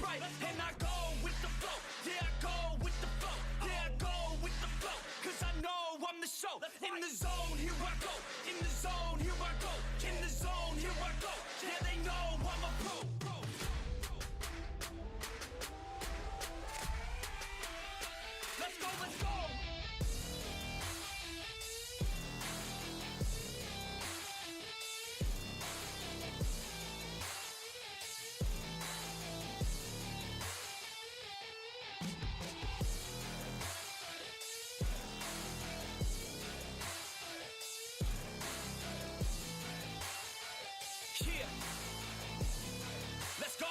right, and I go with the flow. Yeah, I go with the flow. Yeah, I go with the flow. Cause I know I'm the show. In the zone, here I go. In the zone, here I go. In the zone, here I go. Yeah, they know I'm a pro. Let's go, let's go. Yeah. Let's go.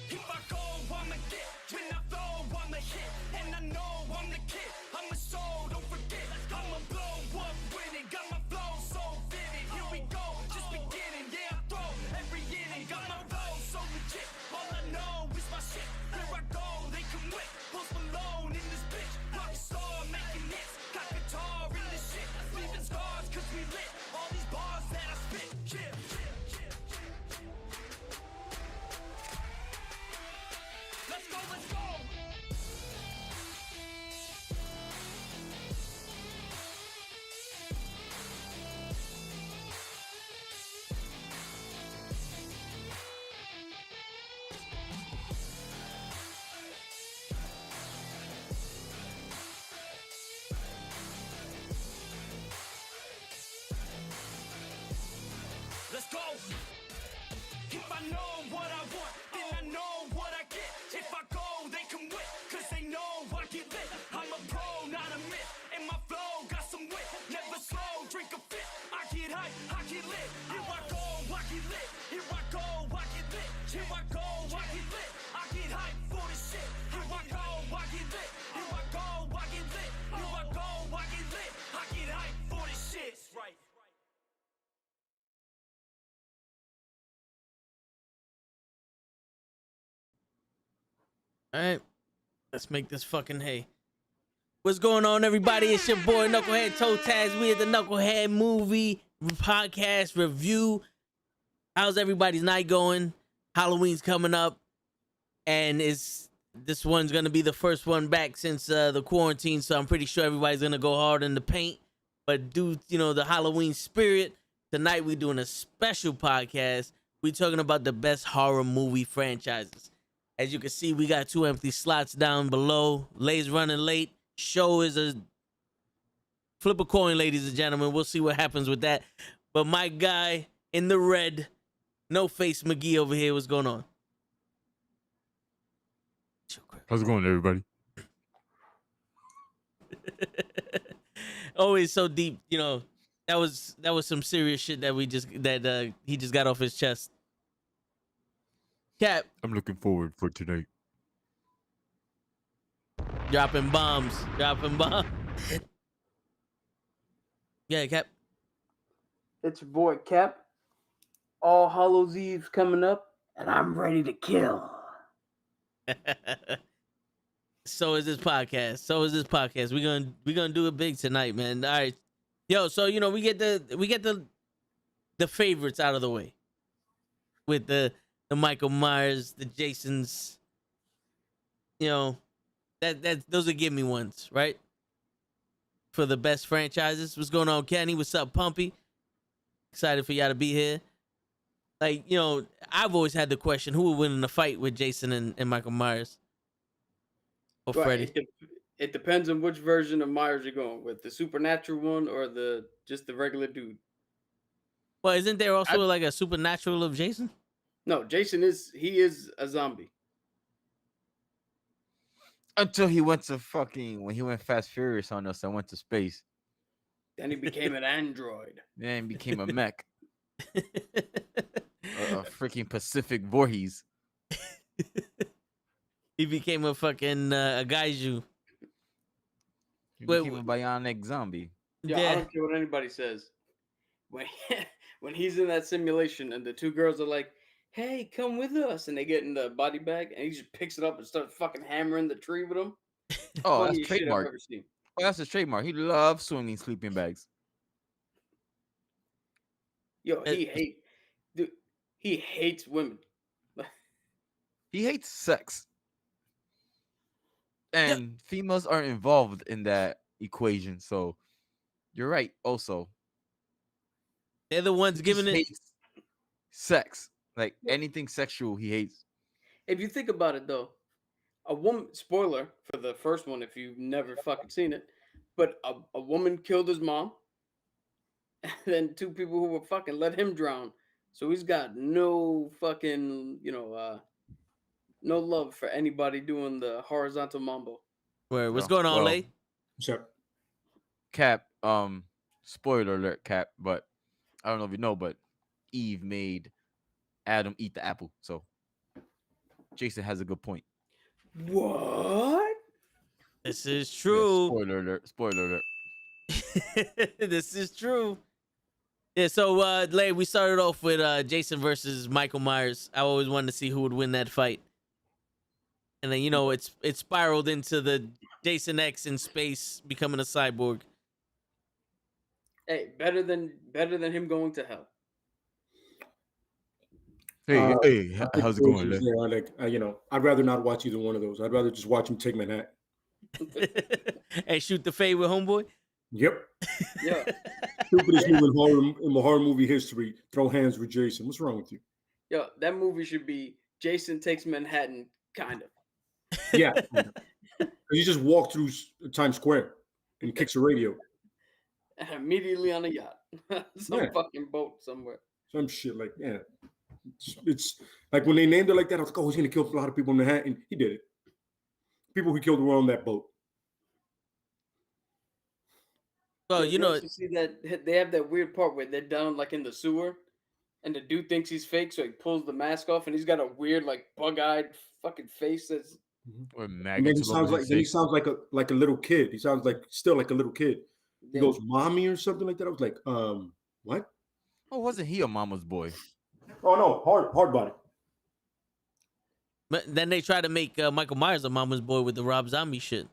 If I go, I'ma get. When I flow, I'ma hit. And I know I'm the kid. I'm a soul, don't forget. I'ma blow up winning. Got my flow so vivid. Here we go, just beginning. Yeah, I throw every inning. Got my flow so legit. All I know is my shit. Here I go, they come with. Post Malone in this bitch. Rock star making hits. Got guitar in this shit. Leaving scars cause we lit. All these bars that I spit. Yeah. Let's go, let's go. Let's go. If I know what I want, then I know what I get. If I go, they come with, cause they know I get lit. I'm a pro, not a myth. And my flow got some wit. Never slow, drink a fit. I get hype, I get lit. Here I go, I get lit. Here I go, I get lit. Here I go, I get lit. I get hype for this shit. Here I go, I get lit. Here I go, I get lit. Here I go, I get lit. I get hype for this shit. Right. All right, let's make this fucking hay. What's going on, everybody? It's your boy Knucklehead Twtich. We at the Knuckle Movie Podcast review. How's everybody's night going? Halloween's coming up, and this one's gonna be the first one back since the quarantine. So I'm pretty sure everybody's gonna go hard in the paint. But due, the Halloween spirit, tonight we're doing a special podcast. We're talking about the best horror movie franchises. As you can see, we got 2 empty slots down below. Lay's running late. Show is a flip a coin, ladies and gentlemen. We'll see what happens with that. But my guy in the red, No Face McGee over here. What's going on? How's it going, everybody? Always so deep, That was some serious shit that he just got off his chest. Cap. I'm looking forward for tonight. Dropping bombs. Yeah, Cap. It's your boy Cap. All Hallows Eve coming up, and I'm ready to kill. So is this podcast. We're gonna do it big tonight, man. All right, yo. So we get the favorites out of the way with the Michael Myers, the Jasons. That those are give me ones, right? For the best franchises. What's going on, Kenny? What's up, Pumpy? Excited for y'all to be here. Like, I've always had the question, who would win in a fight with Jason and Michael Myers? Or Freddy? It depends on which version of Myers you're going with, the supernatural one or just the regular dude. Well, isn't there also like a supernatural of Jason? No, Jason is a zombie. Until he went to when he went Fast Furious on us and went to space. Then he became an android. Then he became a mech. a freaking Pacific Voorhees. He became a fucking a gaiju. He became a bionic zombie. Yeah, I don't care what anybody says. When he's in that simulation and the two girls are like, hey, come with us. And they get in the body bag and he just picks it up and starts fucking hammering the tree with them. Oh, that's trademark. Oh, that's his trademark. He loves swinging sleeping bags. Yo, he hates women. he hates sex, and females aren't involved in that equation. So you're right. Also, They're the ones he giving just it. hates sex, like anything sexual. He hates. If you think about it, though, a woman. Spoiler for the first one if you've never fucking seen it, but a woman killed his mom, and then two people who were fucking let him drown. So he's got no fucking, no love for anybody doing the horizontal mambo. Where what's No. going on, Well, Lay? So, Cap, spoiler alert, Cap, but I don't know if you know, but Eve made Adam eat the apple. So Jason has a good point. What? This is Yeah, true. spoiler alert. Spoiler alert. This is true. Yeah, so Lay, we started off with Jason versus Michael Myers. I always wanted to see who would win that fight. And then it spiraled into the Jason X in space becoming a cyborg. Hey, better than him going to hell. Hey, I think how's it the going? issues Lay? there are like, I'd rather not watch either one of those. I'd rather just watch him take Manhattan. And shoot the fade with homeboy. Yep. Yeah. Stupidest move in horror movie history. Throw hands with Jason. What's wrong with you? Yo, that movie should be Jason Takes Manhattan, kind of. Yeah. You just walk through Times Square and kicks a radio. And immediately on a yacht. Some Yeah. fucking boat somewhere. Some shit like that. It's like when they named it like that, I was like, oh, he's going to kill a lot of people in Manhattan. He did it. People who killed were on that boat. Well, You also see that they have that weird part where they're down like in the sewer, and the dude thinks he's fake, so he pulls the mask off, and he's got a weird like bug-eyed fucking face that's Or And then maggots he all over sounds like his then he face. sounds like a little kid. He sounds like still like a little kid. He yeah. goes, "Mommy" or something like that. I was like, what? Oh, wasn't he a mama's boy? Oh no, hard body. but then they try to make Michael Myers a mama's boy with the Rob Zombie shit.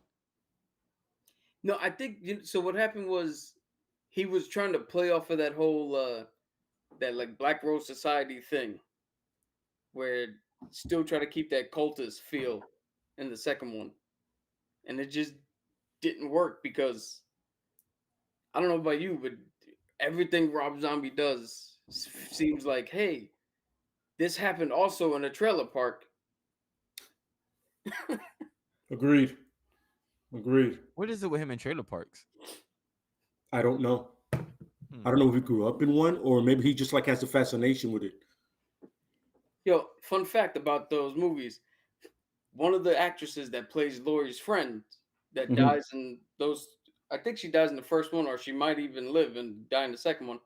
No, I think so. What happened was he was trying to play off of that whole that like Black Rose Society thing, where still try to keep that cultist feel in the second one, and it just didn't work because I don't know about you, but everything Rob Zombie does seems like, hey, this happened also in a trailer park. Agreed. What is it with him in trailer parks? I don't know. I don't know if he grew up in one or maybe he just like has a fascination with it. Yo, fun fact about those movies. One of the actresses that plays Laurie's friend that Mhm. dies in those, I think she dies in the first one, or she might even live and die in the second one.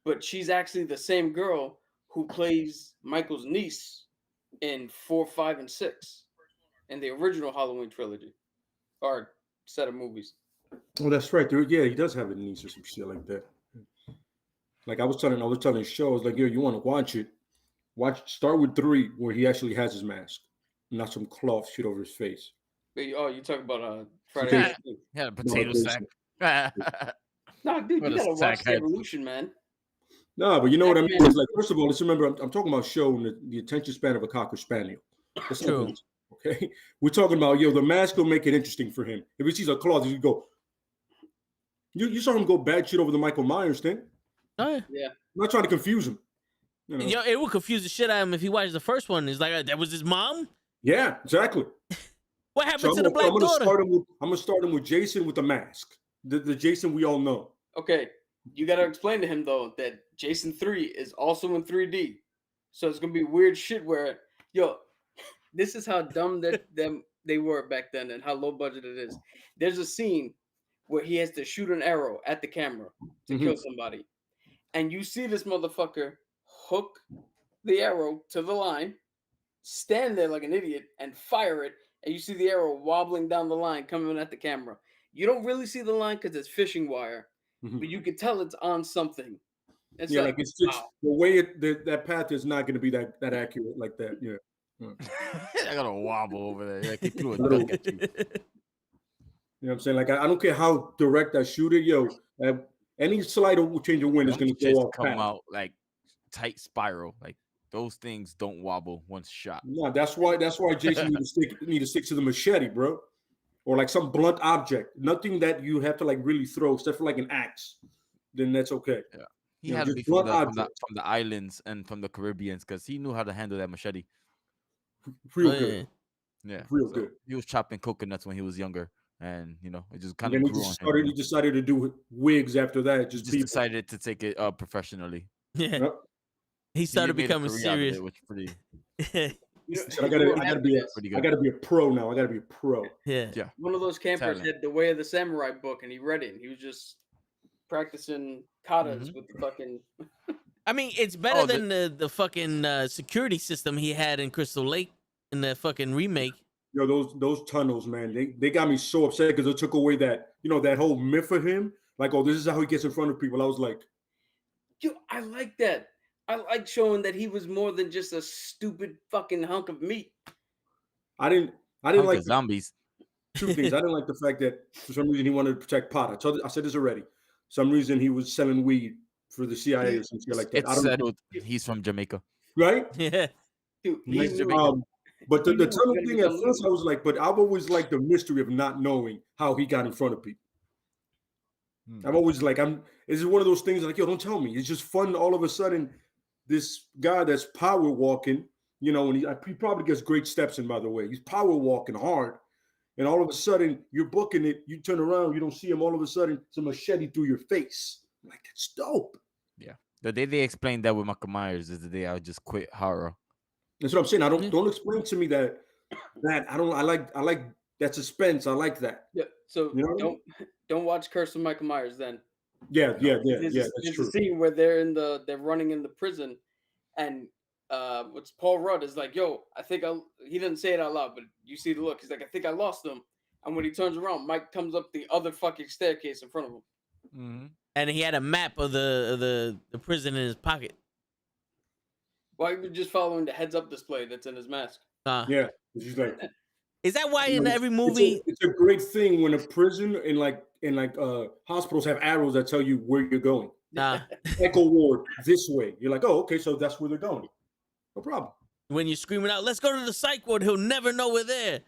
But she's actually the same girl who plays Michael's niece in 4, 5, and 6 in the original Halloween trilogy or set of movies. Oh, that's right. Yeah, he does have a niece or some shit like that. Like I was telling Show, I was like, yo, you want to watch it? Start with 3 where he actually has his mask, not some cloth shit over his face. Oh, you talk about Friday Yeah. the 13th. He had a potato Jason. sack. No, dude, What you a gotta watch the sackhead. evolution, man. No, but you know what I mean? Batman. It's like, first of all, let's remember, I'm talking about Show and the attention span of a Cocker Spaniel. That's not True. good, okay? We're talking about, the mask will make it interesting for him. If he sees a cloth, he go, you saw him go bad shit over the Michael Myers thing. Oh, yeah. Yeah. I'm not trying to confuse him. You know? Yo, it would confuse the shit out of him if he watched the first one. It's like, that was his mom? Yeah, exactly. What happened So to the black I'm gonna daughter? I'm gonna start him with Jason with the mask. The Jason we all know. Okay, you got to explain to him though that Jason 3 is also in 3D, so it's gonna be weird shit where, this is how dumb they were back then and how low budget it is. There's a scene where he has to shoot an arrow at the camera to Mhm. kill somebody, and you see this motherfucker hook the arrow to the line, stand there like an idiot, and fire it, and you see the arrow wobbling down the line coming at the camera. You don't really see the line because it's fishing wire, Mhm. but you can tell it's on something. It's Yeah, like, like it's just wow. the way that path is not going to be that accurate like that. Yeah. I got a wobble over there. Like he threw a Little- duck at you. You know what I'm saying? Like I don't care how direct I shoot it, any slight change of wind is going to Just go off come path. out like tight spiral. Like Those things don't wobble once shot. Yeah, that's why Jason need to stick to the machete, bro, or like some blunt object. Nothing that you have to like really throw, except for like an axe. Then that's okay. Yeah. He You know, had to just be blunt objects. from the islands and from the Caribbeans because he knew how to handle that machete. Real Oh, good. Yeah, Real so good. He was chopping coconuts when he was younger, and it just And kind then of he grew just on him. started. He decided to do wigs after that. He Just just people. decided to take it professionally. Yeah. Yep. He started made a becoming career out of serious. it, which is pretty He said, I he gotta had be this. pretty I good. gotta be a pro now. I gotta be a pro. Yeah. Yeah, One of those campers Talent. had the Way of the Samurai book, and he read it. And he was just practicing katas Mhm. with the fucking. I mean, it's better Oh, than the fucking security system he had in Crystal Lake in the fucking remake. Yo, those tunnels, man, they got me so upset because it took away that that whole myth of him. Like, oh, this is how he gets in front of people. I was like, Yo, I like that. I like showing that he was more than just a stupid fucking hunk of meat. I didn't Hunk like of zombies. two things. I didn't like the fact that for some reason he wanted to protect Pot. I said this already. Some reason he was selling weed for the CIA or something like that. I It's don't settled. He's from Jamaica. right. Yeah. Dude, he Like, knew, but he the knew it was tunnel gonna thing at become first, I loose. was like, but I've always liked the mystery of not knowing how he got in front of people. I'm always like, this is one of those things like, yo, don't tell me. It's just fun. All of a sudden, this guy that's power walking, and he probably gets great steps in, by the way. He's power walking hard. And all of a sudden, you're booking it. You turn around, you don't see him. All of a sudden, it's a machete through your face. I'm like, that's dope. Yeah. The day they explained that with Michael Myers is the day I just quit horror. That's what I'm saying. Don't explain to me that I like that suspense. I like that. Yeah, so You know what I mean? don't watch Curse of Michael Myers then. Yeah. There's That's a true. scene where they're running in the prison, and what's Paul Rudd is like, yo, he didn't say it out loud, but you see the look. He's like, I think I lost him. And when he turns around, Mike comes up the other fucking staircase in front of him. Mm-hmm. And he had a map of the prison in his pocket. Why he was just following the heads up display that's in his mask? Yeah. She's like, Is that why in it's- every movie? it's a great thing when a prison and like hospitals have arrows that tell you where you're going. Nah. Echo ward this way. You're like, oh, okay, so that's where they're going. No problem. When you're screaming out, "Let's go to the psych ward," he'll never know we're there.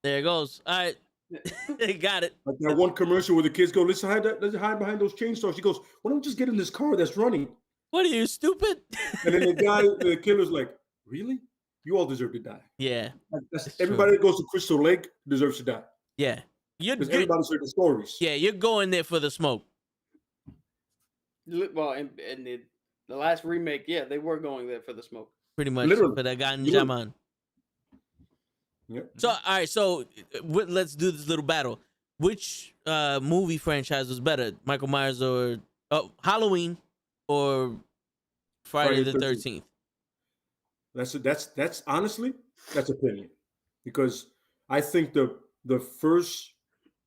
There it goes. All right, got it. Like that one commercial where the kids go, let's hide behind those chainsaws. She goes, why don't we just get in this car that's running? What are you, stupid? And then the killer's like, really? You all deserve to die. Yeah, Like, That's everybody that goes to Crystal Lake deserves to die. yeah. You're Because good. everybody's heard the stories. Yeah, you're going there for the smoke. Well, in the last remake, yeah, they were going there for the smoke. Pretty much Literally. for that guy in Literally. Jaman. Yep. So, all right. So, let's do this little battle. Which movie franchise was better, Michael Myers or Halloween or Friday the 13th? That's honestly, that's opinion. Because I think the first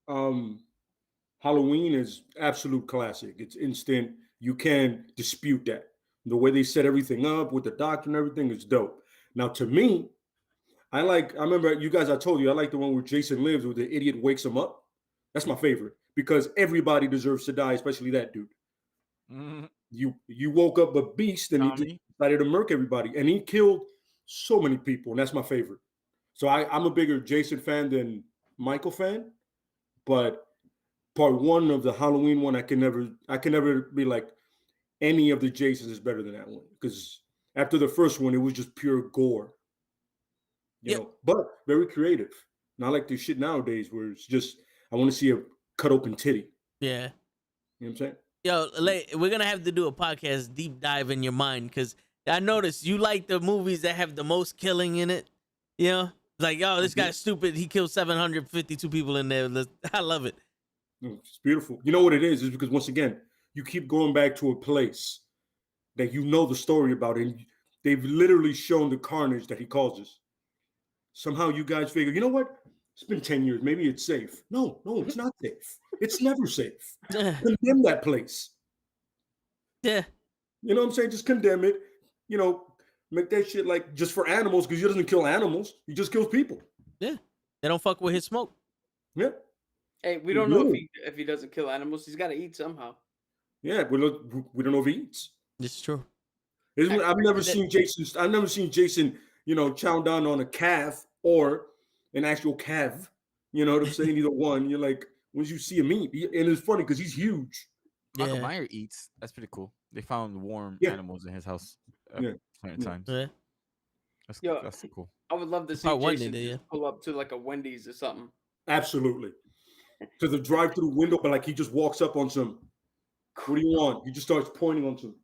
Halloween is absolute classic. It's instant. You can't dispute that. The way they set everything up with the doctor and everything is dope. Now, to me, I remember you guys, I told you, I like the one where Jason lives, where the idiot wakes him up. That's my favorite because everybody deserves to die, especially that dude. Mm-hmm. You woke up a beast and he just decided to murk everybody. And he killed so many people, and that's my favorite. So I'm a bigger Jason fan than Michael fan, but part one of the Halloween one, I can never be like any of the Jasons is better than that one. Because after the first one, it was just pure gore. You know, but very creative. Not like this shit nowadays where it's just I want to see a cut open titty. Yeah. You know what I'm saying? Yo, we're gonna have to do a podcast deep dive in your mind because I noticed you like the movies that have the most killing in it. You know, like, yo, this guy's stupid. He killed 752 people in there. I love it. It's beautiful. You know what it is? Is because once again, you keep going back to a place that you know the story about, and they've literally shown the carnage that he causes. Somehow you guys figure, you know what? It's been 10 years. Maybe it's safe. No, it's not safe. It's never safe. Condemn that place. Yeah. You know what I'm saying? Just condemn it. You know, make that shit like just for animals because he doesn't kill animals. He just kills people. Yeah. They don't fuck with his smoke. Yeah. Hey, we don't know if he doesn't kill animals. He's got to eat somehow. Yeah, we don't know if he eats. It's true. I've never seen Jason. I've never seen Jason, chow down on a calf or an actual calf. You know what I'm saying? Either one. You're like, once you see him eat, and it's funny because he's huge. Michael Yeah. Myers eats. That's pretty cool. They found warm Yeah. animals in his house Yeah. certain times. Yeah. That's cool. I would love to see Part one Jason they did, just pull up to like a Wendy's or something. Absolutely. To the drive-through window, but like he just walks up on some. What do you want? He just starts pointing on some.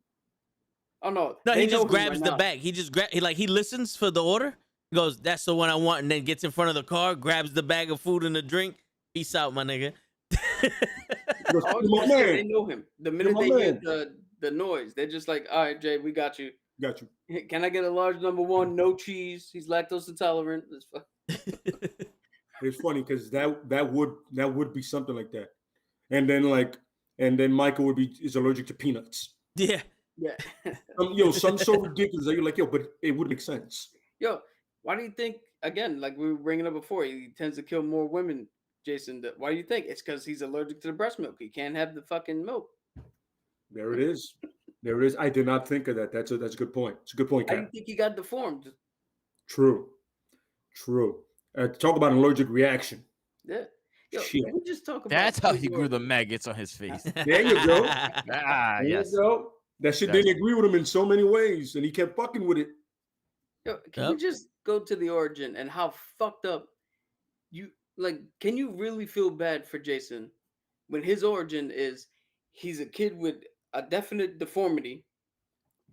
Oh no! No, they he know just him grabs right the now. bag. He just he listens for the order. He goes, "That's the one I want," and then gets in front of the car, grabs the bag of food and the drink. Peace out, my nigga. He goes, I was "You're my gonna say, they man. know him. The minute my they hear man." the noise, they're just like, "All right, Jay, we got you. Got you. Can I get a large number one? No cheese. He's lactose intolerant." It's funny because that would be something like that, and then Michael is allergic to peanuts. Yeah. Yeah. Some so ridiculous that you're like, but it would make sense. Yo, why do you think, again, like we were bringing up before, he tends to kill more women, Jason? Why do you think? It's because he's allergic to the breast milk. He can't have the fucking milk. There it is. There it is. I did not think of that. That's a good point. It's a good point, How do Cap. you think he got deformed? True. Talk about an allergic reaction. Yeah. Yo, Shit. can we just talk about That's how he his grew the origin? maggots on his face. There you go. Ah, There yes. you go. That shit didn't agree with him in so many ways, and he kept fucking with it. Yo, can we just go to the origin and how fucked up can you really feel bad for Jason when his origin is he's a kid with a definite deformity,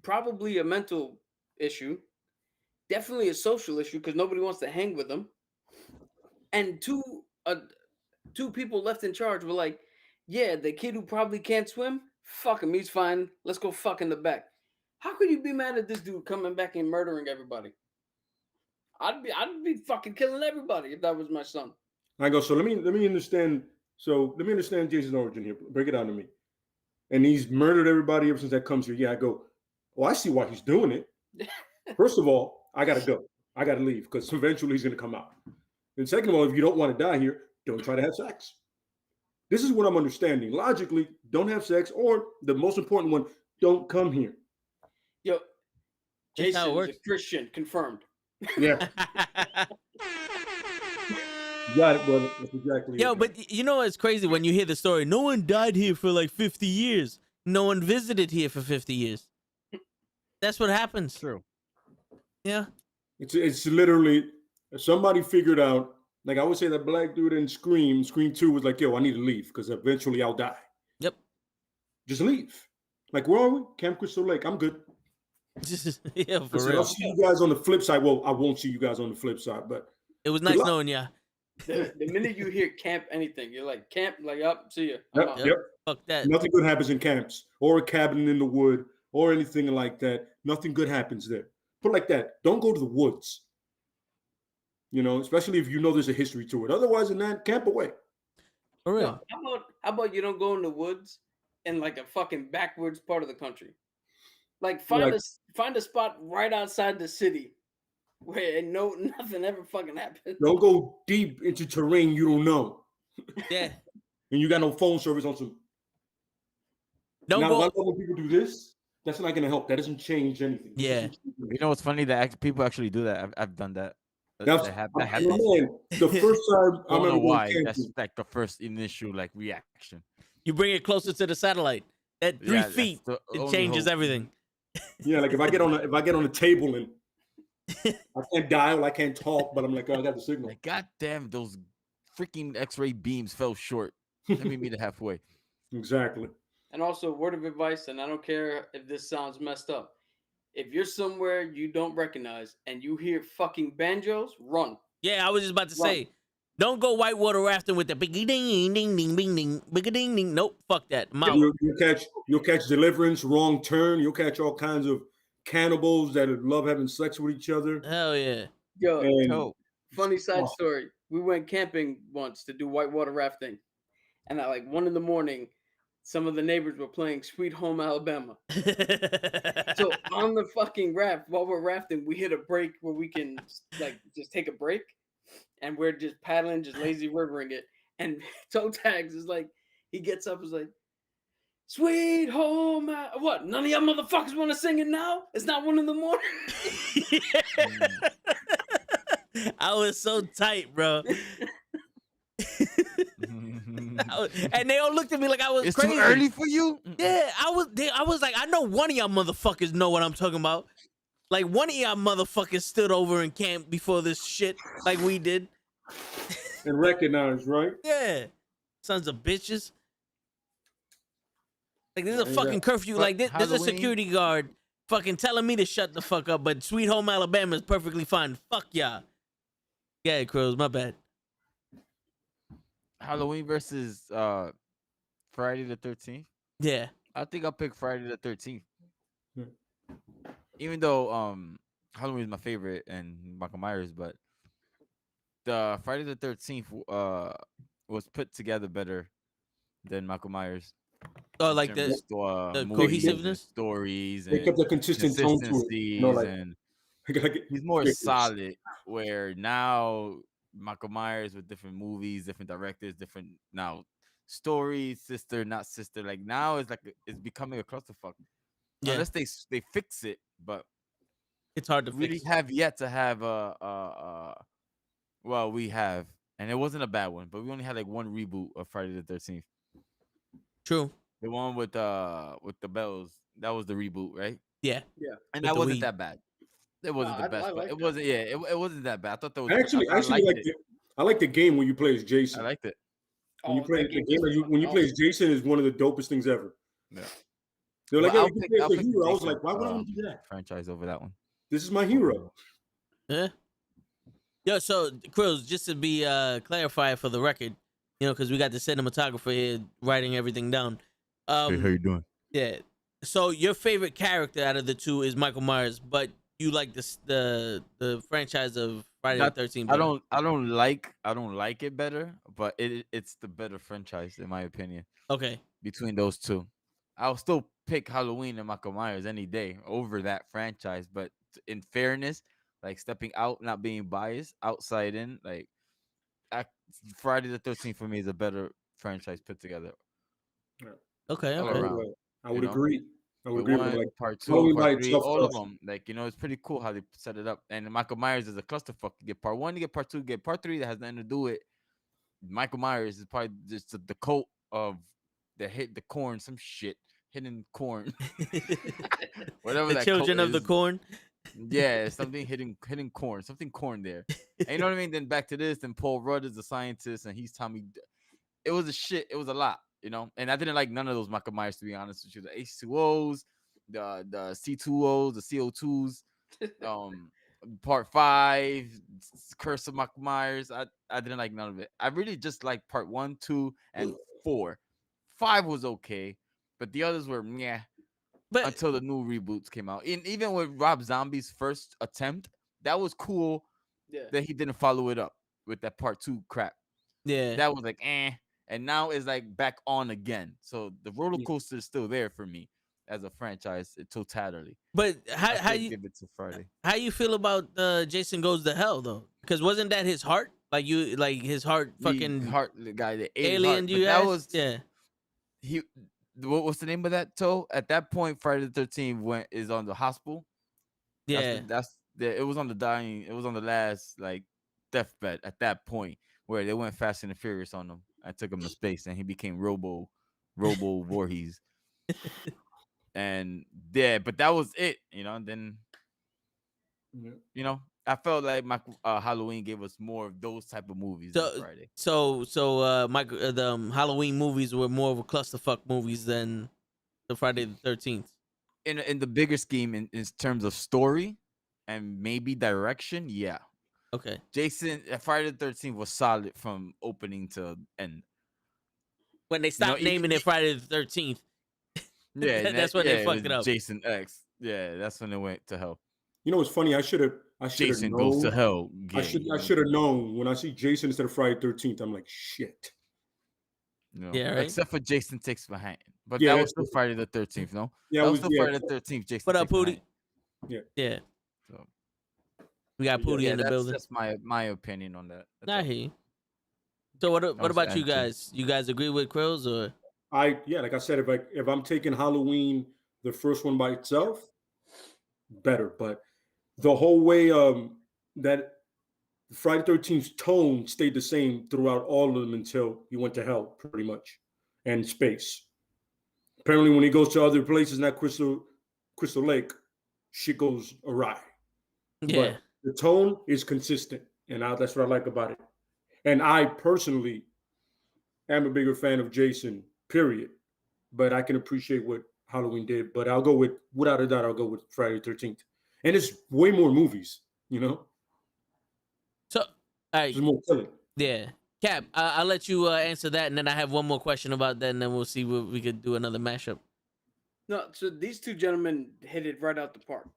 probably a mental issue, definitely a social issue because nobody wants to hang with him, and two people left in charge were like, yeah, the kid who probably can't swim, fuck him, he's fine, let's go fuck in the back. How could you be mad at this dude coming back and murdering everybody? I'd be fucking killing everybody if that was my son. I go, so let me understand. So let me understand Jason's origin here. Break it down to me. And he's murdered everybody ever since that comes here. Yeah, I go, well, I see why he's doing it. First of all, I gotta go. I gotta leave because eventually he's gonna come out. And second of all, if you don't want to die here, don't try to have sex. This is what I'm understanding. Logically, don't have sex, or the most important one, don't come here. Yo, That's how it Jason's a works. Christian, confirmed. Yeah, you got it, brother. That's exactly Yo, it. but you know what's crazy when you hear the story? No one died here for like 50 years. No one visited here for 50 years. That's what happens. True. Yeah. It's literally somebody figured out. Like I would say that black dude in Scream 2 was like, yo, I need to leave because eventually I'll die. Yep. Just leave. Like, where are we? Camp Crystal Lake. I'm good. Yeah, for Listen, I'll real. see you guys on the flip side. Well, I won't see you guys on the flip side, but It was nice knowing ya. The minute you hear camp anything, you're like, camp, like, up, see ya. I'm out. yep. Fuck that. Nothing good happens in camps or a cabin in the wood or anything like that. Nothing good happens there. Put it like that. Don't go to the woods. Especially if you know there's a history to it. Otherwise than that, camp away. For real. No, how about you don't go in the woods in like a fucking backwards part of the country? Like find a spot right outside the city where nothing ever fucking happens. Don't go deep into terrain you don't know. Yeah. And you got no phone service on some. Don't Now, go. a lot of people do this. That's not going to help. That doesn't change anything. Yeah. You know what's funny? That people actually do that. I've done that. That's That man, happens. the first time I don't know why. going That's camping, like the first initial reaction. You bring it closer to the satellite. At 3 Yeah, that's feet, the it only changes hope. everything. yeah, like if I get on the table and I can't dial, I can't talk, but I'm like, oh, I got the signal. Like, goddamn, those freaking X-ray beams fell short. Let me meet it halfway. Exactly. And also, word of advice, and I don't care if this sounds messed up. If you're somewhere you don't recognize and you hear fucking banjos, run. Yeah, I was just about to say, don't go whitewater rafting with the biggie ding ding ding ding ding biggie ding ding. Nope, fuck that. I'm out. You'll catch Deliverance, Wrong Turn. You'll catch all kinds of cannibals that love having sex with each other. Hell yeah. Yo, And funny side story. We went camping once to do whitewater rafting. And at like 1 a.m, some of the neighbors were playing Sweet Home Alabama. So on the fucking raft, while we're rafting, we hit a break where we can just take a break. And we're just paddling, just lazy rivering it. And Toe Tags is like, he gets up, is like, Sweet home. What? None of y'all motherfuckers want to sing it now? It's not 1 a.m. I was so tight, bro. And they all looked at me like I was It's crazy. too early for you. Yeah, I was like, I know one of y'all motherfuckers know what I'm talking about. Like one of y'all motherfuckers stood over and camped before this shit, like we did. And recognized, right? Yeah, sons of bitches. Like this is a Yeah. fucking curfew. But Like this is a Halloween- security guard fucking telling me to shut the fuck up. But Sweet Home Alabama is perfectly fine. Fuck y'all. Yeah, Crows, my bad. Halloween versus Friday the 13th. Yeah, I think I'll pick Friday the 13th. Hmm. Even though Halloween is my favorite and Michael Myers, but the Friday the 13th was put together better than Michael Myers. oh, in like terms the of, the movies and cohesiveness? stories, They and kept a consistent tone to it. consistencies, Like, and like he's more Yes. solid. Where now Michael Myers with different movies, different directors, different now stories, sister not sister. Like now it's like it's becoming a clusterfuck. Yeah, Unless they fix it, but it's hard to really fix. have yet to have well, we have, and it wasn't a bad one, but we only had like one reboot of Friday the 13th. True. The one with the bells, that was the reboot, right? Yeah. And With that the wasn't weed. that bad. It wasn't I the best, but like it that. wasn't. Yeah, it wasn't that bad. I thought that was. I actually I liked liked it. it. I like the game when you play as Jason. I liked it. When you play that the game game, was when you play as fucking Jason, is one of the dopest things ever. Yeah. They're like, Well, "Hey, you can play as I'll a pick hero." I was Jason, like, "Why would I want to do that? franchise over that one. This is my hero." Yeah. Yo, so Crows, just to be clarified for the record, you know, because we got the cinematographer here writing everything down. Hey, how you doing? Yeah. So your favorite character out of the two is Michael Myers, but you like the franchise of Friday the Not- 13th. I don't like it better, but it's the better franchise in my opinion. Okay. Between those two, I'll still pick Halloween and Michael Myers any day over that franchise. But in fairness, like stepping out, not being biased, outside in, like Friday the 13th for me is a better franchise put together. Okay. All Okay. around. I would you know? agree. I would With agree with one, like part two, Halloween by part three, itself all of sucks. them. Like, it's pretty cool how they set it up. And Michael Myers is a clusterfuck. You get part one, you get part two, you get part three that has nothing to do with Michael Myers. Is probably just the cult of the corn, some shit, hidden corn, whatever The that children cult of the is. corn. Yeah, something hidden corn, something corn there. And you know what I mean? Then back to this, then Paul Rudd is a scientist, and he's Tommy. It was a shit. It was a lot, you know. And I didn't like none of those Michael Myers, to be honest with you. The H2Os, the C2Os, the CO2s, part 5, Curse of Michael Myers. I didn't like none of it. I really just liked part 1, 2, and 4. 5 was okay, but the others were meh. But Until the new reboots came out. And even with Rob Zombie's first attempt, that was cool Yeah. that he didn't follow it up with that part 2 crap. yeah. That was like and now it's like back on again. So the roller coaster is still there for me as a franchise in totality. But I how still you give it to Friday. how you feel about Jason Goes to Hell though? Because wasn't that his heart? Like his heart fucking The guy that ate his alien heart. But you that asked? was Yeah. what's the name of that toe? At that point, Friday the 13th is on the hospital. Yeah. It was on the dying. It was on the last like deathbed at that point where they went Fast and the Furious on him. I took him to space and he became Robo Voorhees. And yeah, but that was it, you know. And then Yeah. you know, I felt like my Halloween gave us more of those type of movies So- than Friday. So Michael the Halloween movies were more of a clusterfuck movies than the Friday the 13th. In the bigger scheme, in terms of story and maybe direction, yeah. Okay. Jason Friday the 13th was solid from opening to end. When they stopped naming it Friday the 13th. Yeah, That's when they fucked was it up. Jason X. Yeah, that's when it went to hell. You know what's funny? I should have Jason known. goes to hell. I should have known when I see Jason instead of Friday 13th. I'm like, shit. You know, Yeah, right? except for Jason Takes Manhattan. But Yeah, that that's was still Friday the 13th, no? Yeah, That it was was still yeah. Friday the 13th. Jason What up, Takes Pootie? Manhattan. Yeah. So, We got Pootie in the that's building. just my opinion on that. That's I all. hear you. So what was about you the attitude. guys? You guys agree with Krills or like I said, if I'm taking Halloween, the first one by itself, better. But the whole way that Friday 13th's tone stayed the same throughout all of them until he went to hell, pretty much, and space. Apparently, when he goes to other places, not Crystal Lake, shit goes awry. Yeah. But the tone is consistent, and that's what I like about it. And I personally am a bigger fan of Jason, period. But I can appreciate what Halloween did. But I'll go with, without a doubt, I'll go with Friday the 13th. And it's way more movies, you know? So, all right. There's more killing. Yeah. Cap, I'll let you answer that, and then I have one more question about that, and then we'll see what we could do another mashup. No, so these two gentlemen hit it right out the park.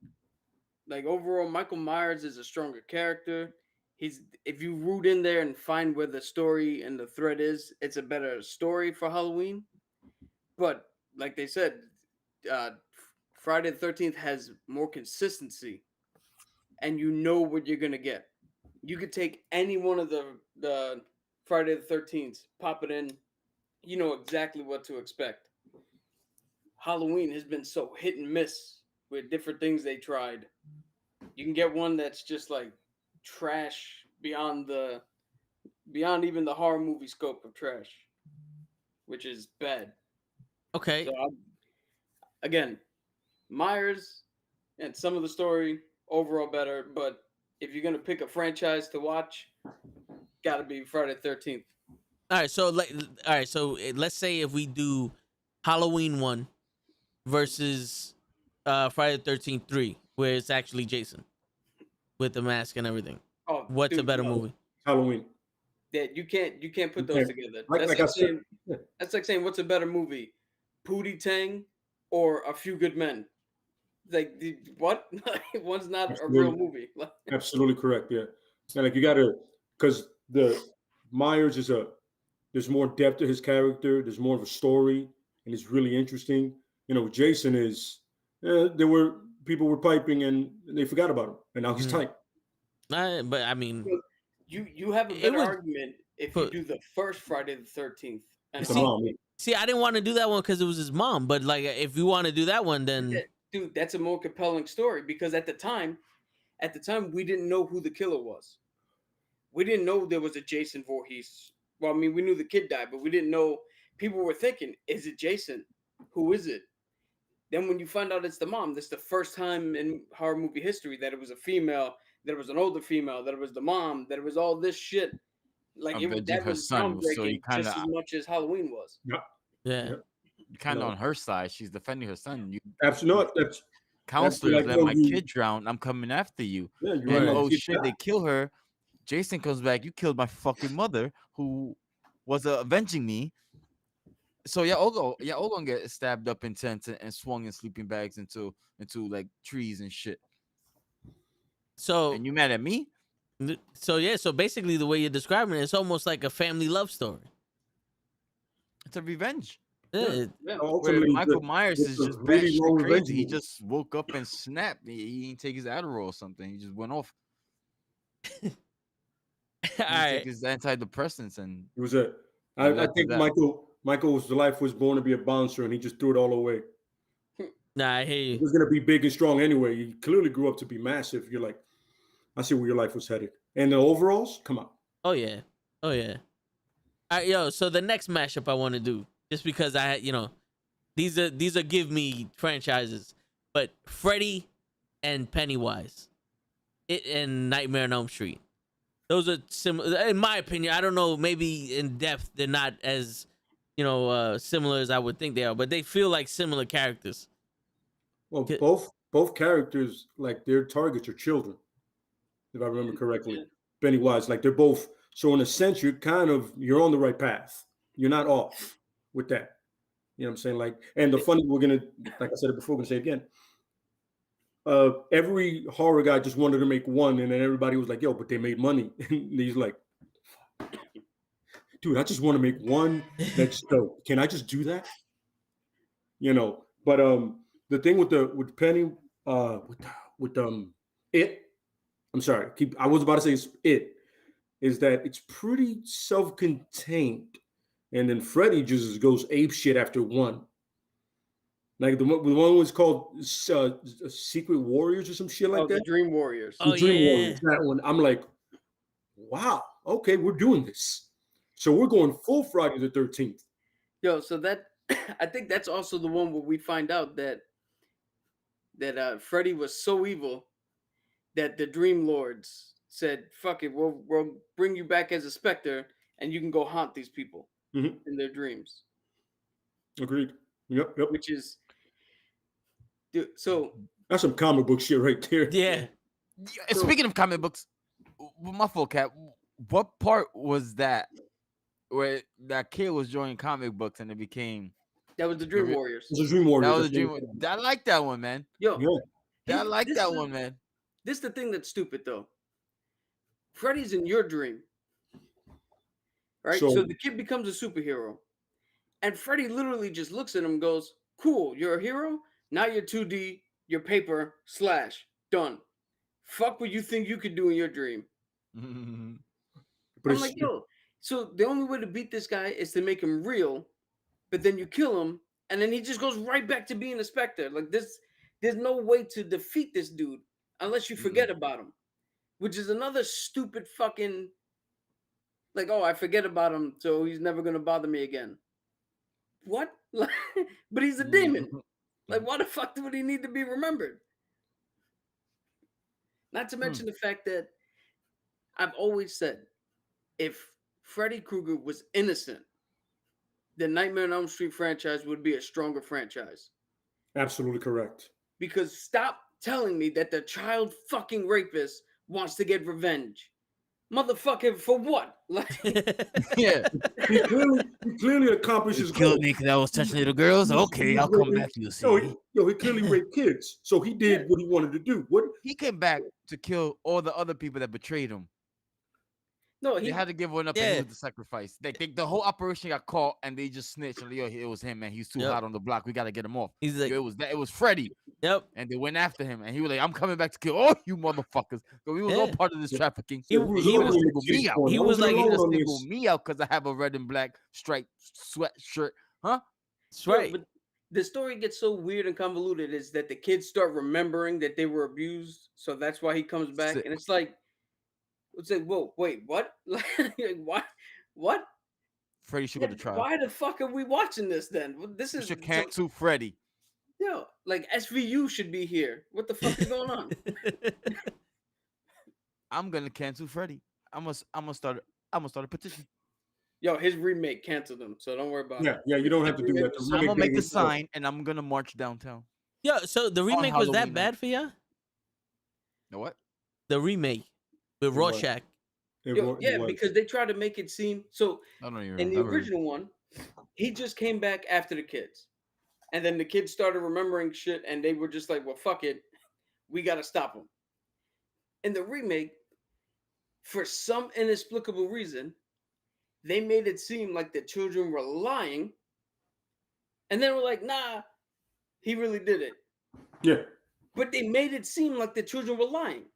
Like overall, Michael Myers is a stronger character. If you root in there and find where the story and the thread is, it's a better story for Halloween. But like they said, Friday the 13th has more consistency, and you know what you're gonna get. You could take any one of the Friday the 13th, pop it in, you know exactly what to expect. Halloween has been so hit and miss with different things they tried. You can get one that's just like trash beyond even the horror movie scope of trash, which is bad. Okay. So again, Myers and some of the story overall better, but if you're gonna pick a franchise to watch, gotta be Friday the 13th. All right. So let's say if we do Halloween 1 versus Friday the 13th 3, where it's actually Jason with the mask and everything. Oh, What's a dude, better no. movie? Halloween. That you can't put You those can't. together. Like I said, yeah. That's like saying what's a better movie, Pootie Tang or A Few Good Men? Like what? One's not a real movie. Absolutely correct. Yeah. And like you gotta, because the Myers there's more depth to his character, there's more of a story, and it's really interesting. You know, Jason is people were piping and they forgot about him, and now he's tight. But I mean, you have a better argument if you do the first Friday the 13th. And see, I didn't want to do that one because it was his mom. But like, if you want to do that one, then dude, that's a more compelling story because at the time, we didn't know who the killer was. We didn't know there was a Jason Voorhees. Well, I mean, we knew the kid died, but we didn't know. People were thinking, is it Jason? Who is it? Then when you find out it's the mom, that's the first time in horror movie history that it was a female, that it was an older female, that it was the mom, that it was all this shit. Like that was groundbreaking just as much as Halloween was. Yeah. You're kind of on her side. She's defending her son. You absolutely. That's counselors let my kid drown. I'm coming after you. Yeah, and oh shit, they kill her. Jason comes back. You killed my fucking mother, who was avenging me. So all gonna get stabbed up in tents and swung in sleeping bags into like trees and shit. So and you mad at me? So basically the way you're describing it, it's almost like a family love story. It's a revenge. Yeah. Michael Myers is just really crazy. He just woke up and snapped. He didn't take his Adderall or something. He just went off. He took his antidepressants and it was I think Michael's life was born to be a bouncer and he just threw it all away. Nah, I hear you. He was gonna be big and strong anyway. He clearly grew up to be massive. You're like, I see where your life was headed. And the overalls, come on. Oh yeah. All right, yo. So the next mashup I want to do, just because I had, these are give me franchises, but Freddy and Pennywise, and Nightmare on Elm Street. Those are similar, in my opinion. I don't know. Maybe in depth they're not as, similar as I would think they are, but they feel like similar characters. Well, both characters, like their targets are children, if I remember correctly. Pennywise, like they're both. So in a sense, you're on the right path. You're not off with that. You know what I'm saying? Like, and the funny, like I said it before, we're gonna say it again. Every horror guy just wanted to make one, and then everybody was like, "Yo, but they made money." And he's like, "Dude, I just want to make one. That's dope. Can I just do that?" But the thing with Penny, it. I'm sorry. I was about to say it. Is that it's pretty self-contained and then Freddy just goes ape shit after one. Like the one was called Secret Warriors or some shit like the that. Dream Warriors. Oh, The Dream yeah. Warriors. That one. I'm like, wow. Okay, we're doing this. So we're going full Friday the 13th. Yo, so that I think that's also the one where we find out that Freddy was so evil that the Dream Lords said, "Fuck it, we'll bring you back as a specter, and you can go haunt these people Mhm. in their dreams." Agreed. Yep. Which is, dude. So That's some comic book shit right there. Yeah. Yeah, speaking of comic books, with my full cap, what part was that where that kid was drawing comic books and it became that was the Dream Warriors. It's a Dream Warrior. that was a dream? I like that one, man. Yo, Yeah. I like this that is- one, man. This is the thing that's stupid though. Freddy's in your dream, right? So- So the kid becomes a superhero, and Freddy literally just looks at him and goes, "Cool, you're a hero. Now you're 2D. You're paper / done. Fuck what you think you could do in your dream." But I'm it's, like, yo. So the only way to beat this guy is to make him real, but then you kill him, and then he just goes right back to being a specter. Like this, there's no way to defeat this dude unless you forget about him, which is another stupid fucking. Like, oh, I forget about him, so he's never gonna bother me again. What? But he's a demon. Like, why the fuck would he need to be remembered? Not to mention the fact that I've always said, if Freddy Krueger was innocent, the Nightmare on Elm Street franchise would be a stronger franchise. absolutely correct. Because stop telling me that the child fucking rapist wants to get revenge. Motherfucker, for what? Like, Yeah. He clearly accomplished his goal. because I was touching little girls. Okay, I'll come back. You He clearly raped kids. So he did what he wanted to do. What? He came back to kill all the other people that betrayed him. no, They he had to give one up Yeah. and he was the sacrifice. The whole operation got caught and they just snitched. And yo, it was him, man. He's too Yep. hot on the block. We gotta get him off. He's like, Yo, it was Freddy. yep. And they went after him. And he was like, I'm coming back to kill all you motherfuckers. So he was all Yeah. part of this trafficking. He was he alone was- on single this me out. one. he I was like- alone He on single this. me out because I have a red and black striped sweatshirt. Huh? That's right. But the story gets so weird and convoluted is that the kids start remembering that they were abused, so that's why he comes back. Sick. And it's like, whoa, wait, what? Like, what? What? Freddy should go to trial. Why the fuck are we watching this then? This You is should cancel Freddy. yo, like SVU should be here. What the fuck is going on? I'm gonna cancel Freddy. I'm gonna start a petition. Yo, his remake canceled him, so don't worry about it. Yeah, you don't have to do that. The I'm remake gonna make gotta the get done. sign and I'm gonna march downtown. Yo, so the remake was that Halloween bad night. for ya? You know what? The remake with It was. Rorschach. It Yo, wa- yeah, it was. because they tried to make it seem so. I don't even In the remember. original one, he just came back after the kids. And then the kids started remembering shit and they were just like, well, fuck it. We got to stop him. In the remake, for some inexplicable reason, they made it seem like the children were lying. And then we're like, nah, he really did it. Yeah. But they made it seem like the children were lying.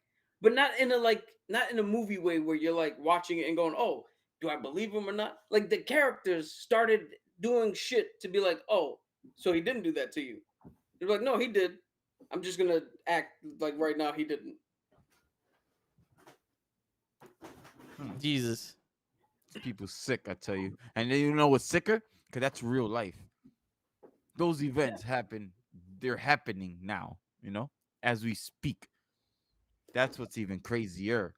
But not in a movie way where you're like watching it and going, oh, do I believe him or not? Like the characters started doing shit to be like, oh, so he didn't do that to you. They're like, no, he did. I'm just gonna act like right now he didn't. Jesus. People sick, I tell you. And then you know what's sicker? Because that's real life. Those events happen. They're happening now, as we speak. That's what's even crazier.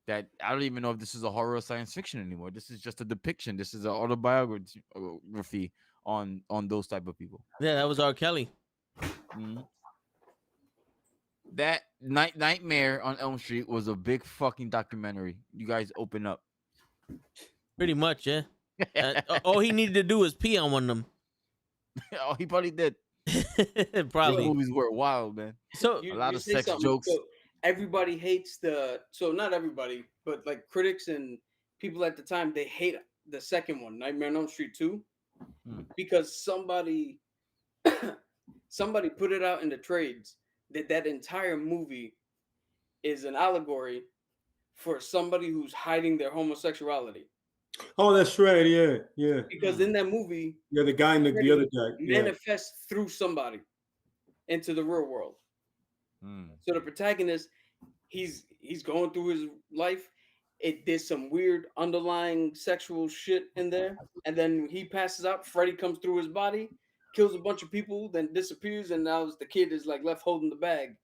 That I don't even know if this is a horror or science fiction anymore. This is just a depiction. This is an autobiography on those type of people. Yeah, that was R. Kelly. Mhm. That Nightmare on Elm Street was a big fucking documentary. You guys open up. Pretty much, yeah. All he needed to do was pee on one of them. Oh, he probably did. Those Probably. movies were wild, man. So A lot of say sex something. jokes. So everybody hates not everybody, but like critics and people at the time, they hate the second one, Nightmare on Elm Street 2, because somebody put it out in the trades that entire movie is an allegory for somebody who's hiding their homosexuality. Oh, that's right. Yeah, yeah, Because in that movie, yeah. The guy and the other guy. Yeah. manifests through somebody into the real world. Mm. So the protagonist, he's going through his life. There's some weird underlying sexual shit in there, and then he passes out. Freddy comes through his body, kills a bunch of people, then disappears, and now the kid is like left holding the bag.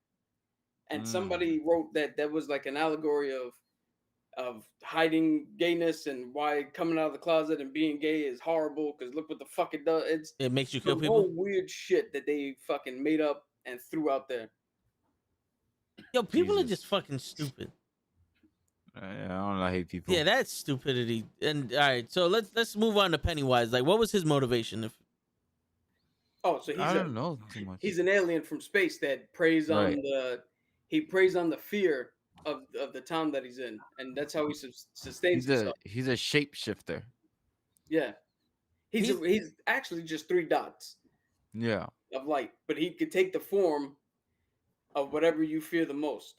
And somebody wrote that was like an allegory of hiding gayness and why coming out of the closet and being gay is horrible because look what the fuck it does. It makes you kill Some people. whole weird shit that they fucking made up and threw out there. Yo, people are Jesus. just fucking stupid. Yeah, I don't know. I hate people. Yeah, that's stupidity. And all right, so let's move on to Pennywise. Like, what was his motivation? If Oh, so I don't know too much. he's an alien from space that preys on Right. the fear of the town that he's in, and that's how he sustains himself. He's a shapeshifter. Yeah, he's actually just 3 dots Yeah. of light, but he could take the form of whatever you fear the most,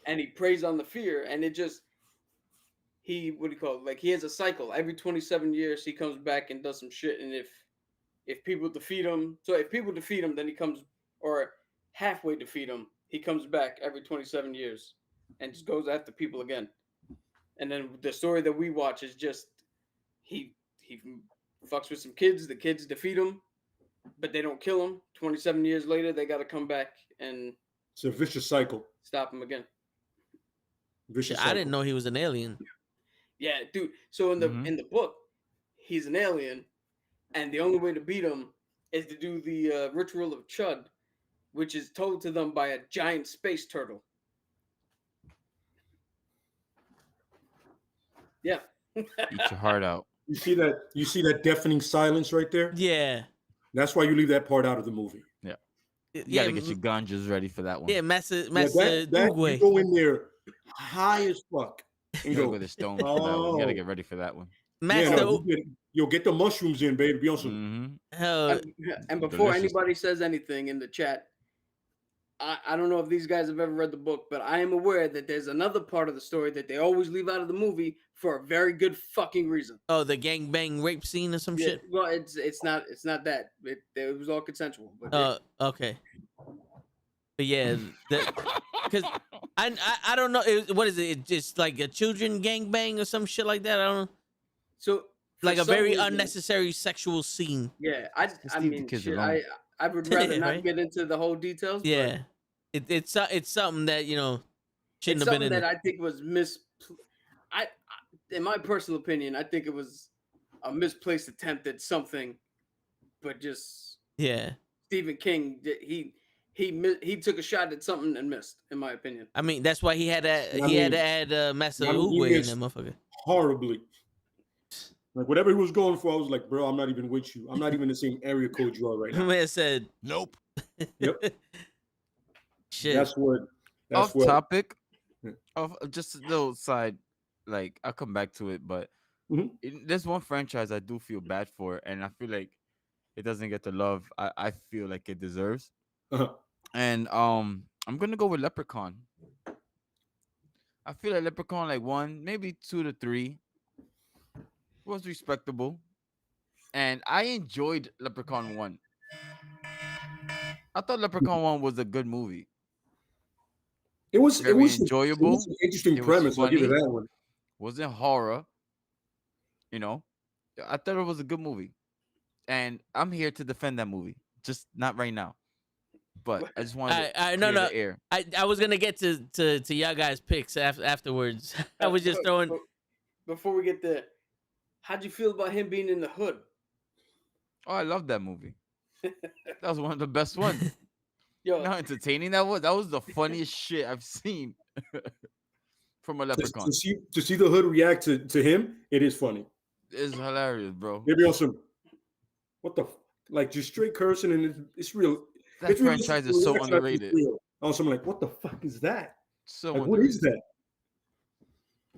and he preys on the fear, and it just what do you call it? Like he has a cycle. Every 27 years, he comes back and does some shit, and if people defeat him, then he comes, or halfway defeat him, he comes back every 27 years and just goes after people again. And then the story that we watch is just he fucks with some kids, the kids defeat him, but they don't kill him. 27 years later, they got to come back and It's a vicious cycle. stop him again. Vicious I cycle. didn't know he was an alien. Yeah, dude. So in the book, he's an alien, and the only way to beat him is to do the ritual of Chud, which is told to them by a giant space turtle. Yeah. Eat your heart out. You see that deafening silence right there? Yeah. That's why you leave that part out of the movie. You Yeah, gotta get your ganjas ready for that one. yeah, Massa that you Uruguay. go in there high as fuck. You And gotta go, go to Stone for that one. You gotta Oh. get ready for that one. yeah, Master, no, you'll get the mushrooms in, baby. Be on some. Mm-hmm. And before Delicious. anybody says anything in the chat, I don't know if these guys have ever read the book, but I am aware that there's another part of the story that they always leave out of the movie for a very good fucking reason. oh, the gangbang rape scene or some shit. Well, it's not that. It was all consensual. But Okay. But yeah, because I don't know. What is it? It's just like a children gangbang or some shit like that. I don't know. so for Like a some very reason- unnecessary sexual scene. Yeah, Just I leave the mean, kids shit, alone. I would rather not Right? get into the whole details. but Yeah, it's something that it's shouldn't have been something in. that I think was in my personal opinion, I think it was a misplaced attempt at something, but just Yeah, Stephen King he took a shot at something and missed, in my opinion. I mean that's why he had to I he had to mean, add Massa I mean, he Uruguay in missed- that motherfucker. Horribly. Like whatever he was going for, I was like, bro, I'm not even with you. I'm not even in the same area code you are right now. Man said, Nope. Yep. shit. That's what. That's Off what. topic. Yeah. Of just a little side, like I'll come back to it, but Mhm. there's one franchise I do feel bad for, and I feel like it doesn't get the love I feel like it deserves. Uh-huh. And I'm gonna go with Leprechaun. I feel like Leprechaun like 1, maybe 2 to 3 was respectable, and I enjoyed Leprechaun 1. I thought Leprechaun 1 was a good movie. It was Very it was enjoyable. It was an interesting It was premise. I'll give it funny. that one. Wasn't horror. I thought it was a good movie, and I'm here to defend that movie. Just not right now, but I just wanted to no, clear no. the air. I was gonna get to y'all guys' picks afterwards. I was just throwing. Before we get there, how'd you feel about him being in the hood? Oh, I love that movie. That was one of the best ones. Yo, You know how entertaining that was? That was the funniest shit I've seen from a leprechaun. To see the hood react to him, it is funny. It's hilarious, bro. Maybe on some, what the, like just straight cursing, and it's real. That it's real- franchise is so franchise underrated. real. On something like, what the fuck is that? So Like, what is underrated.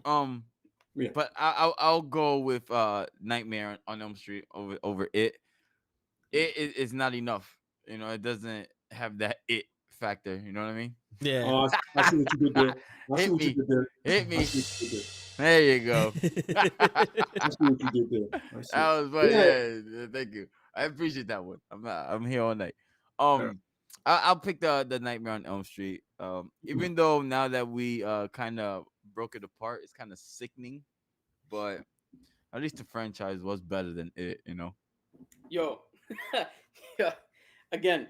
that? Yeah. But I'll go with Nightmare on Elm Street over it. It is not enough. It doesn't have that it factor. You know what I mean? Yeah. Oh, I see what you did there. I see Hit what you me. did there. Hit I me. see what you did there. There you go. I see what you did there. I see. That was funny. Yeah. Yeah, thank you. I appreciate that one. I'm here all night. Yeah. I'll pick the Nightmare on Elm Street. Even though now that we kind of broke it apart, it's kind of sickening, but at least the franchise was better than it. Yo, yeah. Again,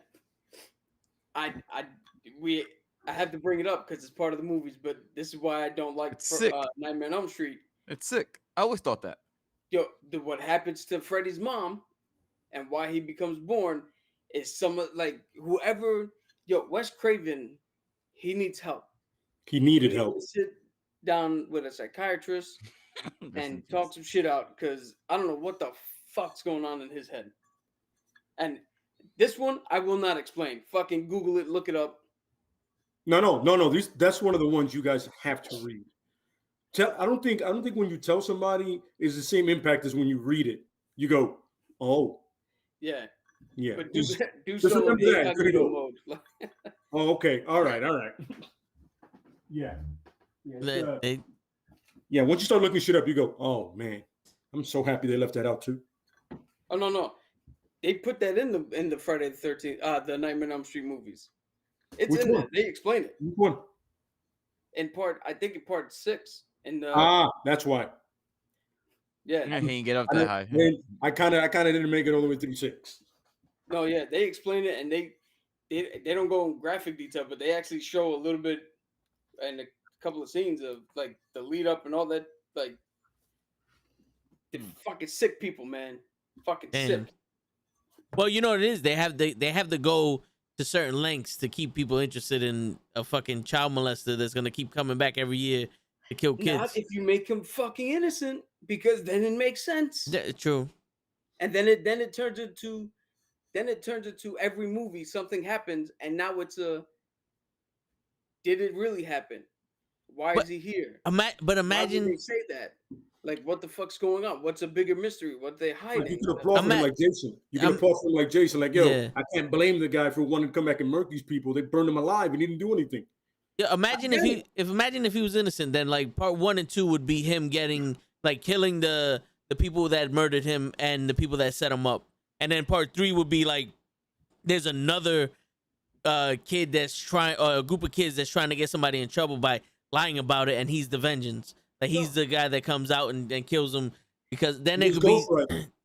I have to bring it up because it's part of the movies, but this is why I don't like It's sick. Nightmare on Elm Street. It's sick. I always thought that. Yo, what happens to Freddy's mom and why he becomes born is like whoever. Yo, Wes Craven, he needs help. He needed He help. needs to sit down with a psychiatrist and talk some shit out because I don't know what the fuck's going on in his head. And this one, I will not explain. Fucking Google it, look it up. No. That's one of the ones you guys have to read. I don't think when you tell somebody is the same impact as when you read it. You go, oh, Yeah, yeah. but do Just so in remember that. incognito mode. Oh, okay. All right. Yeah. Yeah. Once you start looking shit up, you go, oh man, I'm so happy they left that out too. Oh no, they put that in the Friday the 13th, the Nightmare on Elm Street movies. It's Which in one? there. They explain it Which one? I think in part 6. In the That's why. Yeah, yeah, he didn't get up that high. I kind of didn't make it all the way through 6. no, yeah, they explain it and they don't go in graphic detail, but they actually show a little bit and a couple of scenes of like the lead up and all that, like the fucking sick people, man, fucking sick. Well, you know what it is. They have to go to certain lengths to keep people interested in a fucking child molester that's gonna keep coming back every year to kill kids. Not if you make him fucking innocent, because then it makes sense. Yeah, true. And then it turns into every movie something happens, and now it's a did it really happen? Why is he here? But Why would imagine they say that? Like, what the fuck's going on? What's a bigger mystery? What they hiding? You could applaud him like Jason. You could applaud him like Jason. Like, yo, Yeah. I can't blame the guy for wanting to come back and murk these people. They burned him alive and he didn't do anything. Yeah, imagine if he was innocent, then like part 1 and 2 would be him killing the people that murdered him and the people that set him up, and then part 3 would be like there's another kid that's trying, or a group of kids that's trying to get somebody in trouble by lying about it, and he's the vengeance. Like he's the guy that comes out and kills them, because then it could be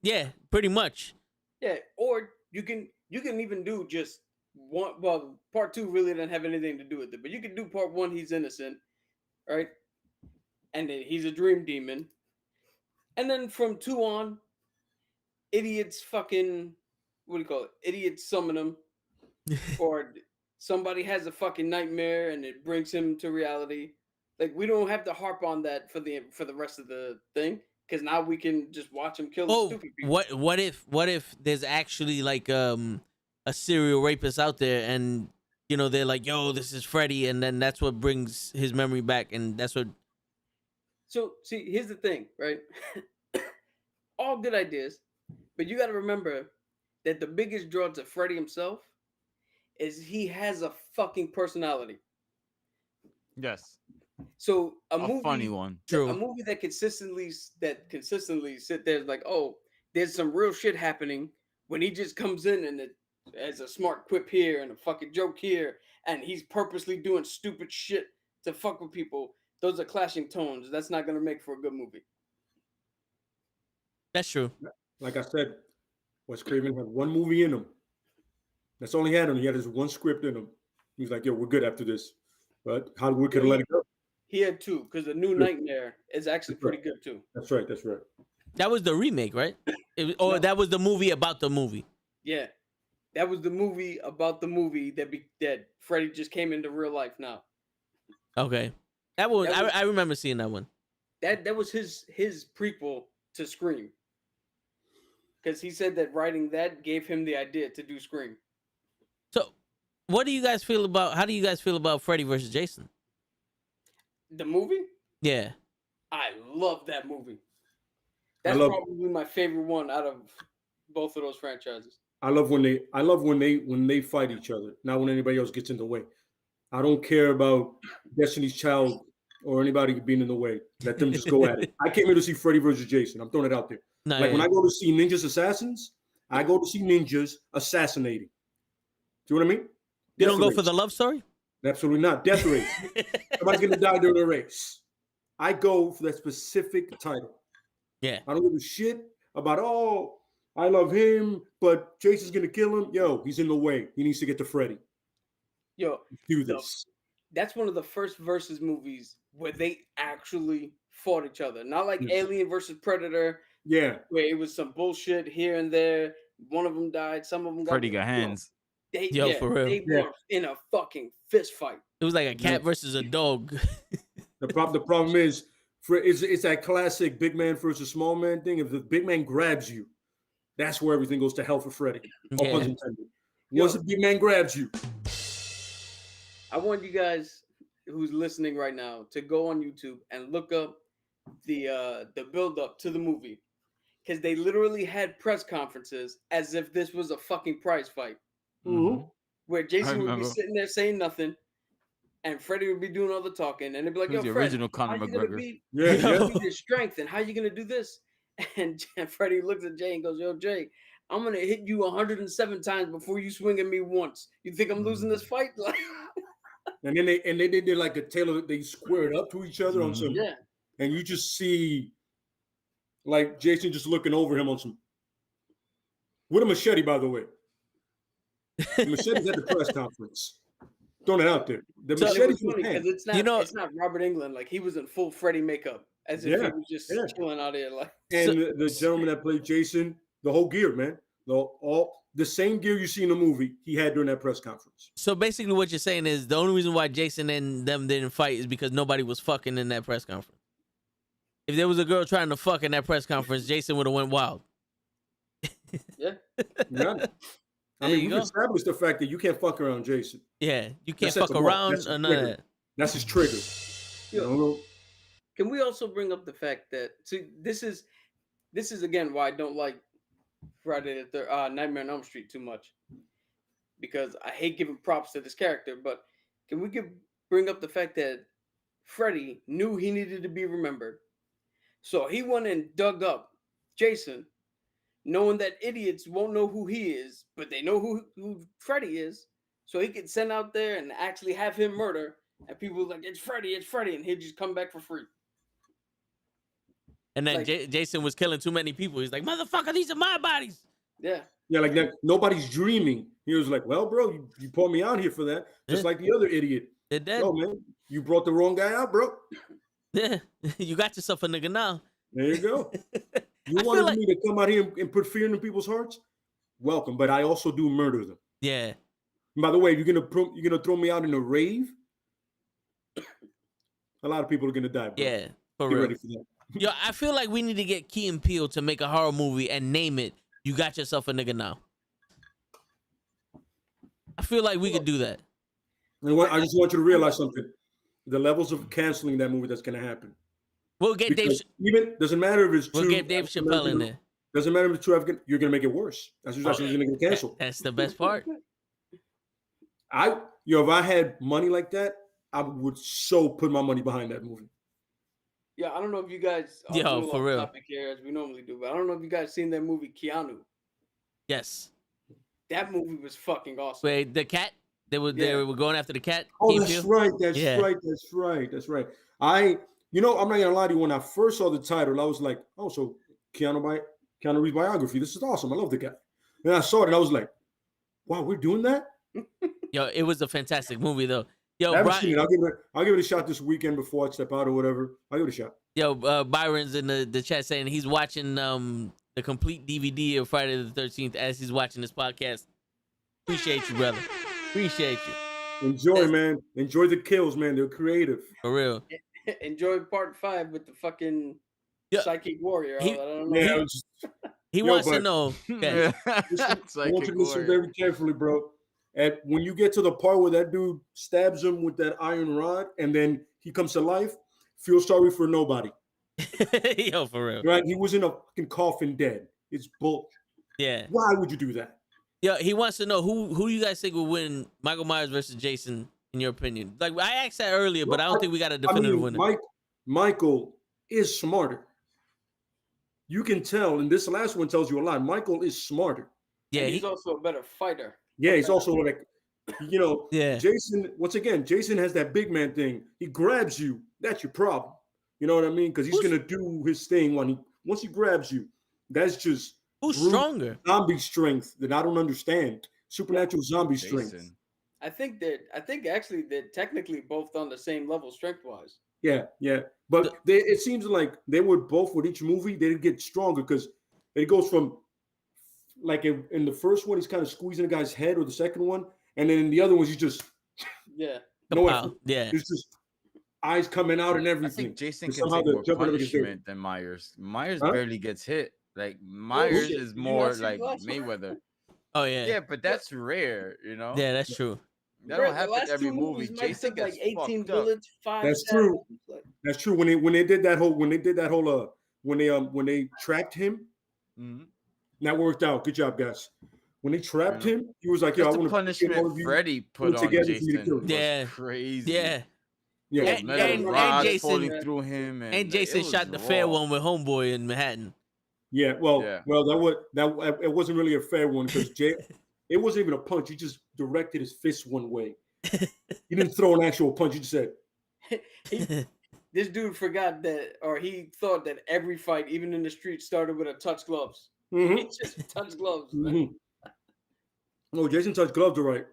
yeah, pretty much. Yeah, or you can even do just one. Well, part 2 really doesn't have anything to do with it, but you can do part 1. He's innocent, right? And then he's a dream demon, and then from 2 on, idiots fucking what do you call it? Idiots summon him, or somebody has a fucking nightmare and it brings him to reality. Like, we don't have to harp on that for the rest of the thing, because now we can just watch him kill the stupid people. What if there's actually like a serial rapist out there, and you know they're like, yo, this is Freddy, and then that's what brings his memory back, and that's what. So see, here's the thing, right? All good ideas, but you got to remember that the biggest draw to Freddy himself is he has a fucking personality. Yes. So a funny one. True. A movie that consistently sit there like, oh, there's some real shit happening, when he just comes in and it has a smart quip here and a fucking joke here, and he's purposely doing stupid shit to fuck with people. Those are clashing tones. That's not gonna make for a good movie. That's true. Like I said, Wes Craven had one movie in him. That's all he had. He had his one script in him. He's like, yo, we're good after this. But Hollywood could have let it go. He had 2, because the New Nightmare is actually pretty good too. That's right. That was the remake, right? That was the movie about the movie. Yeah, that was the movie about the movie that Freddy just came into real life now. Okay, that one I remember seeing that one. That was his prequel to Scream, because he said that writing that gave him the idea to do Scream. So, how do you guys feel about Freddy versus Jason? The movie? Yeah, I love that movie. That's probably my favorite one out of both of those franchises. I love when they fight each other, not when anybody else gets in the way. I don't care about Destiny's Child or anybody being in the way. Let them just go at it. I came here to see Freddy versus Jason. I'm throwing it out there. No, Like yeah. when I go to see Ninjas Assassins, I go to see ninjas assassinating. Do you know what I mean? You don't Death go race. for the love story? Absolutely not. Death race. Somebody's gonna die during the race. I go for that specific title. Yeah. I don't give a shit about, oh, I love him, but Jason's gonna kill him. Yo, he's in the way. He needs to get to Freddy. Yo, Do this. that's one of the first versus movies where they actually fought each other. Not like Yes. Alien versus Predator, Yeah. where it was some bullshit here and there. One of them died. Some of them Freddy got Yo, hands. They, Yo, yeah, for real. They Yeah. were in a fucking fist fight. It was like a cat versus a dog. The problem is, it's that classic big man versus small man thing. If the big man grabs you, that's where everything goes to hell for Freddy. All Yeah. puns intended. Once the big man grabs you, I want you guys who's listening right now to go on YouTube and look up the build up to the movie, because they literally had press conferences as if this was a fucking prize fight, Mhm. where Jason would be remember. sitting there saying nothing, and Freddy would be doing all the talking, and they'd be like, Who's "Yo, the Fred, original Conor how you gonna McGregor? beat Yeah, how you yeah. gonna beat your strength, and how you gonna do this?" And Freddy looks at Jay and goes, "Yo, Jay, I'm gonna hit you 107 times before you swing at me once. You think I'm losing this fight?" Like, And then they did like a tailor. They squared up to each other on some, yeah. and you just see like Jason just looking over him on some with a machete. By the way, the machete's at the press conference. Throwing it out there. The So- And it machete's was in funny his hand. because it's not, You know- it's not Robert Englund. Like, he was in full Freddy makeup, as if he Yeah, was just yeah. chilling out here. Like, And the gentleman that played Jason, the whole gear, man, the same gear you see in the movie, he had during that press conference. So basically what you're saying is the only reason why Jason and them didn't fight is because nobody was fucking in that press conference. If there was a girl trying to fuck in that press conference, Jason would have went wild. yeah. Yeah. I There mean, you we've go. established the fact that you can't fuck around Jason. Yeah, you can't sets fuck him off. around That's or his none of trigger. that. That's his trigger. You Yo, know? can we also bring up the fact that, see, this is again why I don't like Friday the Nightmare on Elm Street too much, because I hate giving props to this character. But can we bring up the fact that Freddy knew he needed to be remembered, so he went and dug up Jason, knowing that idiots won't know who he is, but they know who Freddy is, so he could send out there and actually have him murder, and people were like, it's Freddy, and he'd just come back for free. And then Like- Jason was killing too many people. He's like, motherfucker, these are my bodies. Yeah. Yeah, like that. Nobody's dreaming. He was like, well, bro, you pulled me out here for that. Just Yeah. like the other idiot. They're dead. Yo, man, you brought the wrong guy out, bro. Yeah, you got yourself a nigga now. There you go. You I feel wanted like- me to come out here and put fear in people's hearts? Welcome, but I also do murder them. Yeah. And by the way, you're gonna throw me out in a rave. A lot of people are gonna die. Bro. Yeah, for Get real. ready for that. Yo, I feel like we need to get Key and Peele to make a horror movie and name it You Got Yourself a Nigga Now. I feel like we could do that. And I just want you to realize something: the levels of canceling that movie that's gonna happen. We'll get Dave. Because even doesn't matter if it's We'll two get Dave Chappelle in African-American- there. Doesn't matter if it's two African. You're gonna make it worse. That's what's actually gonna get canceled. That's the best part. If I had money like that, I would so put my money behind that movie. Yeah, I don't know if you guys are Yo, doing for off real. topic here as we normally do, but I don't know if you guys seen that movie Keanu. Yes. That movie was fucking awesome. Wait, the cat. They were going after the cat. Oh, Key and that's Peele? right. That's Yeah. right. That's right. That's right. I'm not gonna lie to you. When I first saw the title, I was like, oh, so Keanu Reeves biography. This is awesome. I love the guy. And I saw it, and I was like, wow, we're doing that. Yo, it was a fantastic movie though. Yo, I haven't seen Brian, it. I'll give it a shot this weekend before I step out or whatever. I'll give it a shot. Byron's in the chat saying he's watching the complete DVD of Friday the 13th as he's watching this podcast. Appreciate you, brother. Appreciate you. Enjoy, man. Enjoy the kills, man. They're creative. For real. Enjoy part 5 with the fucking Yeah. psychic warrior. He- I don't know. Yeah, He Yo, wants to but- know. Okay. It's I like want you a to listen warrior. very carefully, bro. And when you get to the part where that dude stabs him with that iron rod and then he comes to life, feel sorry for nobody. Yo, for real. Right? He was in a fucking coffin dead. It's bull. Yeah. Why would you do that? Yo, he wants to know who you guys think will win Michael Myers versus Jason in your opinion? Like I asked that earlier, but I don't Well, think we got a definitive winner. Michael is smarter. You can tell, and this last one tells you a lot. Michael is smarter. Yeah, And he's also a better fighter. Yeah, he's also like, Yeah. Jason, once again, Jason has that big man thing. He grabs you. That's your problem. You know what I mean? Because he's going to do his thing once he grabs you. That's just who's brute stronger? zombie strength that I don't understand. Supernatural zombie strength. Jason. I think actually they're technically both on the same level strength wise. Yeah. But it seems like they were both with each movie, they get stronger because it goes from like in the first one, he's kind of squeezing the guy's head, or the second one, and then in the other ones, he's just no effort. Yeah. It's just eyes coming out and I everything. think Jason And can somehow take they're more jumping over his punishment than Myers. Myers Huh? barely gets hit. Like Myers shit. is Did you more not see like the last one? Mayweather. Oh yeah. Yeah, but that's rare, you know. Yeah, that's true. That Bro, don't the happen last every two movie. movies, Mike Jason took like gets 18 fucked up. bullets, 5 That's stabs. true. Like, That's true. When they did that whole when they trapped him, Mhm. that worked out. Good job, guys. When they trapped Yeah. him, he was like, "Yo, I Just the want to punishment Freddy put on together for me to Jason kill was him. Yeah. crazy. Yeah. Yeah, And- Metal and rods Jason- falling through him, And it Jason was shot the fair raw. one with Homeboy in Manhattan. yeah. Well, Yeah. it wasn't really a fair one because it wasn't even a punch. He just directed his fist one way. He didn't throw an actual punch. He just said, this dude forgot that, or he thought that every fight, even in the street, started with a touch gloves. mm-hmm. He just touched gloves. man. Mm-hmm. No, Jason touched gloves, all right.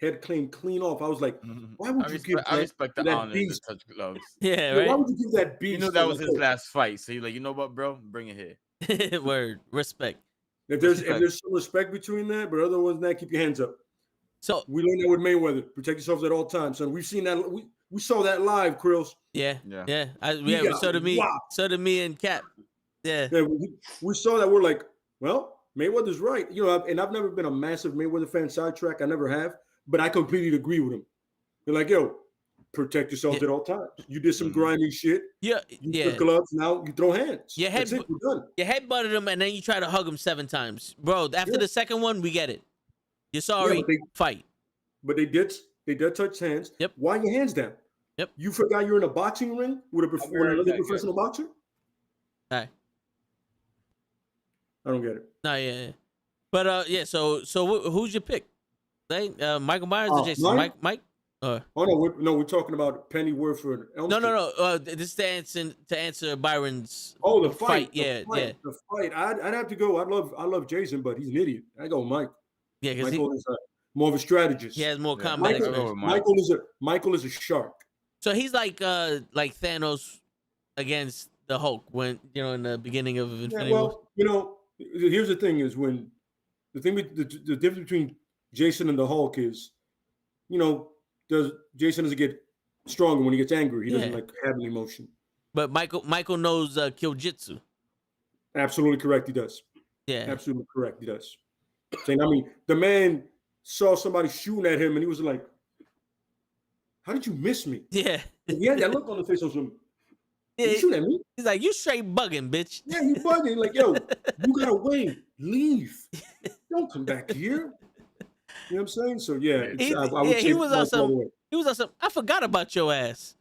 Head clean off. I was like, Mhm. why would I you respect, give I that, respect the that honor to beast? touch gloves. Yeah, Why right. would you give that beast? You know that was like, his oh, last fight, so you're like, you know what, bro, bring it here. Word. Respect. If there's Respect. some respect between that, but other than that, keep your hands up. So We learned that with Mayweather. Protect yourselves at all times, son. We've seen that. We saw that live, Krills. yeah. Yeah. Yeah. got So did me. whopped. So did me and Cap. Yeah. Yeah, we saw that. We're like, well, Mayweather's right. And I've never been a massive Mayweather fan. Sidetrack, I never have, but I completely agree with him. They're like, yo, protect yourselves Yeah. at all times. You did some Mhm. grimy shit. Yeah. You Yeah. took gloves. Now you throw hands. Your That's head- it. We're done. You headbutted him and then you try to hug him 7 times, bro. After Yeah. the second one, we get it. You're sorry. Fight. But they did touch hands. Yep. Why your hands down? Yep. You forgot you're in a boxing ring with I'll be with right another back, professional boxer? Alright. I don't get it. No, yeah. But yeah. So who's your pick? Like, Michael Myers or Jason? mine? Mike. Oh we're talking about Pennyworth for Elm No. Street. This is to answer Byron's. Oh, the fight. Yeah. The fight. I'd have to go. I love Jason, but he's an idiot. I go Mike. Yeah, because Michael is more of a strategist. he has more Yeah, combat Michael- experience. Michael is a shark. So he's like Thanos against the Hulk when in the beginning of Infinity War. Well, here's the thing: is when the difference between Jason and the Hulk is, Jason doesn't get stronger when he gets angry. He doesn't Yeah. like have any emotion. But Michael knows Kyojitsu. Absolutely correct. He does. Yeah. Absolutely correct. He does. I mean, the man saw somebody shooting at him, and he was like, "How did you miss me?" Yeah. He had that look on the face of him. Yeah, You shoot at me? he's like, you straight bugging, bitch. Yeah, you bugging. Like, yo, you gotta wait. Leave. Don't come back here. You know what I'm saying? So yeah, it's, He- I would yeah, say he was Mike on some- all the way. He was awesome. I forgot about your ass.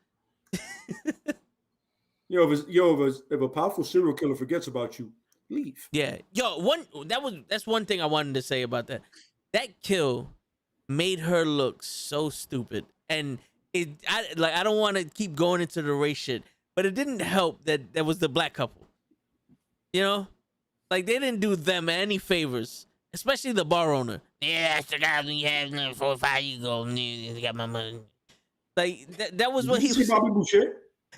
If a powerful serial killer forgets about you, leave. Yeah. That's one thing I wanted to say about that. That kill made her look so stupid. And I don't want to keep going into the race shit, but it didn't help that there was the black couple. Like they didn't do them any favors, especially the bar owner. Yeah, I forgot when you had 4 or 5 years ago. You got my money. Like that was what Did he you see was. Bobby Boucher?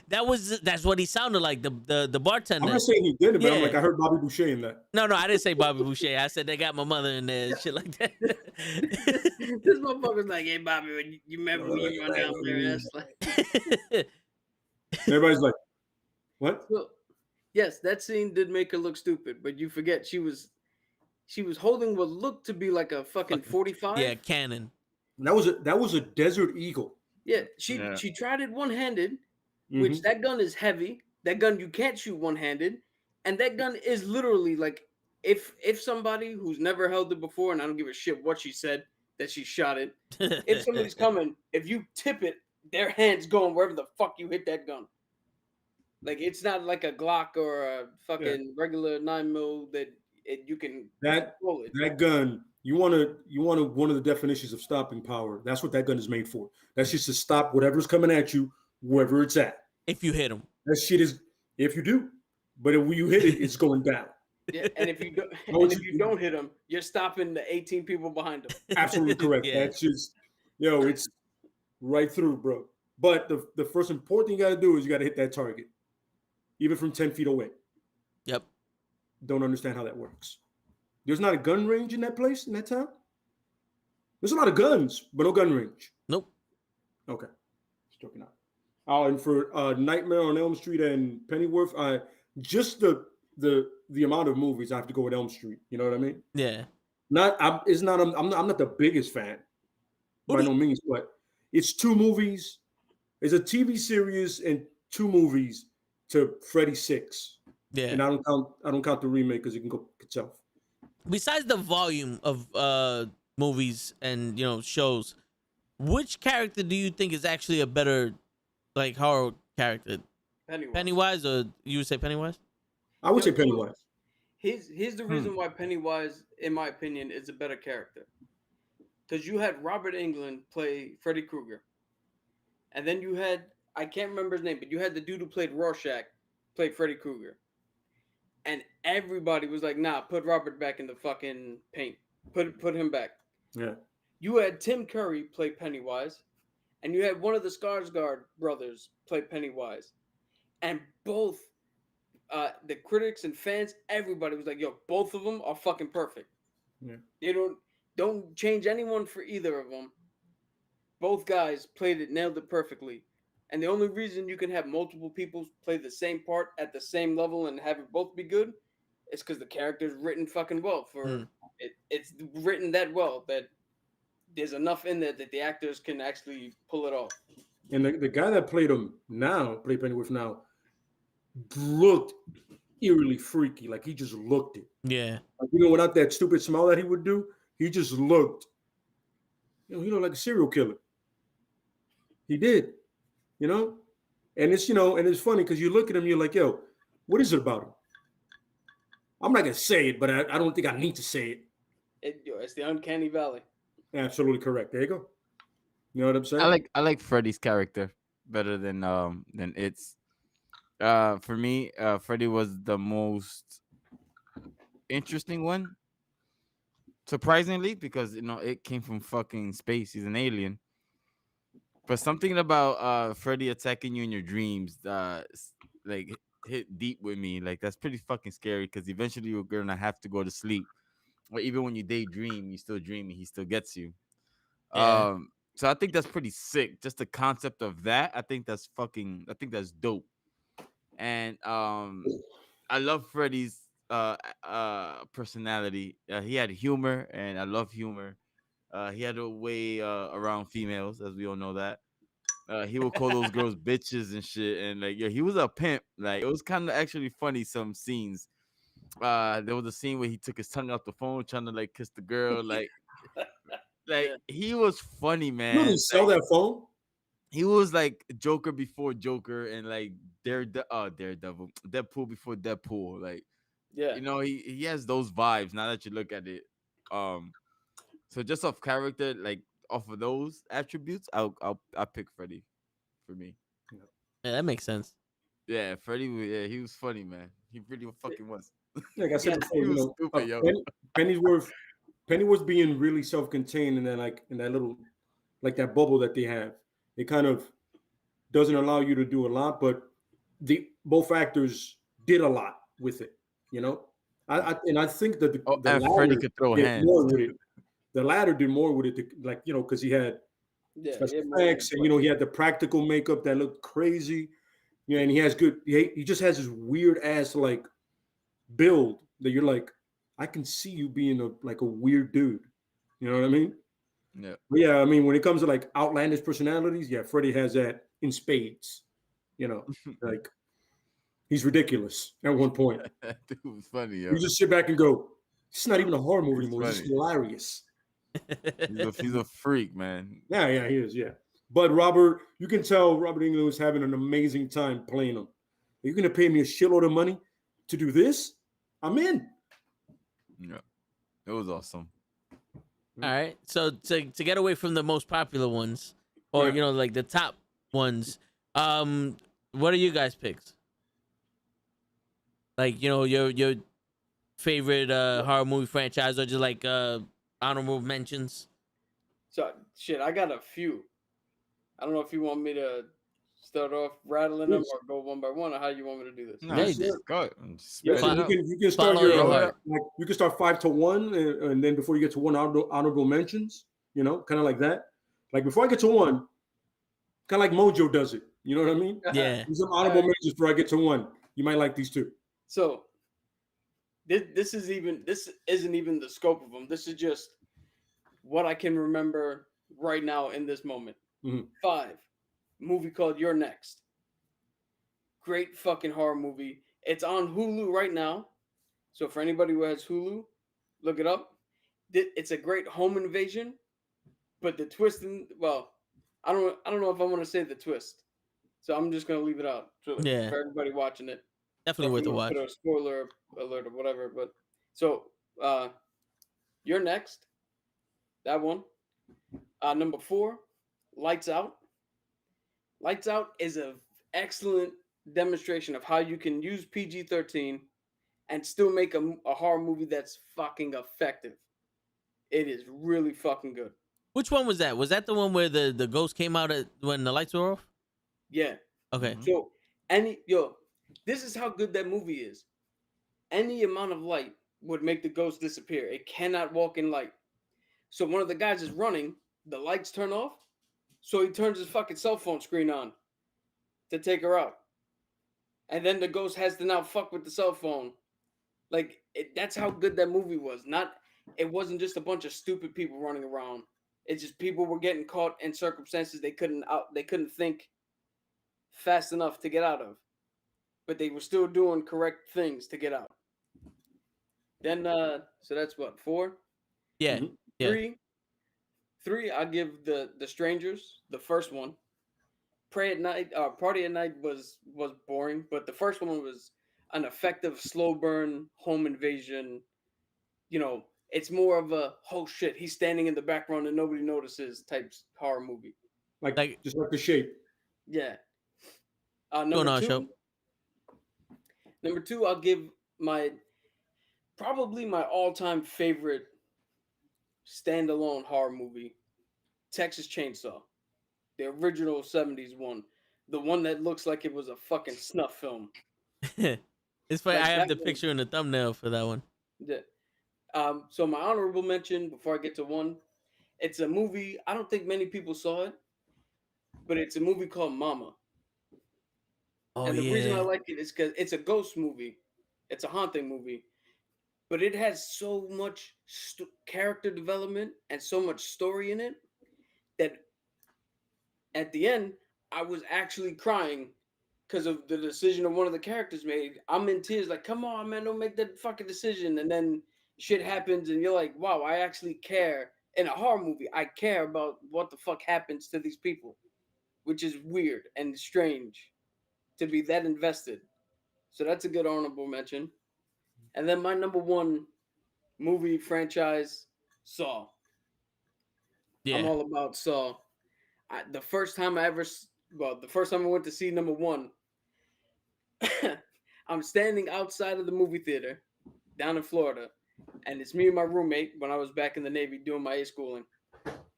That's what he sounded like. The bartender. I'm not saying he did it, but I'm Yeah. like, I heard Bobby Boucher in that. No, I didn't say Bobby Boucher. I said they got my mother in there and shit like that. This motherfucker's like, hey, Bobby, when you remember when you run down there? That's like, Everybody's like, what? well, yes, that scene did make her look stupid, but you forget she was holding what looked to be like a fucking 45. Yeah, cannon. That was a Desert Eagle. Yeah, Yeah. she tried it one-handed, Mhm. which that gun is heavy. That gun you can't shoot one-handed, and that gun is literally like if somebody who's never held it before, and I don't give a shit what she said, that she shot it. If somebody's coming, if you tip it, their hand's going wherever the fuck you hit that gun. Like it's not like a Glock or a fucking regular 9mm that you can control it. That gun, you want one of the definitions of stopping power. That's what that gun is made for. That's just to stop whatever's coming at you, wherever it's at. If you hit them, that shit is. If you do, but if you hit it, it's going down. Yeah, and if you don't hit them, you're stopping the 18 people behind them. Absolutely correct. Yeah. That's just, it's right through, bro. But the first important thing you got to do is you got to hit that target, even from 10 feet away. Yep. Don't understand how that works. There's not a gun range in that place, in that town? There's a lot of guns, but no gun range. Nope. Okay. Just joking out. Oh, and for Nightmare on Elm Street and Pennyworth, just the amount of movies I have to go with Elm Street. You know what I mean? Yeah. I'm not the biggest fan by no means, but it's 2 movies. It's a TV series and 2 movies to Freddy 6. Yeah. And I don't count the remake because it can go itself. Besides the volume of movies and shows, which character do you think is actually a better like horror character? Pennywise, or you would say Pennywise? I would say Pennywise. Here's the reason why Pennywise, in my opinion, is a better character. Because you had Robert Englund play Freddy Krueger, and then you had, I can't remember his name, but you had the dude who played Rorschach play Freddy Krueger. And everybody was like, nah, put Robert back in the fucking paint. Put him back. Yeah. You had Tim Curry play Pennywise, and you had one of the Skarsgård brothers play Pennywise. And both the critics and fans, everybody was like, yo, both of them are fucking perfect. Yeah. You don't change anyone for either of them. Both guys nailed it perfectly. And the only reason you can have multiple people play the same part at the same level and have it both be good is because the character's written fucking well. It's written that well that there's enough in there that the actors can actually pull it off. And the guy that played Pennyworth now, looked eerily freaky. Like he just looked it. Yeah. Like, without that stupid smile that he would do, he just looked. He looked like a serial killer. He did. And it's and it's funny because you look at him, you're like, yo, what is it about him? I'm not gonna say it, but I don't think I need to say it. It's the uncanny valley. Absolutely correct. There you go. You know what I'm saying? I like Freddy's character better than it's. For me, Freddy was the most interesting one. Surprisingly, because it came from fucking space. He's an alien. But something about Freddy attacking you in your dreams, like hit deep with me. Like that's pretty fucking scary because eventually you're gonna have to go to sleep. Or even when you daydream, you still dreaming. He still gets you. Yeah. So I think that's pretty sick. Just the concept of that, I think that's dope. And I love Freddy's personality. He had humor, and I love humor. He had a way around females, as we all know that. He would call those girls bitches and shit, and he was a pimp. Like it was kind of actually funny. Some scenes. There was a scene where he took his tongue out the phone, trying to kiss the girl. He was funny, man. You didn't sell that phone. He was like Joker before Joker, and Daredevil, Deadpool before Deadpool. He has those vibes. Now that you look at it, so just off character, off of those attributes, I'll pick Freddy for me. Yeah, that makes sense. Yeah, Freddy. Yeah, he was funny, man. He really fucking was. Like I said before, he was stupid, yo. Pennyworth being really self-contained, and then in that little, that bubble that they have, it kind of doesn't allow you to do a lot, but both actors did a lot with it. I think that the Freddy could throw hands. More with it. The latter did more with it, because he had special effects, and he had the practical makeup that looked crazy. And he has good. He just has this weird ass build that you're like, I can see you being a weird dude. You know what I mean? Yeah. But yeah, I mean, when it comes to outlandish personalities, yeah, Freddy has that in spades. He's ridiculous at one point. That dude was funny, yo. You just sit back and go, it's not even a horror movie anymore. It's hilarious. He's a freak, man. Yeah, he is. Yeah, but Robert, you can tell Robert England was having an amazing time playing him. You're gonna pay me a shitload of money to do this? I'm in. Yeah, it was awesome. All right. So to get away from the most popular ones, or Yeah. like the top ones, what are you guys' picks? Like your favorite horror movie franchise, or just like honorable mentions? So shit, I got a few. I don't know if you want me to start off rattling them Yes. or go one by one, or how you want me to do this. No, Yeah, just sure. go. Just Yeah, spit so it out. you can start Follow your your heart. like, you can start 5-1, and then before you get to one honorable mentions, kind of like that. Like before I get to one, kind of like Mojo does it. You know what I mean? Yeah. These are honorable mentions before I get to one. You might like these two. So this isn't even the scope of them. This is just what I can remember right now in this moment. Mhm. 5, movie called You're Next. Great fucking horror movie. It's on Hulu right now. So for anybody who has Hulu, look it up. It's a great home invasion, but the twist I don't know if I want to say the twist. So I'm just gonna leave it out for everybody watching it. Definitely worth a watch. Put a spoiler alert or whatever. But so You're Next. That one. Number 4, Lights Out. Lights Out is an excellent demonstration of how you can use PG-13 and still make a horror movie that's fucking effective. It is really fucking good. Which one was that? Was that the one where the ghost came out when the lights were off? Yeah. Okay. So this is how good that movie is. Any amount of light would make the ghost disappear. It cannot walk in light. So one of the guys is running, the lights turn off, so he turns his fucking cell phone screen on to take her out. And then the ghost has to now fuck with the cell phone. Like that's how good that movie was. It wasn't just a bunch of stupid people running around. It's just people were getting caught in circumstances they couldn't think fast enough to get out of. But they were still doing correct things to get out. Then so that's what, 4? Yeah. Mhm. Yeah. 3, I'll give the Strangers, the first one. Party at Night was boring, but the first one was an effective slow burn home invasion. It's more of a oh shit, he's standing in the background and nobody notices type horror movie. Like just like The Shape. Yeah. Going on, show. Number 2, I'll give probably my all-time favorite standalone horror movie, Texas Chainsaw. The original 70s one. The one that looks like it was a fucking snuff film. It's funny. Like I have that the one. picture in the thumbnail for that one. Yeah. So my honorable mention before I get to 1, it's a movie. I don't think many people saw it, but it's a movie called Mama. Oh, And the reason I yeah. like it is because it's a ghost movie. It's a haunting movie. But it has so much character development and so much story in it that at the end, I was actually crying because of the decision of one of the characters made. I'm in tears, like, come on, man, don't make that fucking decision. And then shit happens, and you're like, wow, I actually care. In a horror movie, I care about what the fuck happens to these people, which is weird and strange to be that invested. So that's a good honorable mention. And then my number 1 movie franchise, Saw. Yeah. I'm all about Saw. The first time I went to see number 1, I'm standing outside of the movie theater down in Florida, and it's me and my roommate when I was back in the Navy doing my A schooling,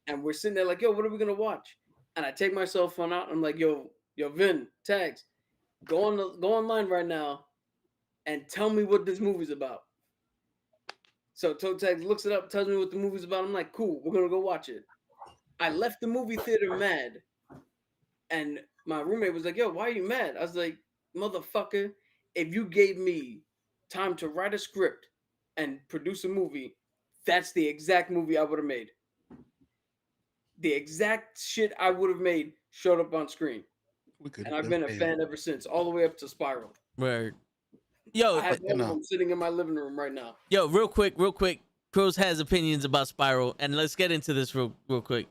and we're sitting there like, yo, what are we gonna watch? And I take my cell phone out, and I'm like, yo, Vin, Tags, go online right now, and tell me what this movie's about. So Toe Tags looks it up, tells me what the movie's about. I'm like, cool, we're gonna go watch it. I left the movie theater mad, and my roommate was like, yo, why are you mad? I was like, motherfucker, if you gave me time to write a script and produce a movie, that's the exact movie I would have made. The exact shit I would have made showed up on screen. And I've been a fan ever since, all the way up to Spiral. Word. Yo, I have one of them sitting in my living room right now. Yo, real quick. Crows has opinions about Spiral, and let's get into this real quick.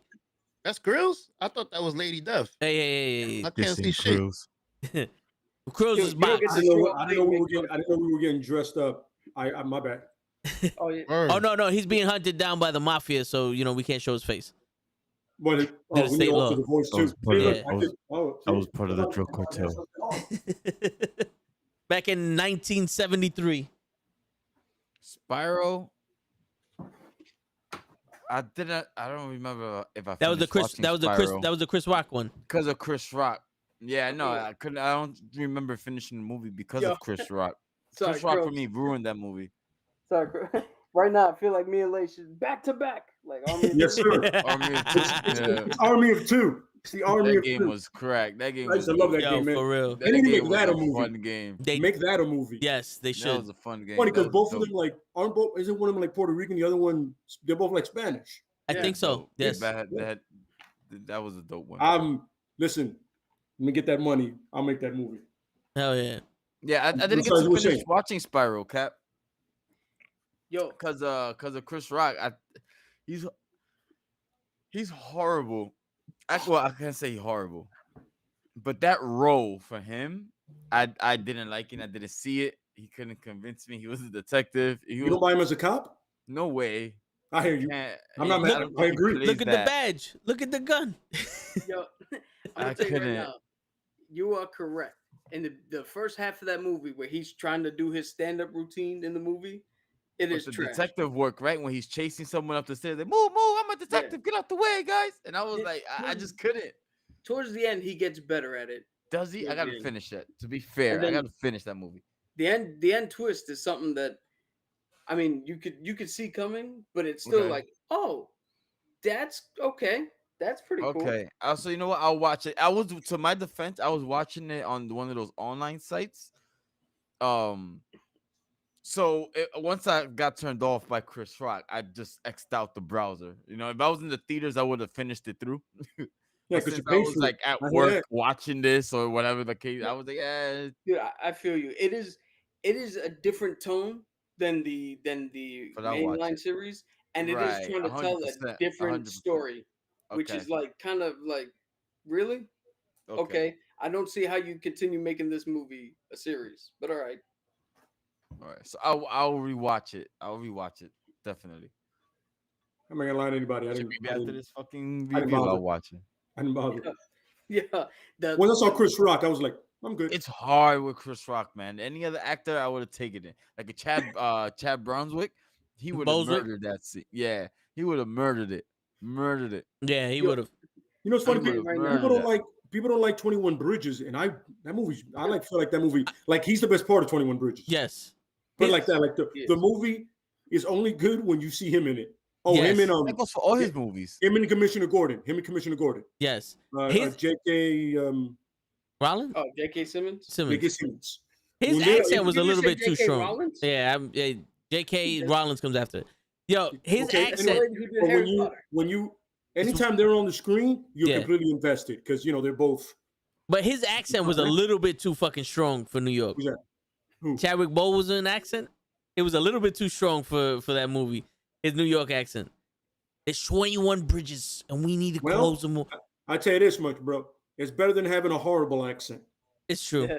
That's Grills? I thought that was Lady Death. Hey. I This can't see ain't shit. Krills. Crows You is don't box. get I to didn't know, show up I didn't know we were playing getting. I didn't know we were getting dressed up. I my bad. Oh yeah. Word. Oh no, he's being hunted down by the mafia, so we can't show his face. But Did we a state need to law. alter the voice I was too. part of Yeah. the- I was part of the drug cartel. Back in 1973. Spyro. I don't remember if I. That was the Chris Rock one. Because of Chris Rock. Yeah, no, I couldn't. I don't remember finishing the movie because Yo. of Chris Rock. Sorry, Chris Rock for Crows. me ruined that movie. Sorry, right now I feel like me and Lay should back to back. Like Army of Yes, sir. Army of Two. Yeah. It's Army of Two. It's the Army That of game Two. was cracked. That game I was used to love that Yo, game, man. for real. They need to game make that was a movie. fun game. They Make that a movie. yes, they That should. was a fun game. Funny because That was both of dope. them like aren't both. Isn't one of them like Puerto Rican? The other one, they're both like Spanish. I Yeah, think so. Dope. Yes. That was a dope one. Listen. Let me get that money. I'll make that movie. Hell yeah. Yeah, I didn't get Besides, to you were finish saying. watching Spyro, Cap, Yo, because of Chris Rock. He's horrible. I can't say horrible, but that role for him, I didn't like it. I didn't see it. He couldn't convince me. He was a detective. You don't buy him as a cop? No way. I hear you. Can't- I'm not he- mad. don't I think he agree. plays Look at the that. badge. Look at the gun. yo, I I'm gonna tell you right couldn't. now, you are correct. In the first half of that movie, where he's trying to do his stand-up routine in the movie, it But is the trash. detective work, right? When he's chasing someone up the stairs, like, move, I'm a detective, get out the way, guys. And I was Yeah, like, I yeah. just couldn't. Towards the end, he gets better at it. Does he? I Yeah, gotta yeah. finish that. To be fair, And then- I gotta finish that movie. The end twist is something that, I mean, you could see coming, but it's still Okay. like, oh, that's okay. That's pretty cool. Okay. Also, you know what? I'll watch it. To my defense, I was watching it on one of those online sites. So once I got turned off by Chris Rock, I just X'd out the browser. You know, if I was in the theaters, I would have finished it through. Yeah, But because you since I paid was for like it. at I hear work that. watching this or whatever the case, I was like, yeah, Dude, I feel you. It is a different tone than the But I'll watch mainline it. series, and it is Right, trying to tell a 100%, different 100%. story, which okay. is like kind of like, really? Okay. I don't see how you continue making this movie a series, but all right. All right. So I'll rewatch it. I'll rewatch it definitely. I'm not gonna lie to anybody. I So didn't. maybe I after didn't, this fucking I didn't review, bother. I'll watch it. I didn't bother. Yeah. When I saw Chris Rock, I was like, I'm good. It's hard with Chris Rock, man. Any other actor, I would have taken it. Like a Chad Brunswick, he would have Boswick? murdered that scene. Yeah, he would have murdered it. Murdered it. Yeah, he Yo, would have. You know, it's funny. I People, would've right now. murdered people don't that. like. People don't like 21 Bridges, and that movie. I feel like that movie. Like he's the best part of 21 Bridges. Yes. But like that, like the Yes. movie is only good when you see him in it. Oh, him Yes. and That goes for all his movies. him and Commissioner Gordon. Yes. Uh, His- J.K. Rollins? Oh, J.K. Simmons. Simmons. J.K. Simmons. His When they- accent was a Did you little say bit too J.K. strong. Rollins? Yeah, J.K. Rollins comes after it. Yo, his Okay, accent. anyway, Who did But Harry Potter? anytime they're on the screen, you're Yeah. completely invested because they're both. But his accent was a little bit too fucking strong for New York. Who's that? Who? Chadwick Boseman's an accent. It was a little bit too strong for that movie. His New York accent. It's 21 bridges, and we need to Well, close them more. I tell you this much, bro. It's better than having a horrible accent. It's true. Yeah.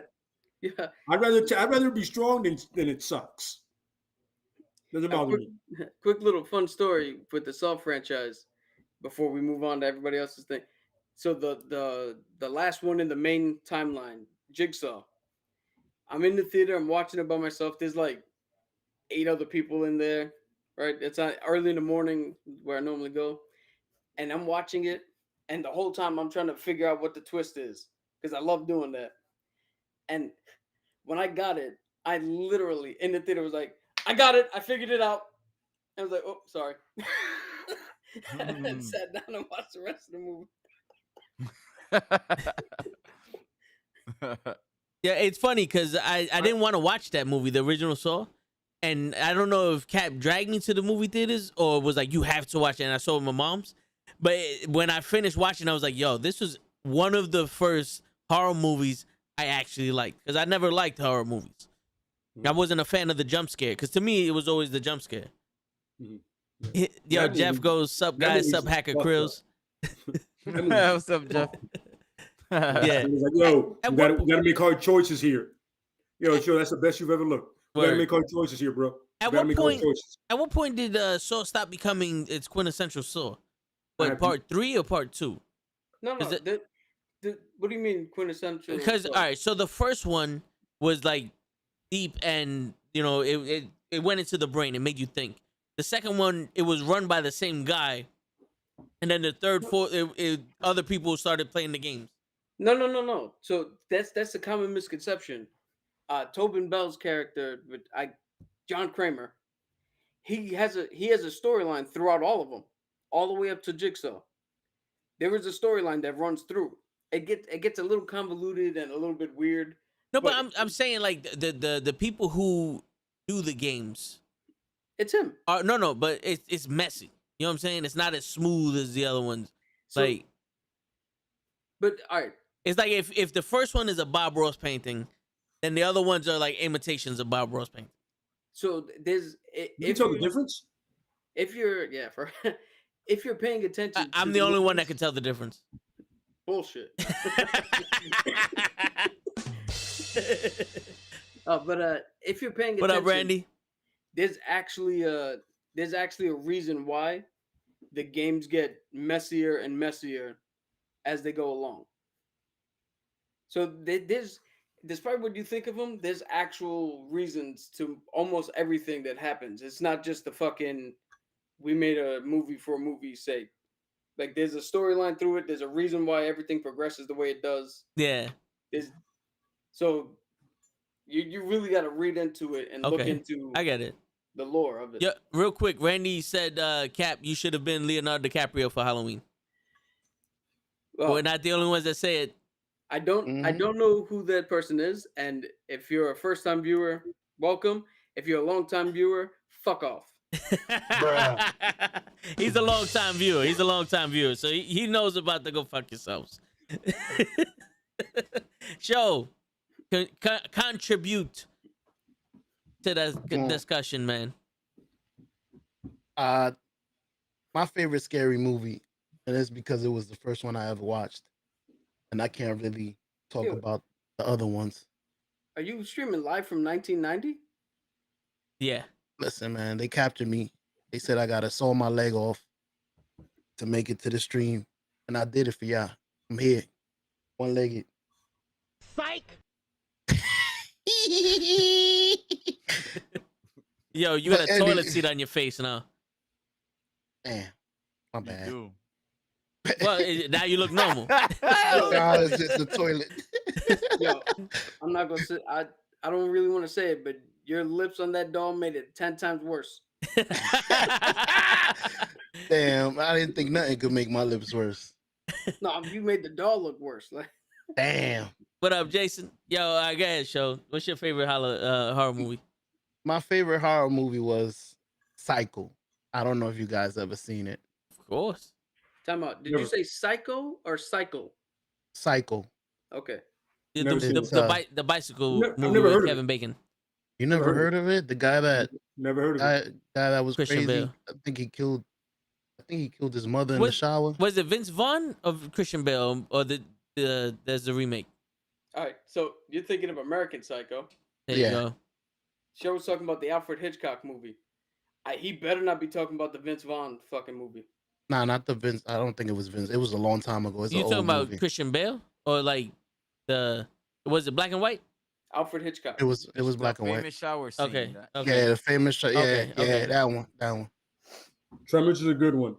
Yeah. I'd rather be strong than it sucks. Doesn't bother me. Quick little fun story with the Saw franchise before we move on to everybody else's thing. So the last one in the main timeline, Jigsaw. I'm in the theater. I'm watching it by myself. There's like 8 other people in there, right? It's early in the morning where I normally go, and I'm watching it. And the whole time I'm trying to figure out what the twist is because I love doing that. And when I got it, I literally in the theater was like, I got it. I figured it out. I was like, oh, sorry. And sat down and watched the rest of the movie. Yeah, it's funny because I didn't want to watch that movie, the original Saw. And I don't know if Cap dragged me to the movie theaters or was like, you have to watch it. And I saw it with my mom's. But when I finished watching, I was like, yo, this was one of the first horror movies I actually liked. Because I never liked horror movies. I wasn't a fan of the jump scare. Because to me, it was always the jump scare. Yo, That Jeff movie- goes, sup that guys, movie's sup just hacker fucked up. krills. What's up, Jeff? Yeah. He was like, yo, At we what gotta make hard choices here. Yo, sure, that's the best you've ever looked. We gotta Word. make hard choices here, bro. At We gotta what make hard point? choices. At what point did Saw stop becoming its quintessential Saw? I What, have- part 3 or part 2? No, Is it- what do you mean quintessential? Because Saw? all right, so the first one was like deep and it went into the brain. It made you think. The second one, it was run by the same guy, and then the third, fourth, other people started playing the games. No. So that's a common misconception. Tobin Bell's character, John Kramer, he has a storyline throughout all of them, all the way up to Jigsaw. There is a storyline that runs through. It gets a little convoluted and a little bit weird. No, but I'm saying like the people who do the games It's him. no, but it's messy. You know what I'm saying? It's not as smooth as the other ones. So, Like but all right, it's like if the first one is a Bob Ross painting, then the other ones are like imitations of Bob Ross painting. so there's You can tell the difference? if you're if you're paying attention. I'm to the only one that movies- can tell the difference. Bullshit. But if you're paying What attention, up, Randy? there's actually a reason why the games get messier and messier as they go along. So despite what you think of them, there's actual reasons to almost everything that happens. It's not just the fucking we made a movie for a movie's sake. Like there's a storyline through it. There's a reason why everything progresses the way it does. Yeah. So you really got to read into it and look Okay. into I get it. the lore of it. Yeah, real quick, Randy said, Cap, you should have been Leonardo DiCaprio for Halloween. Well, We're not the only ones that say it. I don't know who that person is, and if you're a first time viewer, welcome. If you're a long time viewer, fuck off. He's a long time viewer. So he knows about the go fuck yourselves. Show, contribute to that discussion, man. My favorite scary movie, and it's because it was the first one I ever watched, and I can't really talk Yo. about the other ones. Are you streaming live from 1990? Yeah. Listen, man, they captured me. They said I gotta saw my leg off to make it to the stream, and I did it for y'all. I'm here, one-legged. Psych. Yo, you got But a Andy- toilet seat on your face now. Damn, my You bad. do. Well, now you look normal. God, it's just the toilet. Yo, I'm not gonna say I don't really want to say it, but your lips on that doll made it 10 times worse. Damn, I didn't think nothing could make my lips worse. No, you made the doll look worse. Like, Damn. What up, Jason? Yo, go ahead, show. What's your favorite horror movie? My favorite horror movie was Psycho. I don't know if you guys ever seen it. Of course. time out. Did you Never. say psycho or cycle? Psycho. Okay. Never seen it. The bicycle I've movie never heard with of Kevin it. Bacon. You never Heard heard of it? The guy that Never heard of it. guy that was Christian crazy. Bale. I think he killed his mother in What- the shower. Was it Vince Vaughn of Christian Bale or there's the remake? All right. So you're thinking of American Psycho. There Yeah. you go. Show was talking about the Alfred Hitchcock movie. He better not be talking about the Vince Vaughn fucking movie. Nah, not the Vince. I don't think it was Vince. It was a long time ago. It's You an talking old about movie. Christian Bale or like was it black and white? Alfred Hitchcock. It was black and white. Famous shower scene. Okay. that- Okay. Yeah, the famous show. Yeah, Okay, yeah, okay. that one. Tremors is a good one.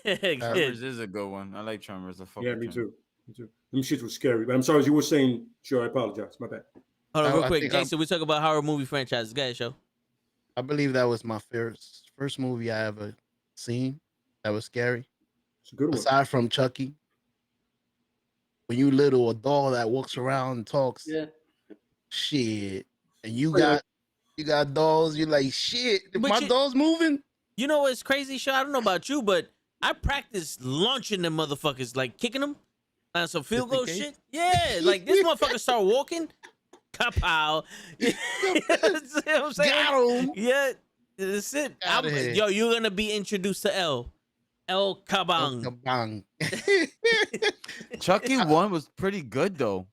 Tremors is a good one. I like Tremors. Yeah, me too. Me too. Them shits were scary. But I'm sorry, as you were saying, sure, I apologize. My bad. Hold on, real I quick, think I'm- Jason. We talk about horror movie franchises. Go ahead, show. I believe that was my first movie I ever seen. That was scary. It's a good one. Aside from Chucky, when you little a doll that walks around and talks, Yeah. shit, and you Oh, yeah. got dolls, you're like shit. But My you- doll's moving. You know what's crazy, show? I don't know about you, but I practice launching them motherfuckers, like kicking them on some field Just in goal case? shit. Yeah, like this motherfucker start walking, kapow. You know what I'm saying? Got him. Yeah, That's it. Outta here. Yo, you're gonna be introduced to El Oh, Kabang. kabang. Chucky 1 was pretty good though.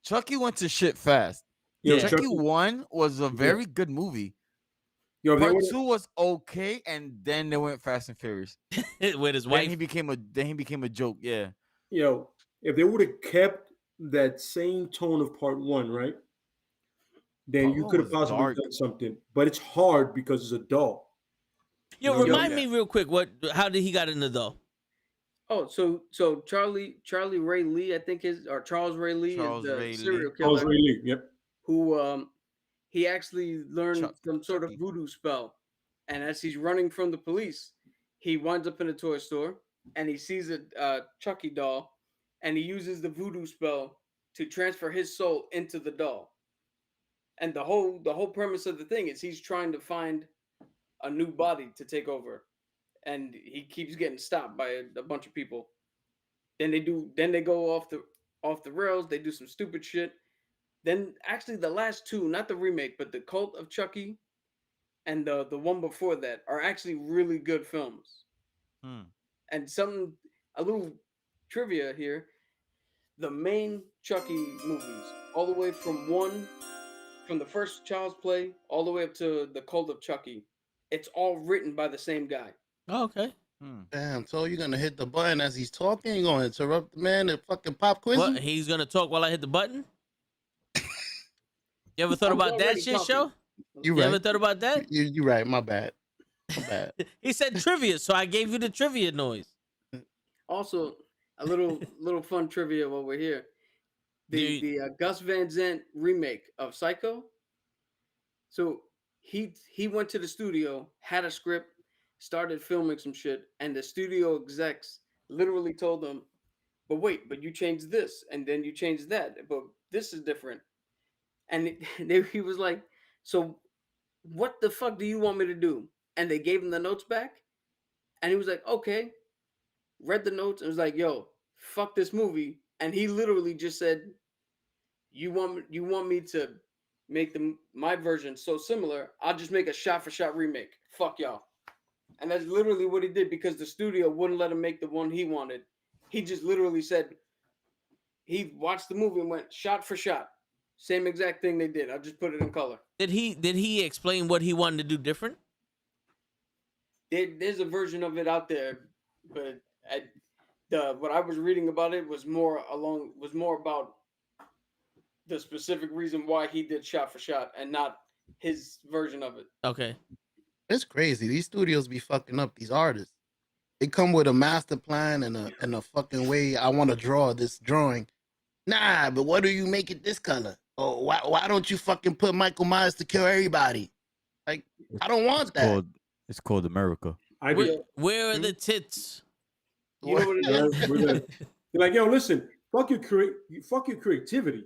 Chucky went to shit fast. Yo, Yeah. Chucky 1 was a very good movie. Yo, if they Part would've- 2 was okay, and then they went Fast and Furious. With his Then wife. he became a joke. Yeah. yo, if they would have kept that same tone of part 1, right? Then Part you one could have was possibly dark. done something. But it's hard because it's a doll. Yo, Yo, remind yeah. me real quick. How did he got in the doll? Oh, so Charlie Ray Lee, I think Charles Ray Lee Charles is the Ray serial Lee. Charles killer Ray Lee, yep. who he actually learned some sort of Chucky. voodoo spell. And as he's running from the police, he winds up in a toy store and he sees a Chucky doll, and he uses the voodoo spell to transfer his soul into the doll. And the whole premise of the thing is he's trying to find a new body to take over, and he keeps getting stopped by a bunch of people. Then they go off the rails. They do some stupid shit. Then actually the last two, not the remake, but the Cult of Chucky and the one before that are actually really good films. Hmm. And a little trivia here: the main Chucky movies, all the way from the first Child's Play all the way up to the Cult of Chucky, it's all written by the same guy. Oh, okay. Damn, so you're gonna hit the button as he's talking? You're gonna interrupt the man and fucking pop quiz him? What? He's gonna talk while I hit the button? You ever thought I'm about that already shit, talking. show? You You right. ever thought about that? You right. My bad. My bad. He said trivia, so I gave you the trivia noise. Also, a little fun trivia while we're here. The Gus Van Sant remake of Psycho. So he went to the studio, had a script, started filming some shit, and the studio execs literally told him, "But wait, but you changed this, and then you changed that, but this is different." And he was like, "So what the fuck do you want me to do?" And they gave him the notes back, and he was like, "Okay." Read the notes and was like, "Yo, fuck this movie." And he literally just said, "You want me to make my version so similar? I'll just make a shot for shot remake. Fuck y'all." And that's literally what he did, because the studio wouldn't let him make the one he wanted. He just literally said he watched the movie and went shot for shot, same exact thing they did. I'll just put it in color. Did he explain what he wanted to do different? There's a version of it out there, but what I was reading about it was more about the specific reason why he did shot for shot and not his version of it. Okay. It's crazy. These studios be fucking up these artists. They come with a master plan and a fucking way. I want to draw this drawing. Nah, but what do you make it this color? Oh, why don't you fucking put Michael Myers to kill everybody? Like, I don't want that. It's called America. I did. Where are the tits? You know what it is? They're like, yo, listen, fuck your creativity.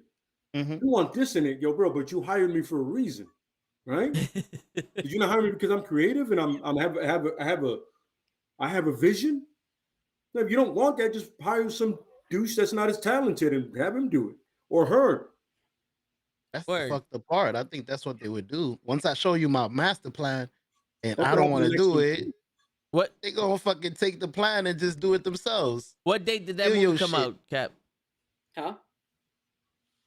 Mm-hmm. You want this in it, yo, bro, but you hired me for a reason, right? Did you not hire me because I'm creative and I have a vision? No, if you don't want that, just hire some douche that's not as talented and have him do it, or her. That's Word. the fucked up part. I think that's what they would do. Once I show you my master plan and That's I what don't I'm want to next do to. it, What they gonna fucking take the plan and just do it themselves. what date did that Steal movie your come shit. out, Cap? Huh?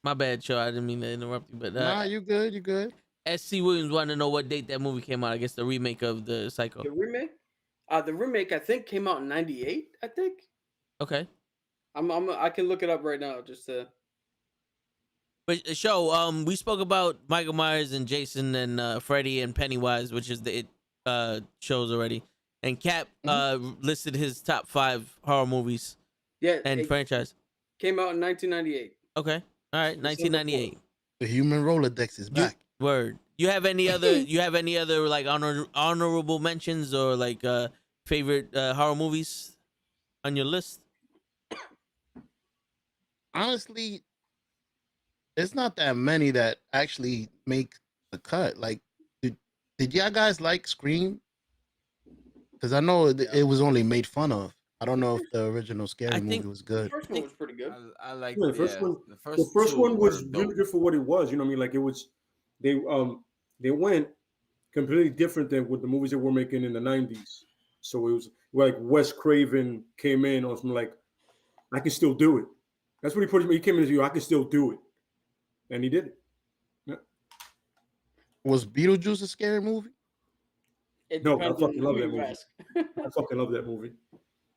My bad, show. I didn't mean to interrupt you, but Nah, you good, you good. SC Williams wanted to know what date that movie came out. I guess the remake of the Psycho. The remake? The remake I think came out in '98. I think. Okay. I can look it up right now just to. But show, we spoke about Michael Myers and Jason and Freddy and Pennywise, which is the shows already. And Cap listed his top 5 horror movies Yeah, and it franchise. came out in 1998. Okay. All right, 1998. The human Rolodex is back. Word. You have any other like honorable mentions or like favorite horror movies on your list? Honestly, it's not that many that actually make the cut. Like, did y'all guys like Scream? Because I know it was only made fun of. I don't know if the original Scary movie was The good. first one was pretty good. I like Yeah, the first one. The The first two one were was dope. really good for what it was. You know what I mean? Like it was, they went completely different than with the movies that were making in the 90s. So it was like Wes Craven came in on some like, I can still do it. That's what he put. He came in as I can still do it, and he did it. Yeah. Was Beetlejuice a scary movie? No, I fucking love that movie. I fucking love that movie.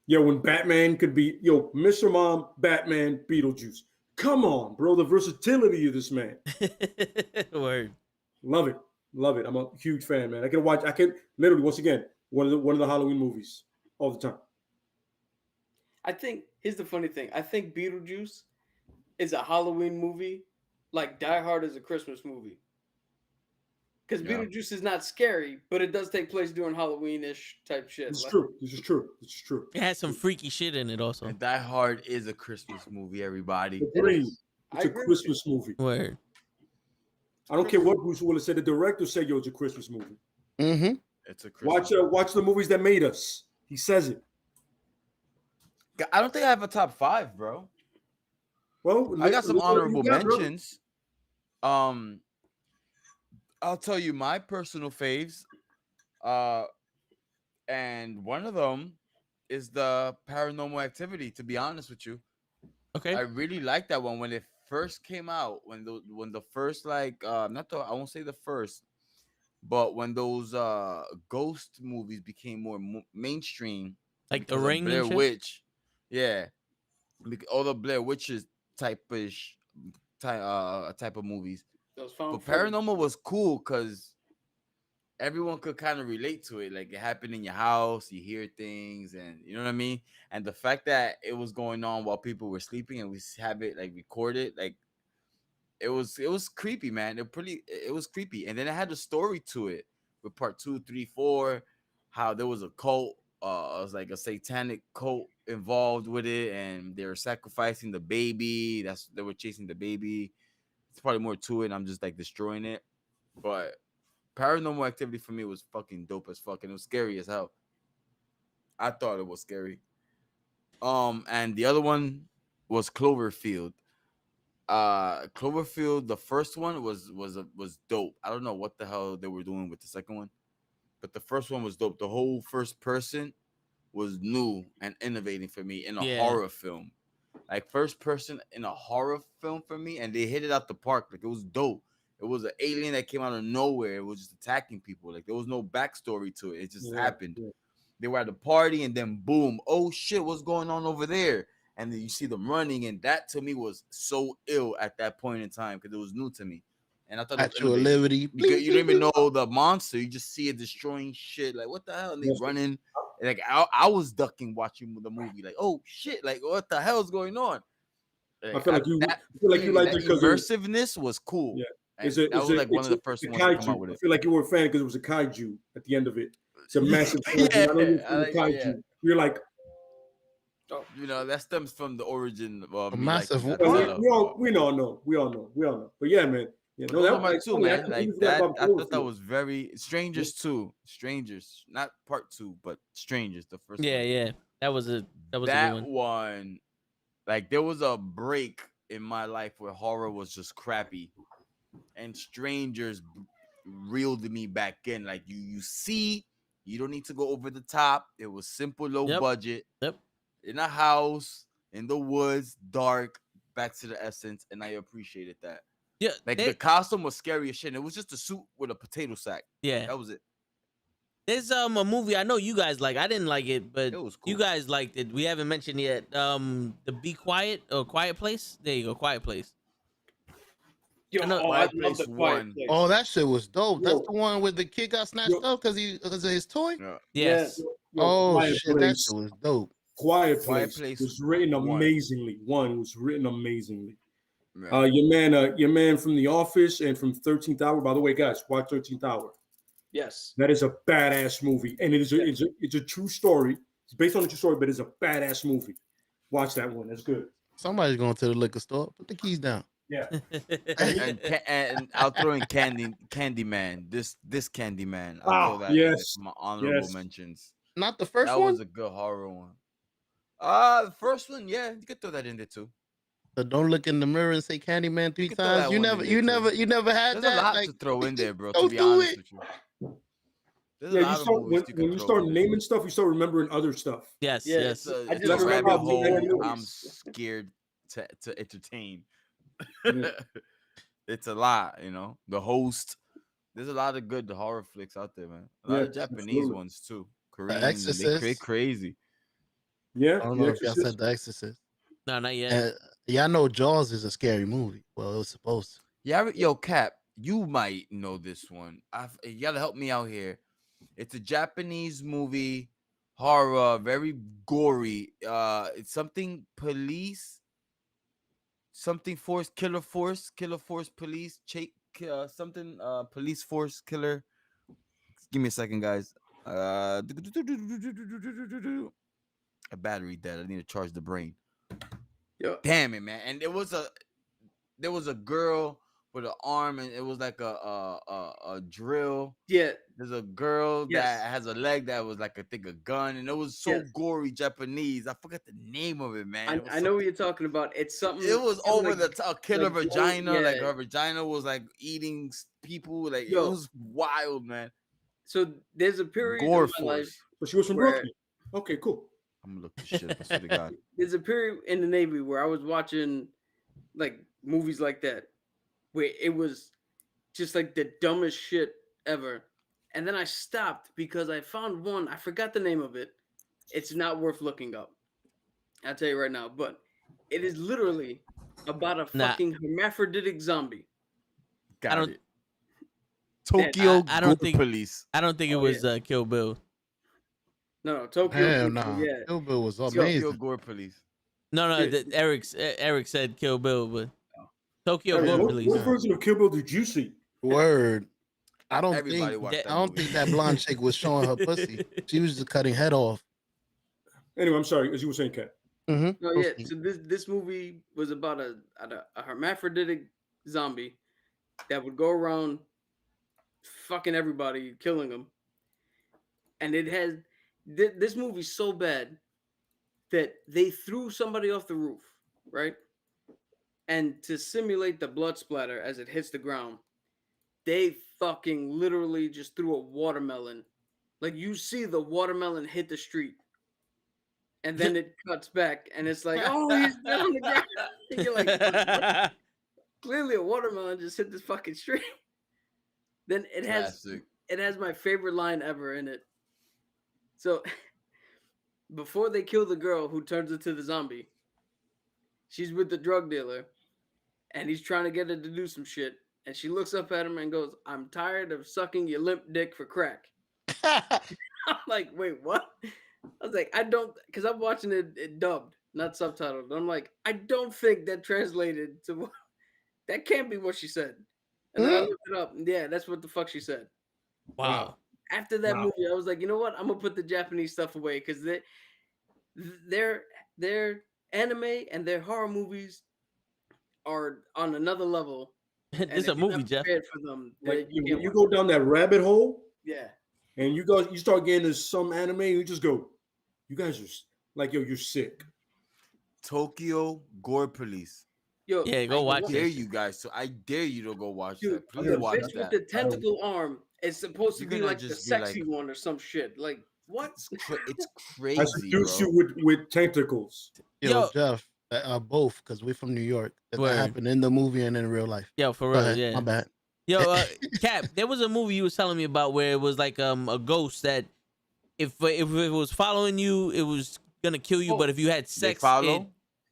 Yo, when Batman could be, Mr. Mom, Batman, Beetlejuice. Come on, bro. The versatility of this man. Word. Love it. Love it. I'm a huge fan, man. I can literally, once again, one of the Halloween movies all the time. I think, here's the funny thing. I think Beetlejuice is a Halloween movie like Die Hard is a Christmas movie. Because Beetlejuice is not scary, but it does take place during Halloween-ish type shit. This is true. This is true. This is true. It has some freaky shit in it also. And Die Hard is a Christmas movie, everybody. It's a Christmas movie. Word. I don't care what Bruce Willis said. The director said, "Yo, it's a Christmas movie." Mm-hmm. It's a Christmas Watch the movies that made us. He says it. I don't think I have a top 5, bro. Well, I got some honorable bro. mentions. I'll tell you my personal faves. And one of them is the Paranormal Activity, to be honest with you. Okay. I really like that one when it first came out, when the first I won't say the first, but when those ghost movies became more mainstream, like The because of Ring Blair and shit? Witch. Yeah. All the Blair Witches type of movies. But Paranormal was cool because everyone could kind of relate to it. Like, it happened in your house, you hear things, and you know what I mean? And the fact that it was going on while people were sleeping and we have it like recorded, like it was creepy, man. It was creepy. And then it had a story to it with part 2, 3, 4, how there was a cult, it was like a satanic cult involved with it, and they were sacrificing the baby. They were chasing the baby. It's probably more to it. I'm just like destroying it. But Paranormal Activity for me was fucking dope as fuck, and it was scary as hell. I thought it was scary. And the other one was Cloverfield. Cloverfield, the first one was dope. I don't know what the hell they were doing with the second one, but the first one was dope. The whole first person was new and innovating for me in a horror film. Like, first person in a horror film for me, and they hit it out the park. Like, it was dope. It was an alien that came out of nowhere. It was just attacking people. Like, there was no backstory to it. It just happened. Yeah. They were at a party, and then boom, oh shit, what's going on over there? And then you see them running, and that to me was so ill at that point in time because it was new to me. And I thought actual liberty. You don't even know the monster. You just see it destroying shit. Like, what the hell? And they running. Like, I was ducking watching the movie. Like, oh shit! Like, what the hell is going on? Like, I feel like you liked it because immersiveness was cool. Yeah, that was like one of the first ones to come out with it. I feel like you were a fan because it was a kaiju at the end of it. It's a massive kaiju. Kaiju. You're like, you know, that stems from the origin of a massive. We all know. But yeah, man. Yeah, no, that was too, man. Like that, I thought that was very Strangers 2. Strangers, not part 2, but Strangers, the first one. Yeah. That was a good one. Like, there was a break in my life where horror was just crappy, and Strangers reeled me back in. Like, you see, you don't need to go over the top. It was simple, low budget. Yep. In a house, in the woods, dark, back to the essence, and I appreciated that. Yeah, like the costume was scary as shit. It was just a suit with a potato sack. Yeah, that was it. There's a movie I know you guys like. I didn't like it, but it was cool. You guys liked it. We haven't mentioned yet. The Be Quiet or Quiet Place. There you go, Quiet Place. Yo, Quiet Place 1. Oh, that shit was dope. That's the one where the kid got snatched up because of his toy. Yeah. Yes. Oh shit, that shit was dope. Quiet Place was written amazingly. It was written amazingly. Your man from The Office and from 13th Hour. By the way, guys, watch 13th Hour. Yes, that is a badass movie, and it's a true story. It's based on a true story, but it's a badass movie. Watch that one. That's good. Somebody's going to the liquor store. Put the keys down. Yeah. and I'll throw in Candyman. This Candyman. I'll throw that in my honorable mentions. Not the first one. That was a good horror one. The first one, yeah, you could throw that in there too. So don't look in the mirror and say Candyman 3 times. You never had There's that. a lot like, to throw in there, bro. To be honest with you, There's Yeah, a you lot of start movies you when can you throw start in there. naming stuff, you start remembering other stuff. Yes, Yeah, yes. I It's just a That's rabbit probably hole. more I'm movies. scared to entertain. Yeah. It's a lot, you know. The Host. There's a lot of good horror flicks out there, man. A lot Yeah, of Japanese absolutely. ones too. The Korean, they Exorcist. crazy. Yeah, I don't The know if y'all Exorcist. said The Exorcist. No, not yet. And y'all know Jaws is a scary movie. Well, it was supposed to. Yeah, yo, Cap, you might know this one. You gotta help me out here. It's a Japanese movie, horror, very gory. It's something police, something force, killer force police, something police force killer. Give me a second, guys. A battery dead. I need to charge the brain. Yo, Damn it, man! And there was a girl with an arm, and it was like a drill. yeah, There's a girl Yes. that has a leg that was like I think a gun, and it was so Yes. gory Japanese. I forgot the name of it, man. It was I know what you're talking about. It's something. It was something over like- the top. Killer like, vagina, like yeah. her vagina was like eating people. Like Yo. it was wild, man. So there's a period Gore in my life. force. But she was from Where- Brooklyn. Okay, cool. I'm gonna look this shit up. I swear to God. There's a period in the Navy where I was watching like movies like that, where it was just like the dumbest shit ever. And then I stopped because I found one. I forgot the name of it. It's not worth looking up. I'll tell you right now. But it is literally about a Nah. fucking hermaphroditic zombie. Got don't- it. Tokyo I don't Gore think- Police. I don't think it Oh, was Kill Bill. No, Tokyo. Hell Ghoul, no. Yeah. Kill Bill was Tokyo amazing. Gore Police. No, Yeah. Eric said Kill Bill, but Oh. Tokyo Hey, Gore what Police. version of Kill Bill did you see? Word. I don't Everybody think watched that I don't movie. think that blonde chick was showing her pussy. She was just cutting head off. Anyway, I'm sorry, as you were saying, Kat. Mm-hmm. No, yeah. So this movie was about a hermaphroditic zombie that would go around fucking everybody, killing them. And it has this movie's so bad that they threw somebody off the roof, right? And to simulate the blood splatter as it hits the ground, they fucking literally just threw a watermelon. Like you see the watermelon hit the street. And then it cuts back and it's like, oh, he's down on the ground. And you're like, what? Clearly a watermelon just hit this fucking street. Then Classic. it has my favorite line ever in it. So before they kill the girl who turns into the zombie, she's with the drug dealer and he's trying to get her to do some shit. And she looks up at him and goes, I'm tired of sucking your limp dick for crack. I'm like, wait, what? I was like, I don't, because I'm watching it dubbed, not subtitled. I'm like, I don't think that translated to what, that can't be what she said. And then I looked it up. And yeah, that's what the fuck she said. Wow. After that Wow. movie, I was like, you know what? I'm gonna put the Japanese stuff away because their anime and their horror movies are on another level. This is and a if you're movie, not Jeff. prepared for them, Like you when can't you watch go down that rabbit hole it. Yeah. and you start getting into some anime, you just go, you guys are like, yo, you're sick. Tokyo Gore Police. Yo, Yeah, go watch I dare it. you guys. So I dare you to go watch dude, that. Please the watch bitch that. with the tentacle arm is supposed to You're be gonna like the just be sexy like- one or some shit. Like what? It's I crazy, seduce bro. you with tentacles. Yo. Jeff, both, because we're from New York. That Word. happened in the movie and in real life. Yo, for Go real, ahead. yeah. My bad. Yo, Cap, there was a movie you was telling me about where it was like a ghost that if it was following you, it was gonna kill you. Oh, But if you had They sex, follow.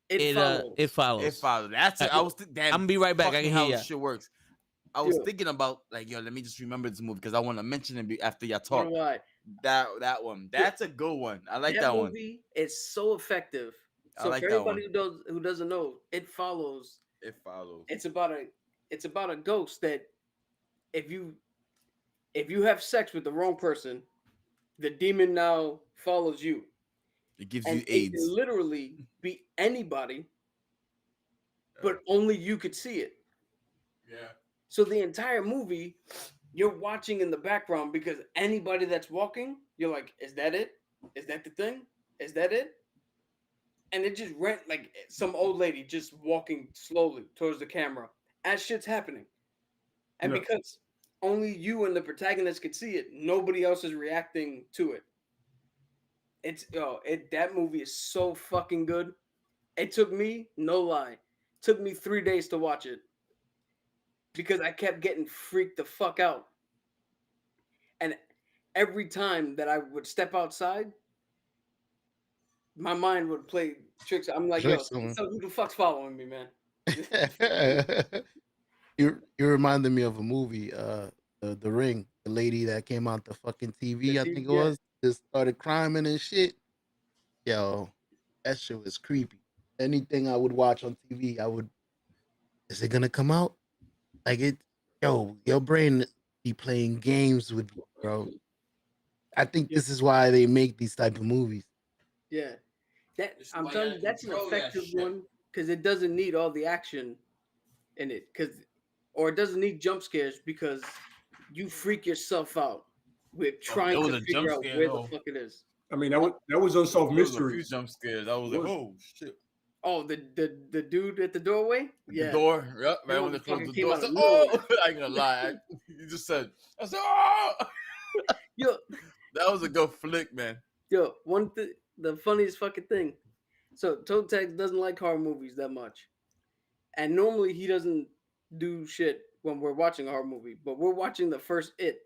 It follows. it follows. It follows. That's it. I was. Damn, I'm gonna be right back. I fucking can how hear this ya. shit works. I was Yeah. thinking about like, yo, let me just remember this movie because I want to mention it after y'all I don't talk. know why. That one. That's a good one. I like that one. movie is so effective. I So like for that anybody who doesn't know, it follows. It follows. It's about a ghost that if you have sex with the wrong person, the demon now follows you. It gives And you it AIDS. can literally be anybody, but only you could see it. Yeah. So the entire movie, you're watching in the background because anybody that's walking, you're like, is that it? Is that the thing? Is that it? And it just went like some old lady just walking slowly towards the camera as shit's happening. And Yeah. because only you and the protagonist could see it. Nobody else is reacting to it. That movie is so fucking good. It took me, no lie, 3 days to watch it because I kept getting freaked the fuck out. And every time that I would step outside, my mind would play tricks. I'm like, yo, so who the fuck's following me, man? you reminded me of a movie, the Ring, the lady that came out the fucking TV, I think it was, just started criming and shit. Yo, that shit was creepy. Anything I would watch on TV, is it gonna come out? Like your brain be playing games with you, bro. I think this is why they make these type of movies. Yeah, I'm telling you, that's an effective one because it doesn't need all the action in it, or it doesn't need jump scares because you freak yourself out with trying to figure out where the fuck it is. I mean, that was unsolved mystery. A few jump scares. I was like, oh shit. Oh, the dude at the doorway? Yeah. The door, yep. Right when they closed the door. I said, oh, I ain't gonna lie. You just said, I said, oh. Yo, that was a good flick, man. Yo, the funniest fucking thing. So Toe Tags doesn't like horror movies that much, and normally he doesn't do shit when we're watching a horror movie. But we're watching the first It,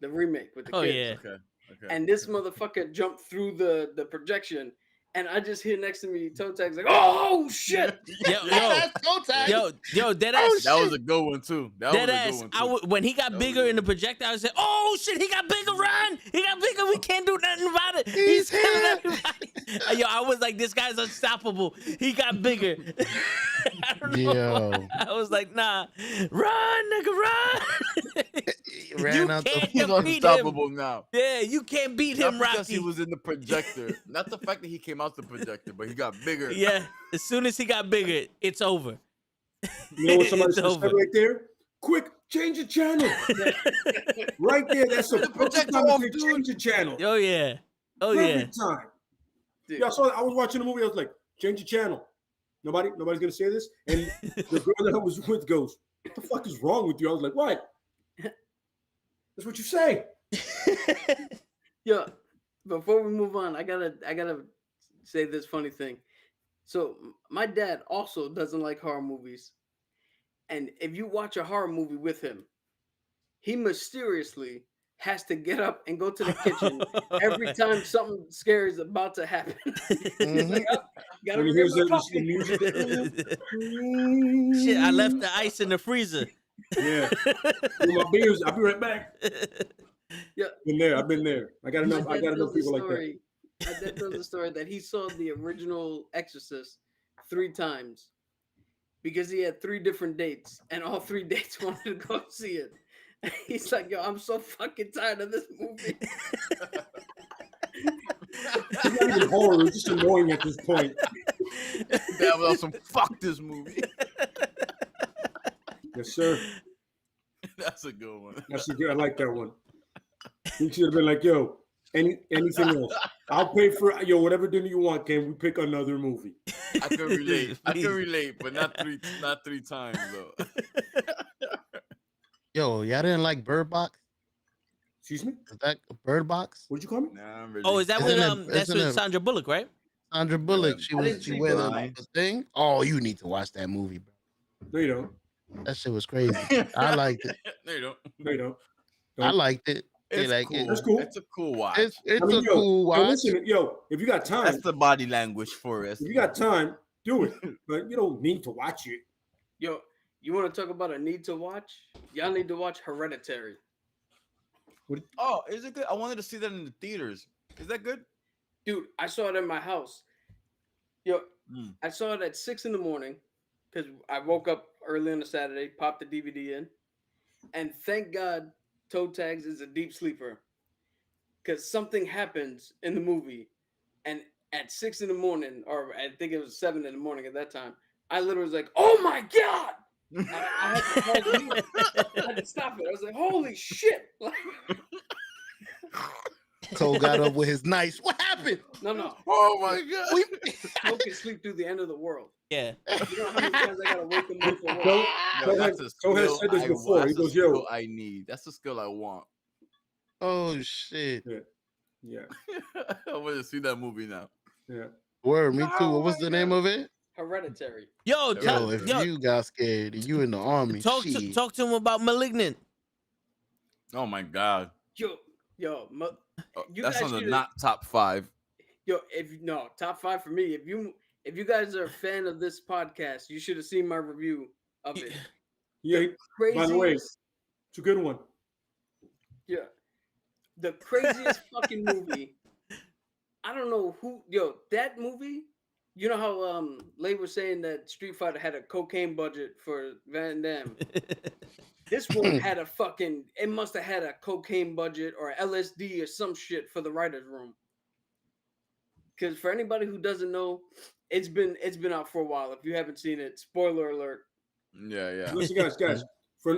the remake with the kids. Yeah. Okay. And this motherfucker jumped through the projection, and I just hear next to me Toe Tag's like, "Oh shit!" Yo, dead ass. That was a good one too. Dead ass. When he got bigger in the projector, I said, "Oh shit, he got bigger! Run! He got bigger! We can't do nothing about it. He's killing everybody." Yo, I was like, "This guy's unstoppable. He got bigger." I don't know. I was like, "Nah, run, nigga, run!" Ran out he's unstoppable now. Yeah, you can't beat him, Rocky. Because he was in the projector. Not the fact that he came out the projector, but he got bigger. Yeah, as soon as he got bigger, it's over. You know what somebody said right there? Quick, change the channel. Right there, that's a perfect time to change the channel. Oh yeah. Oh perfect time. Yeah, I was watching the movie. I was like, change the channel. Nobody's gonna say this. And the girl that I was with goes, "What the fuck is wrong with you?" I was like, "What? That's what you say." Yo, before we move on, I gotta say this funny thing. So my dad also doesn't like horror movies, and if you watch a horror movie with him, he mysteriously has to get up and go to the kitchen every time something scary is about to happen. Like, gotta hear the music. Shit, I left the ice in the freezer. Yeah, my beers. I'll be right back. Yeah, I've been there. I got enough people like that. My dad tells a story that he saw the original Exorcist 3 times because he had 3 different dates, and all 3 dates wanted to go see it. And he's like, "Yo, I'm so fucking tired of this movie." It's not even horror; it's just annoying at this point. That was awesome. Fuck this movie. Yes, sir. That's a good one. I like that one. He should have been like, "Yo, anything else? I'll pay for whatever dinner you want. Can we pick another movie?" I can relate, but not three times though. Yo, y'all didn't like Bird Box? Excuse me? Is that Bird Box? What'd you call me? Nah, really. Oh, is that that's with Sandra Bullock, right? Sandra Bullock. She went the thing. Oh, you need to watch that movie, bro. No, you don't. That shit was crazy. I liked it. No, you don't. No, you don't. I liked it. It's cool. That's cool. It's a cool watch. It's a cool watch. Listen, if you got time, That's the body language for us. If you got time, do it. But you don't need to watch it. Yo, you want to talk about a need to watch? Y'all need to watch Hereditary. Oh, is it good? I wanted to see that in the theaters. Is that good? Dude, I saw it in my house. Yo, I saw it at 6 a.m. because I woke up early on a Saturday, popped the DVD in, and thank God Toe Tags is a deep sleeper because something happens in the movie, and at 6 a.m, or I think it was 7 a.m. at that time, I literally was like, "Oh my God!" I had to stop it. I was like, "Holy shit!" Cole got up with his knife. What happened? No. Oh my god. We- Cole can sleep through the end of the world. Yeah. You know how many times I gotta wake him up for work? Joe, Yo, Joe that's has, a Joe has skill said this I before. want. He That's a goes, yo. skill I need. That's a skill I want. Oh shit. Yeah. I want to see that movie now. Yeah. Word, me too. Oh What was my the name of it? Hereditary. Yo, Yo, tell, Yo, if yo, you got scared and you in the army, talk shit. to him about Malignant. Oh my god. Yo, Oh, You that's guys on the should've- not top 5. top 5 for me. If you guys are a fan of this podcast, you should have seen my review of it. Yeah. Crazy. By the way, it's a good one. Yeah. The craziest fucking movie. I don't know who. That movie. You know how Lay was saying that Street Fighter had a cocaine budget for Van Damme. This one had a fucking. It must have had a cocaine budget or LSD or some shit for the writers' room. Because for anybody who doesn't know, it's been out for a while. If you haven't seen it, spoiler alert. Yeah. Listen, guys.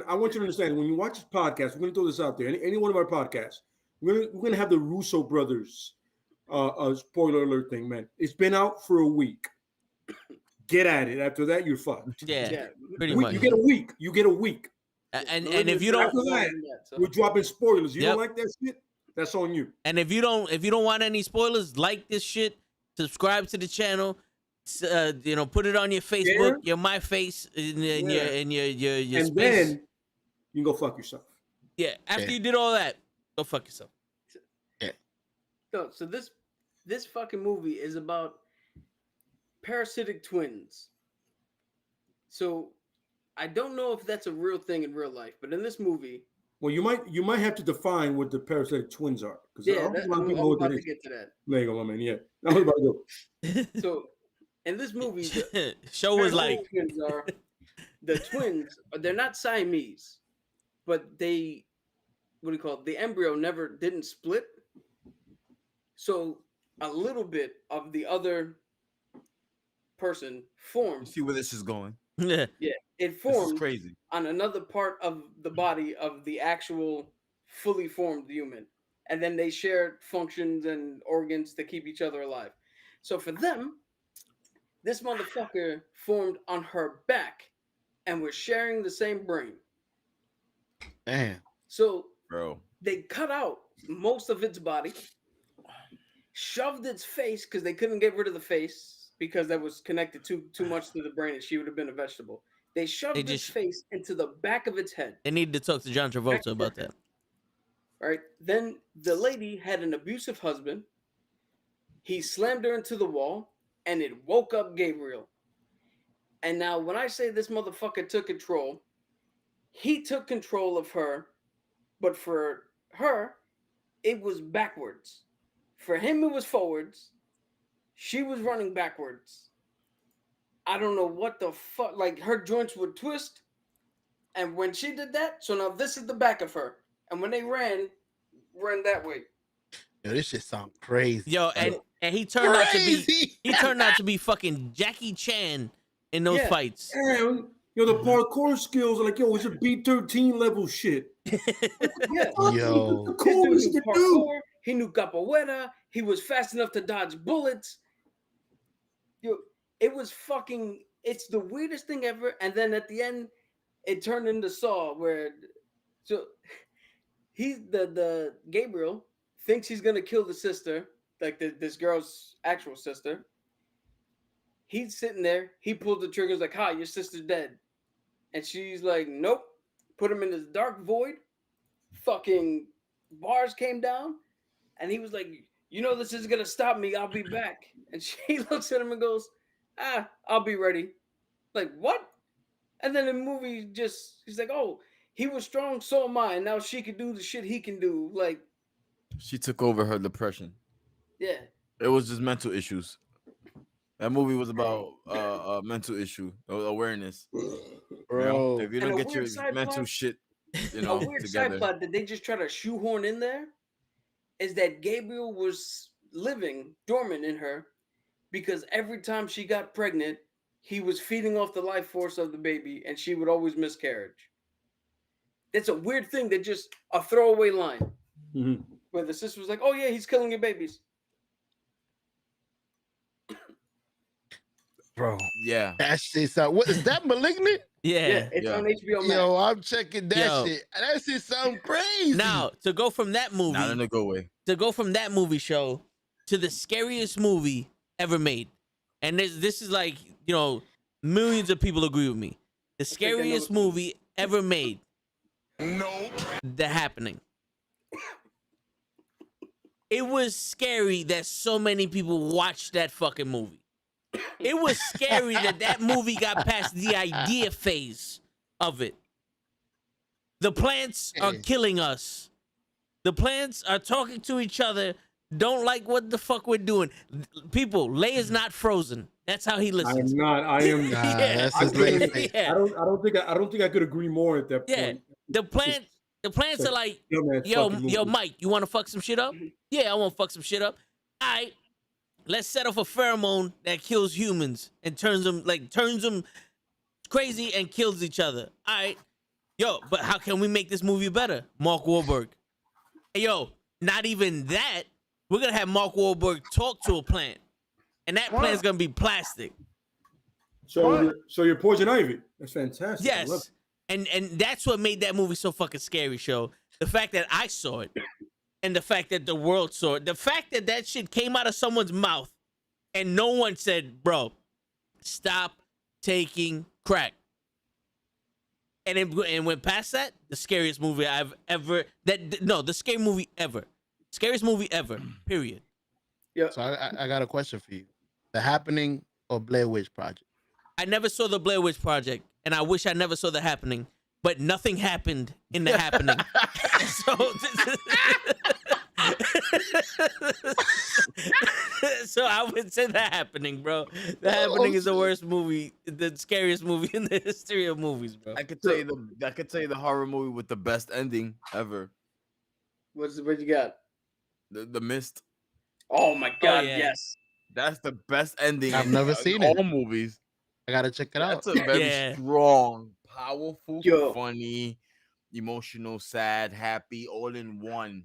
I want you to understand when you watch this podcast, we're gonna throw this out there. Any one of our podcasts, we're gonna have the Russo brothers spoiler alert thing, man. It's been out for a week. Get at it. After that, you're fucked. Yeah, pretty You much. get a week. And if you don't, After that, we're dropping spoilers. You Yep. don't like that shit? That's on you. and if you don't want any spoilers, like this shit, subscribe to the channel. Put it on your Facebook, your My Face, your And space. then you can go fuck yourself. Yeah, after Yeah. you did all that, go fuck yourself. So this fucking movie is about parasitic twins. So I don't know if that's a real thing in real life, but in this movie, Well, you might have to define what the parasitic twins are, because yeah, a lot of I'm people know what about that to is. get to that. There you go, my man. Yeah, I was about to go. So in this movie, the Show was like, parasitic twins are the twins. They're not Siamese, but they, what do you call it? The embryo didn't split. So a little bit of the other person formed. You see where this is going? yeah, Yeah, it This is formed crazy. on another part of the body of the actual fully formed human. And then they shared functions and organs to keep each other alive. So for them, this motherfucker formed on her back and was sharing the same brain. Damn. So Bro. they cut out most of its body, shoved its face because they couldn't get rid of the face because that was connected too much to the brain and she would have been a vegetable. They shoved its just- face into the back of its head. they needed to talk to John Travolta about that. All right. Then the lady had an abusive husband. He slammed her into the wall and it woke up Gabriel. And now when I say this motherfucker took control, he took control of her, but for her, it was backwards. For him, it was forwards. She was running backwards. I don't know what the fuck. Like her joints would twist. And when she did that, so now this is the back of her. And when they ran that way. Yo, this shit sound crazy. Yo, and he turned out to be fucking Jackie Chan in those Yeah. fights. Damn, the parkour skills are like, it's a B-13 level shit. Yeah. Yo. The This dude coolest knew to do. parkour, he knew capoeira. He was fast enough to dodge bullets. Yo, it was fucking. It's the weirdest thing ever. And then at the end, it turned into Saw, where so the Gabriel thinks he's gonna kill the sister, like this girl's actual sister. He's sitting there. He pulled the triggers like, "Hi, your sister's dead," and she's like, "Nope." Put him in this dark void. Fucking bars came down, and he was like, this is gonna stop me. I'll be back. And she looks at him and goes, I'll be ready. Like, what? And then the movie he's like, oh, he was strong, so am I. And now she can do the shit he can do. Like, She took over her depression. yeah. It was just mental issues. That movie was about mental issue, awareness. Bro. If you And don't a get your weird side mental plot- shit, A weird side together. plot that they just try to shoehorn in there is that Gabriel was living dormant in her because every time she got pregnant, he was feeding off the life force of the baby and she would always miscarriage. It's a weird thing that just a throwaway line. Mhm. Where the sister was like, "Oh yeah, he's killing your babies." Bro, Yeah. that shit sound. What is that? Malignant? Yeah. It's Yeah. on HBO Max. Yo, I'm checking that Yo. shit. That shit sound crazy. Now to go from that movie, Not in a good way. show to the scariest movie ever made, and this is like, you know, millions of people agree with me. The think I know scariest what- movie ever made. No. The Happening. It was scary that so many people watched that fucking movie. It was scary that movie got past the idea phase of it. The plants are killing us. The plants are talking to each other. Don't like what the fuck we're doing. People, Leia's not frozen. That's how he I listens. am not. I am. Nah, Yeah. that's I his late couldn't- face. I don't think I could agree more at that Yeah. point. The plants are like, Dumbass yo, fucking movie. Mike, you want to fuck some shit up? Yeah, I want to fuck some shit up. All right, let's set off a pheromone that kills humans and turns them crazy and kills each other. All right, yo, but how can we make this movie better? Mark Wahlberg. Hey, yo, not even that. We're gonna have Mark Wahlberg talk to a plant, and that plant's gonna be plastic. So you're Poison Ivy. That's fantastic. I love Yes. it. And that's what made that movie so fucking scary, show. The fact that I saw it and the fact that the world saw it. The fact that that shit came out of someone's mouth and no one said, bro, stop taking crack. And it went past that, the scariest movie I've ever, the scary movie ever. Scariest movie ever, period. Yeah. So I got a question for you. The Happening or Blair Witch Project? I never saw the Blair Witch Project, and I wish I never saw The Happening, but nothing happened in The Happening. So I would say The Happening, bro. The Happening is the worst movie, the scariest movie in the history of movies, bro. I could tell you the horror movie with the best ending ever. What you got? The Mist. Oh my god, yeah. yes. That's the best ending. I've in never seen it. all movies. I gotta check it out. That's a very Yeah. strong, powerful, Yo. funny, emotional, sad, happy, all in one.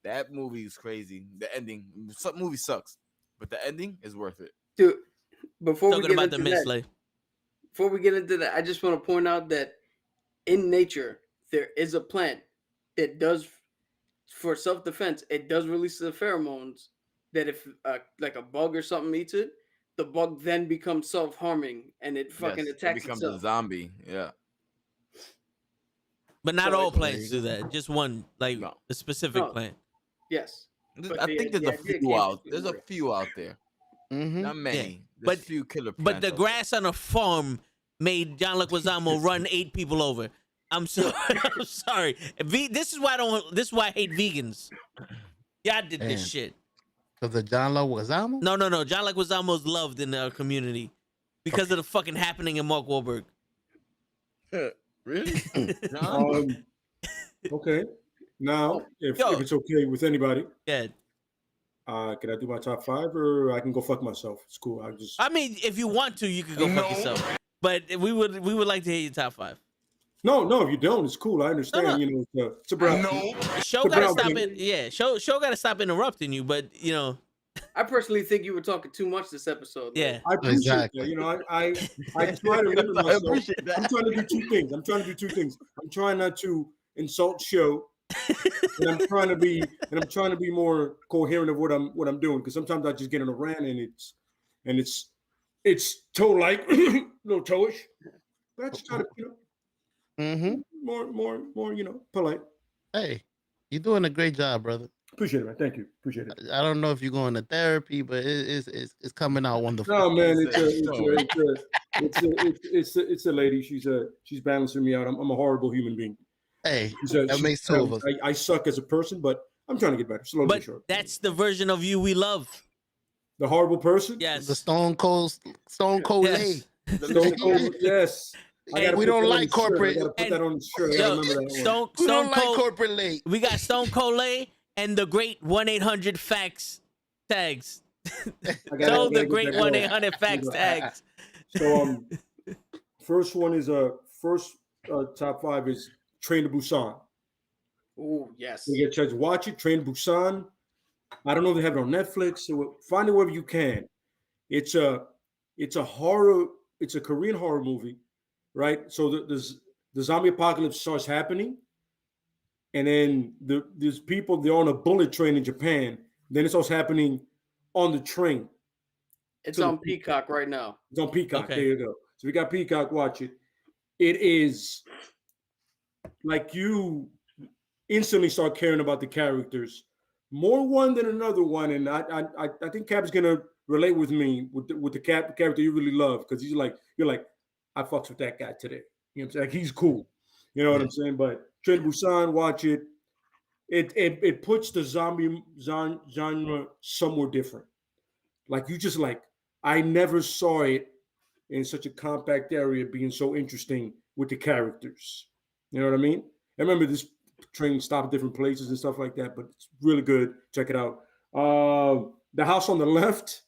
That movie is crazy. The ending, some movie sucks, but the ending is worth it. Dude, before we Talking get about into the that, Mislay. before we get into that, I just want to point out that in nature there is a plant that does, for self-defense, it does release the pheromones that if like a bug or something eats it, the bug then becomes self-harming and it fucking Yes, attacks it becomes itself. a zombie. Yeah. But not So all it's- plants do that. Just one, like No. a specific No. plant. Yes. But I the- think there's the a idea few came out. from There's a Europe. few out there. Mm-hmm. Not many. Yeah. There's But- few killer plants. But the out there. grass on a farm made John Leguizamo run 8 people over. I'm sorry. I'm sorry. This is why I hate vegans. Y'all did Damn. this shit. Because of John Leguizamo? No. John Leguizamo's loved in our community because of the fucking Happening in Mark Wahlberg. Really? John? Okay. Now, if Yo. it's okay with anybody, Yeah. can I do my top 5 or I can go fuck myself? It's cool. I mean, if you want to, you could go fuck yourself. But we would like to hear your top 5. No, if you don't, it's cool. I understand. No. You know, it's a brown. Show The gotta brown stop thing. it. Yeah, show gotta stop interrupting you. But you know, I personally think you were talking too much this episode. though. yeah. I appreciate Exactly. that. You know, I try to limit I myself. appreciate I'm that. trying to do two things. I'm trying not to insult show, and I'm trying to be more coherent of what I'm doing. Because sometimes I just get in a rant and it's toe like little toe-ish. But I just try to Mm-hmm. more polite. Hey, you're doing a great job, brother. Appreciate it, man. Thank you. Appreciate it. I don't know if you're going to therapy, but it's coming out wonderful. No, man, It's it's a lady. She's balancing me out. I'm a horrible human being. Hey, That that makes two of us. I suck as a person, but I'm trying to get better. Slowly but But sure. that's the version of you we love. The horrible person. Yes. The Stone Cold Lay. Yes. Stone Cold, yes. I Hey, gotta we put don't that on like the shirt. I corporate- gotta put that on the shirt. I Yo, remember that one. We Stone don't like Cold. corporate late. We got Stone Cold Lay and the great 1-800-FACTS tags. I So gotta the get great that going. 1-800-FACTS tags. So first one is top 5 is Train to Busan. Oh, yes. You get a chance to watch it. Train to Busan. I don't know if they have it on Netflix. So find it wherever you can. It's a horror. It's a Korean horror movie, right? So the zombie apocalypse starts happening, and then there's people. They're on a bullet train in Japan. Then it starts happening on the train. It's on Peacock right now. It's on Peacock. Okay. There you go. So we got Peacock. Watch it. It is like you instantly start caring about the characters, more one than another one. And I think Cap's gonna relate with me with the character you really love, because you're like, I fucks with that guy today. You know what I'm saying? Like, he's cool. You know what I'm saying? But Train to Busan, watch it. It puts the zombie genre somewhere different. Like, you just like, I never saw it in such a compact area being so interesting with the characters. You know what I mean? I remember this train stopped at different places and stuff like that, but it's really good. Check it out. The House on the Left.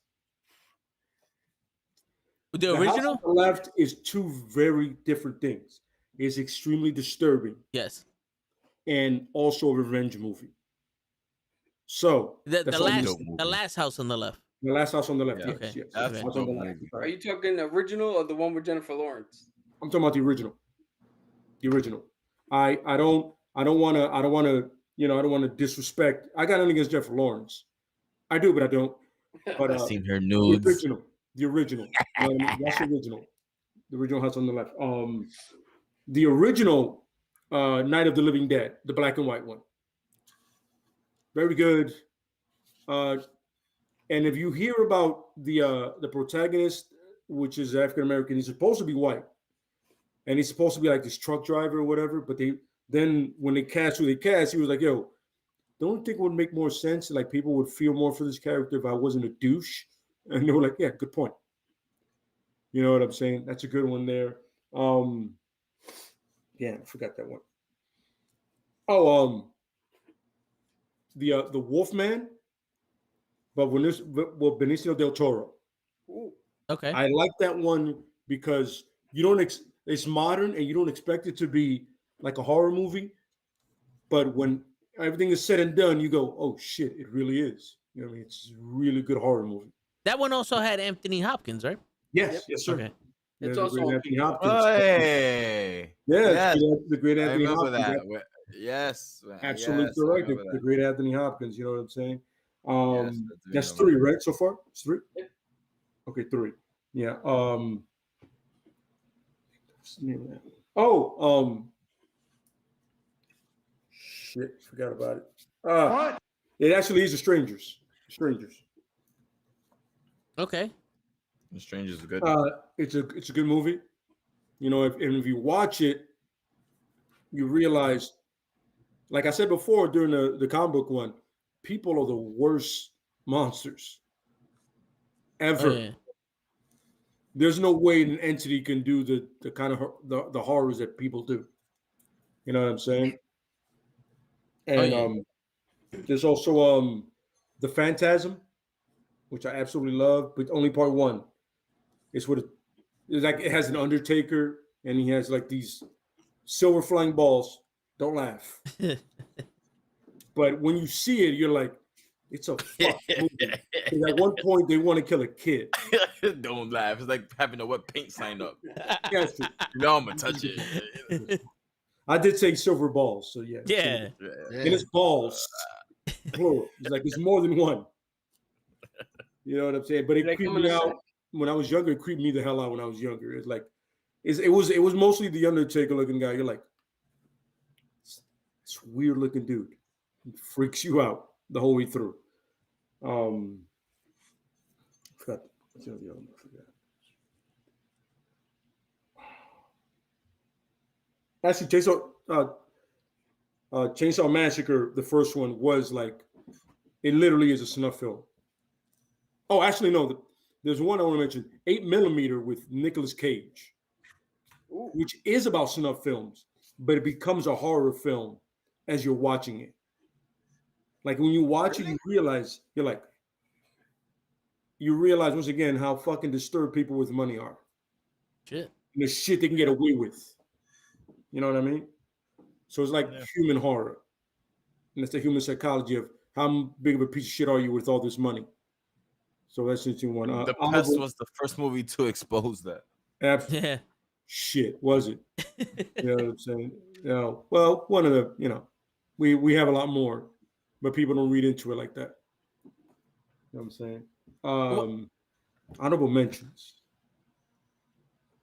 The original? House on the Left is two very different things. It's extremely disturbing Yes. and also a revenge movie. So The that's all you last know. the last house on the left. The Last House on the Left. Yeah. Yes, Okay. yes. That's House a on the dope Left. movie. Are you talking the original or the one with Jennifer Lawrence? I'm talking about the original. The original. I don't want to I don't want to disrespect. I got nothing against Jennifer Lawrence. I do, but I don't. But I seen her the nudes. original. The original. You know what I mean? That's the original. The original House on the Left. The original Night of the Living Dead, the black and white one. Very good. And if you hear about the protagonist, which is African American, he's supposed to be white, and he's supposed to be like this truck driver or whatever. But then when they cast who they cast, he was like, "Yo, don't you think it would make more sense? Like, people would feel more for this character if I wasn't a douche." And they were like, "Yeah, good point." You know what I'm saying? That's a good one there. Yeah, I forgot that one. Oh, the Wolfman, but Benicio del Toro. Ooh. Okay. I like that one because you don't. It's modern and you don't expect it to be like a horror movie, but when everything is said and done, you go, "Oh shit, it really is." You know what I mean? It's a really good horror movie. That one also had Anthony Hopkins, right? Yes, yes, sir. Okay. It's Yeah, the also great on Anthony Peacock. Hopkins. Hey. Yeah, Yes. the great I Anthony remember Hopkins. that. Yes. Man. Absolutely Yes, I correct. remember The that. great Anthony Hopkins. You know what I'm saying? Yes, That's remember. 3, right? So far, it's 3. Yeah. Okay, 3. Yeah. Shit, forgot about it. What? It actually is The Strangers. Strangers. Okay. The Strangers is good. It's a good movie. You know, if you watch it, you realize, like I said before during the comic book one, people are the worst monsters ever. Oh, yeah. There's no way an entity can do the kind of the horrors that people do. You know what I'm saying? And yeah. there's also the Phantasm, which I absolutely love, but only part 1. It's like it has an Undertaker, and he has like these silver flying balls. Don't laugh. But when you see it, you're like, it's a fuck movie. 'Cause at one point, they want to kill a kid. Don't laugh. It's like having a wet paint sign up. Yes, No, I'm gonna touch it. I did say silver balls, so yeah. Yeah. And it's balls, plural. It's like it's more than one. You know what I'm saying? But it They creeped come in me a out set. when I was younger. It creeped me the hell out when I was younger. It's like it was mostly the Undertaker looking guy. You're like, it's weird looking dude. It freaks you out the whole way through. I forgot. What's the other one? I forgot. Actually, Chainsaw Massacre, the first one was like, it literally is a snuff film. Oh, actually, no. There's one I want to mention, 8mm with Nicolas Cage, which is about snuff films, but it becomes a horror film as you're watching it. Like when you watch it, you realize once again how fucking disturbed people with money are. Shit. And the shit they can get away with. You know what I mean? So it's like human horror. and it's the human psychology of how big of a piece of shit are you with all this money. So that's an interesting one. The Pest was the first movie to expose that. Yeah. Shit, was it? You know what I'm saying? Well, one of the, we have a lot more, but people don't read into it like that. You know what I'm saying? Honorable mentions.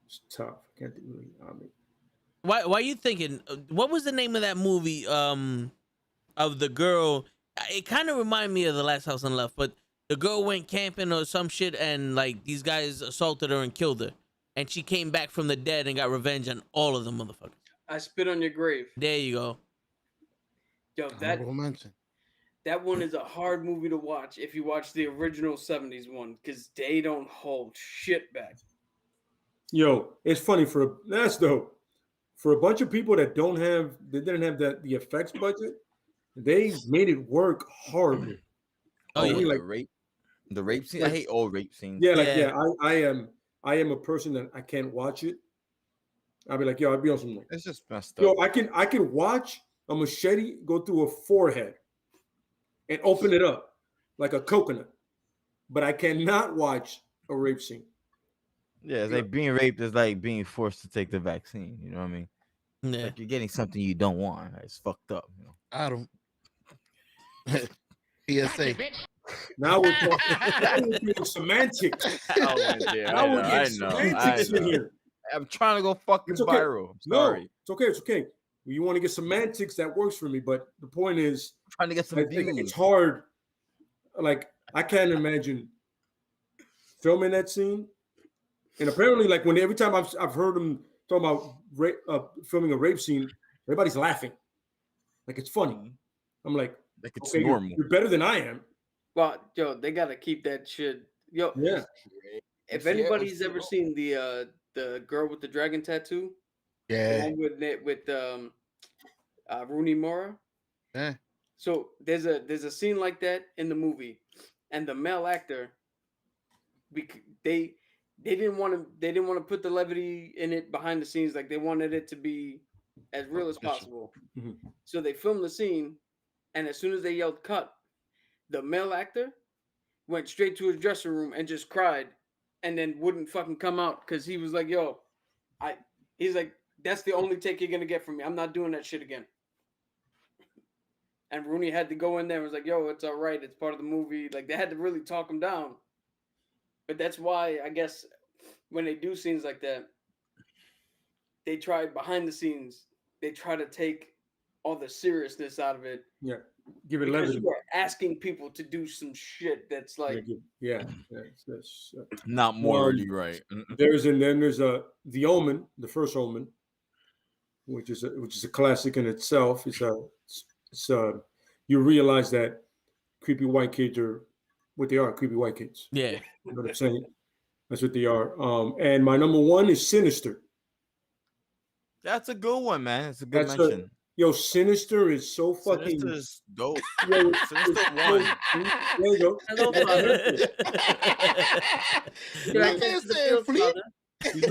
It's tough. I can't think really. Why are you thinking? What was the name of that movie? Of the girl. It kind of reminded me of The Last House on the Left, but the girl went camping or some shit, and like these guys assaulted her and killed her, and she came back from the dead and got revenge on all of them motherfuckers. I Spit on Your Grave. There you go. Yo, that one is a hard movie to watch if you watch the original 70s one, because they don't hold shit back. Yo, it's funny for a bunch of people that didn't have the effects budget, they made it work hard. Oh yeah, like the rape scene. I hate all rape scenes. Yeah, I am a person that I can't watch it. I'll be like, yo, I'll be on something. It's just messed up. Yo, I can watch a machete go through a forehead and open it up like a coconut, but I cannot watch a rape scene. Yeah, it's like being raped is like being forced to take the vaccine. You know what I mean? Yeah. Like you're getting something you don't want. It's fucked up. You know? I don't. PSA. Now we're talking semantics. I know. I'm trying to go fucking viral. I'm sorry. No, it's okay. You want to get semantics, that works for me. But the point is, I'm trying to get some views. It's hard. Like, I can't imagine filming that scene. And apparently, like, every time I've heard them talking about filming a rape scene, everybody's laughing. Like, it's funny. I'm like it's normal. You're better than I am. Well, yo, they gotta keep that shit. Yo, yeah. If anybody's ever seen the girl with the dragon tattoo, yeah, with Rooney Mara, yeah. So there's a scene like that in the movie, and the male actor, they didn't want to put the levity in it behind the scenes. Like, they wanted it to be as real as possible. Mm-hmm. So they filmed the scene, and as soon as they yelled cut, the male actor went straight to his dressing room and just cried, and then wouldn't fucking come out because he was like, yo, he's like, that's the only take you're gonna get from me. I'm not doing that shit again. And Rooney had to go in there and was like, yo, it's all right. It's part of the movie. Like, they had to really talk him down. But that's why, I guess, when they do scenes like that, they try behind the scenes, they try to take all the seriousness out of it. Yeah. Give it because levity. you are asking people to do some shit that's like, that's not morally right. There's The Omen, the first Omen, which is a classic in itself. It's you realize that creepy white kids are what they are, creepy white kids. Yeah. You know what I'm saying? That's what they are. And my number one is Sinister. That's a good one, man. It's a good mention. Yo, Sinister is so fucking. Sinister's dope. Yo, Sinister one. There you go. hello, father. He's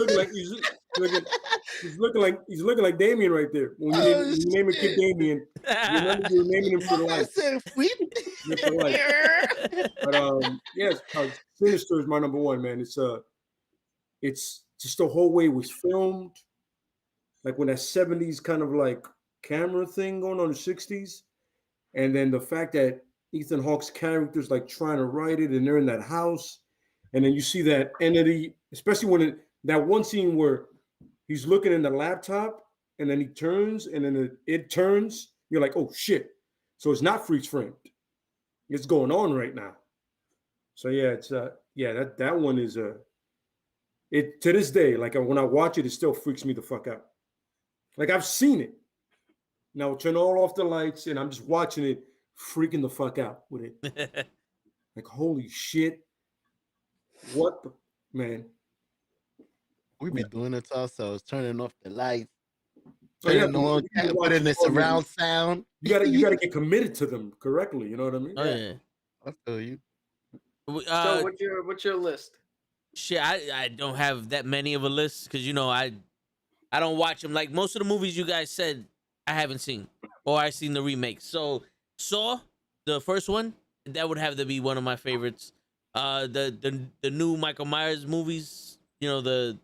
looking like Damien right there. When you name a kid Damien, you're naming him for life. But yes, Sinister is my number one, man. It's just the whole way it was filmed, like when that 70s kind of like camera thing going on in the 60s, and then the fact that Ethan Hawke's character's like trying to write it, and they're in that house, and then you see that entity, especially when that one scene where he's looking in the laptop, and then he turns, and then it turns. You're like, oh shit! So it's not freeze framed; it's going on right now. So yeah, it's that one is it to this day. Like when I watch it, it still freaks me the fuck out. Like I've seen it. Now I'll turn all off the lights, and I'm just watching it, freaking the fuck out with it. Like holy shit! What the man? We be doing it to ourselves, turning off the lights, putting in the surround sound. You gotta get committed to them correctly. You know what I mean? Oh yeah. I feel you. So what's your list? Shit, I don't have that many of a list because I don't watch them. Like most of the movies you guys said, I haven't seen, or I seen the remakes. So Saw, the first one, that would have to be one of my favorites. The new Michael Myers movies, you know, the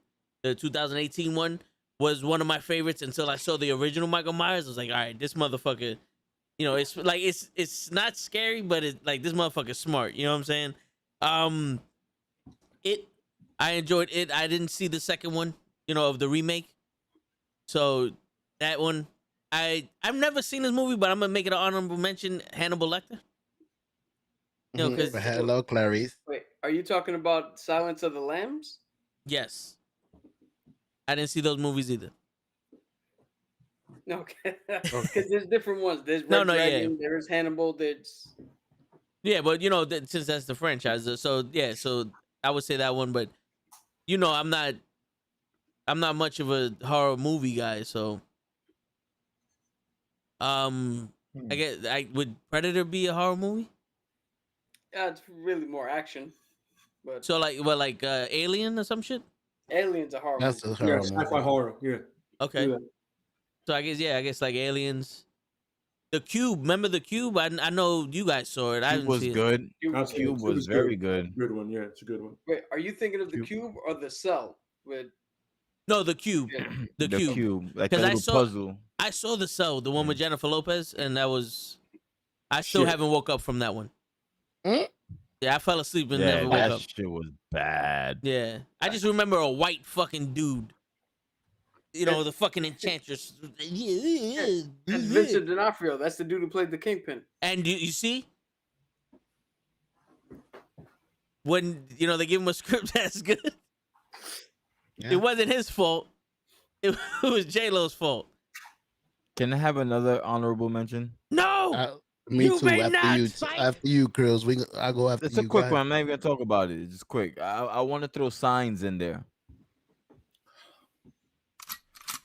2018 one was one of my favorites until I saw the original Michael Myers. I was like, all right, this motherfucker, you know, it's like it's not scary, but it's like this motherfucker's smart. You know what I'm saying? I enjoyed it. I didn't see the second one, you know, of the remake. So that one, I've never seen this movie, but I'm gonna make it an honorable mention. Hannibal Lecter. You know, because Hello, Clarice. Wait, are you talking about Silence of the Lambs? yes, I didn't see those movies either. No, because there's different ones. There's No, Red no, yeah. Dragon. There's Hannibal. There's Yeah, but you know, since that's the franchise, so yeah, so I would say that one. But you know, I'm not much of a horror movie guy, so I guess would Predator be a horror movie? it's really more action. But So like Alien or some shit. Alien's a horror That's movie. a horror Yeah, movie. sci-fi horror. Yeah. Okay, Yeah. so I guess like Aliens. The Cube, remember the Cube? I know you guys saw it. I Cube didn't was see it. good. That's Cube it. was It's very good. Good one. Yeah, it's a good one. Wait, are you thinking of the Cube. Cube or the Cell? With No, the Cube. Yeah. The Cube. Like 'Cause a I little saw- puzzle. I saw the Cell, the one with Jennifer Lopez, and that was. I still Shit. haven't woke up from that one. Hmm? Yeah, I fell asleep and Yeah, never woke that up. shit was bad. Yeah, I just remember a white fucking dude. You know, the fucking enchantress. That's Vincent D'Onofrio. That's the dude who played the Kingpin. And you see, when you know they give him a script that's good, Yeah. it wasn't his fault. It was J-Lo's fault. Can I have another honorable mention? No, Me You too. may not After you, fight. after you, Krills. I go after It's you. a quick guys. one. I'm not even gonna talk about it. It's just quick. I want to throw Signs in there.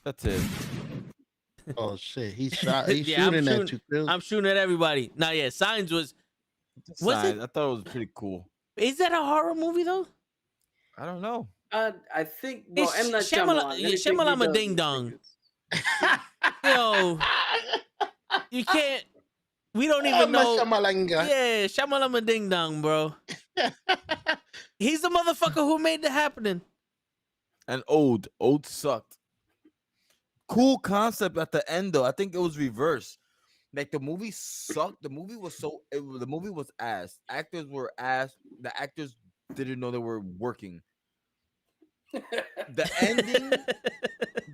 That's it. Oh shit, he's shot. He's Yeah, I'm shooting at shooting- you, Krills. I'm shooting at everybody. Now, yeah, Signs was. Was Signs. it- I thought it was pretty cool. Is that a horror movie though? I don't know. I think. Well, It's M Night Shyamalan- Shyamalan. yeah, anything he Shyamalan does ding is dong. good. Yo, you can't. We don't Oh, even know. Mashamalanga. Yeah, Shamalama Ding Dong, bro. He's the motherfucker who made the happening. And Old sucked. Cool concept at the end though. I think it was reversed. Like the movie sucked. The movie was the movie was ass. Actors were ass. The actors didn't know they were working. The ending,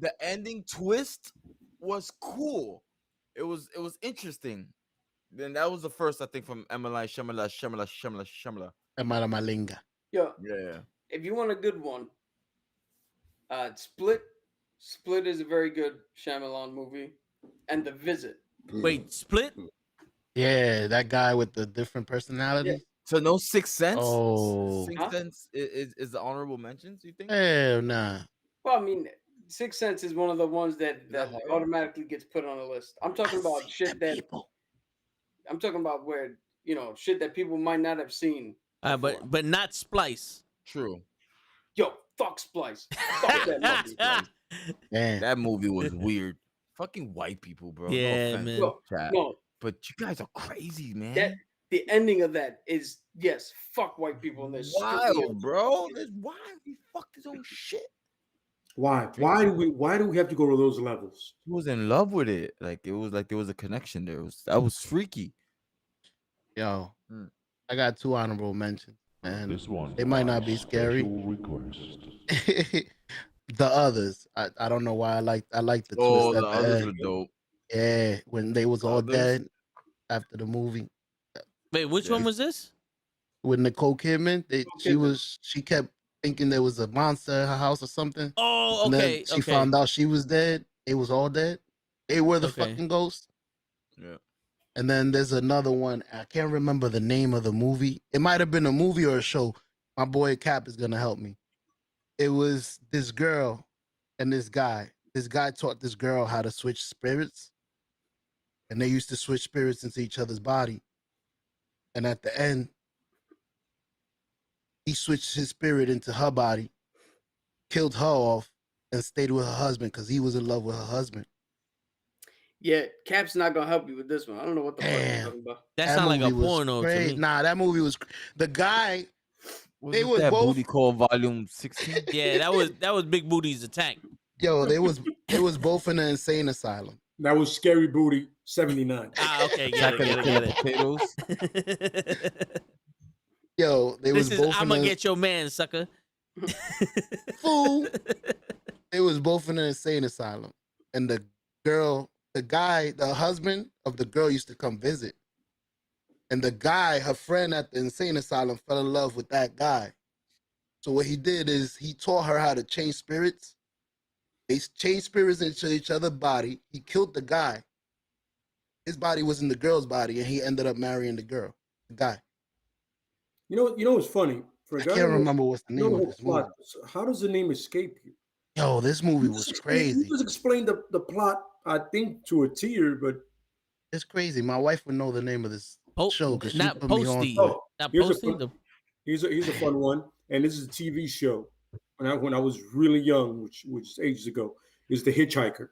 the ending twist was cool. It was interesting. Then that was the first, I think, from Emily Shyamalan. Mashamalanga. Yo, Yeah. if you want a good one, Split. Split is a very good Shyamalan movie, and The Visit. Wait, Split? Yeah, that guy with the different personalities. So no Sixth Sense. Oh. Sixth Huh? Sense is the honorable mentions. You think? Hell nah. Well, I mean, Sixth Sense is one of the ones that horror? automatically gets put on a list. I'm talking about shit that I'm talking about where shit that people might not have seen. before. But not Splice. True. Yo, fuck Splice. Fuck that movie. Man. That movie was weird. Fucking white people, bro. No Yeah, offense, man. Yo, chat. no, But you guys are crazy, man. that the ending of that is yes, fuck white people in this. Wild, bro. That's wild. He fucked his own shit. Why? Why do we have to go to those levels? He was in love with it. Like it was like there was a connection there. That was freaky. Yo, Mm. I got two honorable mentions, man. This one. They might not be scary. Special request. The others, I don't know why I like the Oh, twist the at the others end. were dope. Yeah, when they was all Others? dead after the movie Wait, which Yeah. one was this? with Nicole Kidman. Kidman. She kept thinking there was a monster in her house or something. Oh, And okay. then she Okay. found out she was dead. They was all dead. They were the Okay. fucking ghosts. Yeah. And then there's another one. I can't remember the name of the movie. It might have been a movie or a show. My boy Cap is gonna help me. It was this girl and this guy. This guy taught this girl how to switch spirits. And they used to switch spirits into each other's body. And at the end, he switched his spirit into her body, killed her off, and stayed with her husband because he was in love with her husband. Yeah, Cap's not gonna help you with this one. I don't know what the fuck you're Damn. talking about. That sound like a movie was porno to crazy. me. Nah, that movie was the guy. Was They it was that both- booty call volume 16? Yeah, that was Big Booty's attack. Yo, they was both in an insane asylum. That was Scary Booty 79. Ah, okay, get it. Potatoes. Yo, they This was is both I'ma in a, get your man, sucker. fool. They was both in an insane asylum, and the husband of the girl used to come visit, and the guy, her friend at the insane asylum, fell in love with that guy. So what he did is he taught her how to change spirits. They changed spirits into each other's body. He killed the guy. His body was in the girl's body, and he ended up marrying the girl, the guy. You know what's funny? For a I guy can't who- remember what's the you know name the of this whole movie. plot. How does the name escape you? Yo, this movie You was just explain- crazy. You just explained the plot, I think, to a tier, but It's crazy. My wife would know the name of this show because she Not put me on. Posty. Oh, Not here's a Posty. fun- here's a fun one, and this is a TV show. When I was really young, which is ages ago, is The Hitchhiker.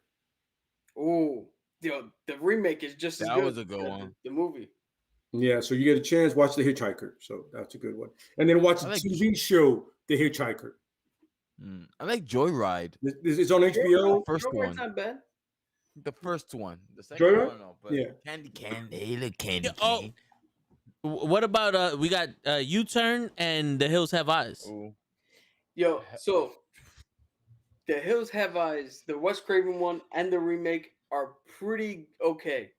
Oh, yo, the remake is just as That good. was a good as one. The movie. Yeah, so you get a chance, watch The Hitchhiker. So that's a good one. And then watch the I like- TV show, The Hitchhiker. I like Joyride. It's on HBO. First Joyride's one. not bad. The first one. The second Joyride? one, no. But Yeah. Candy, look, Candy. Yeah, oh. cane. What about we got U-Turn and The Hills Have Eyes. Ooh. Yo, so The Hills Have Eyes, the Wes Craven one, and the remake are pretty okay.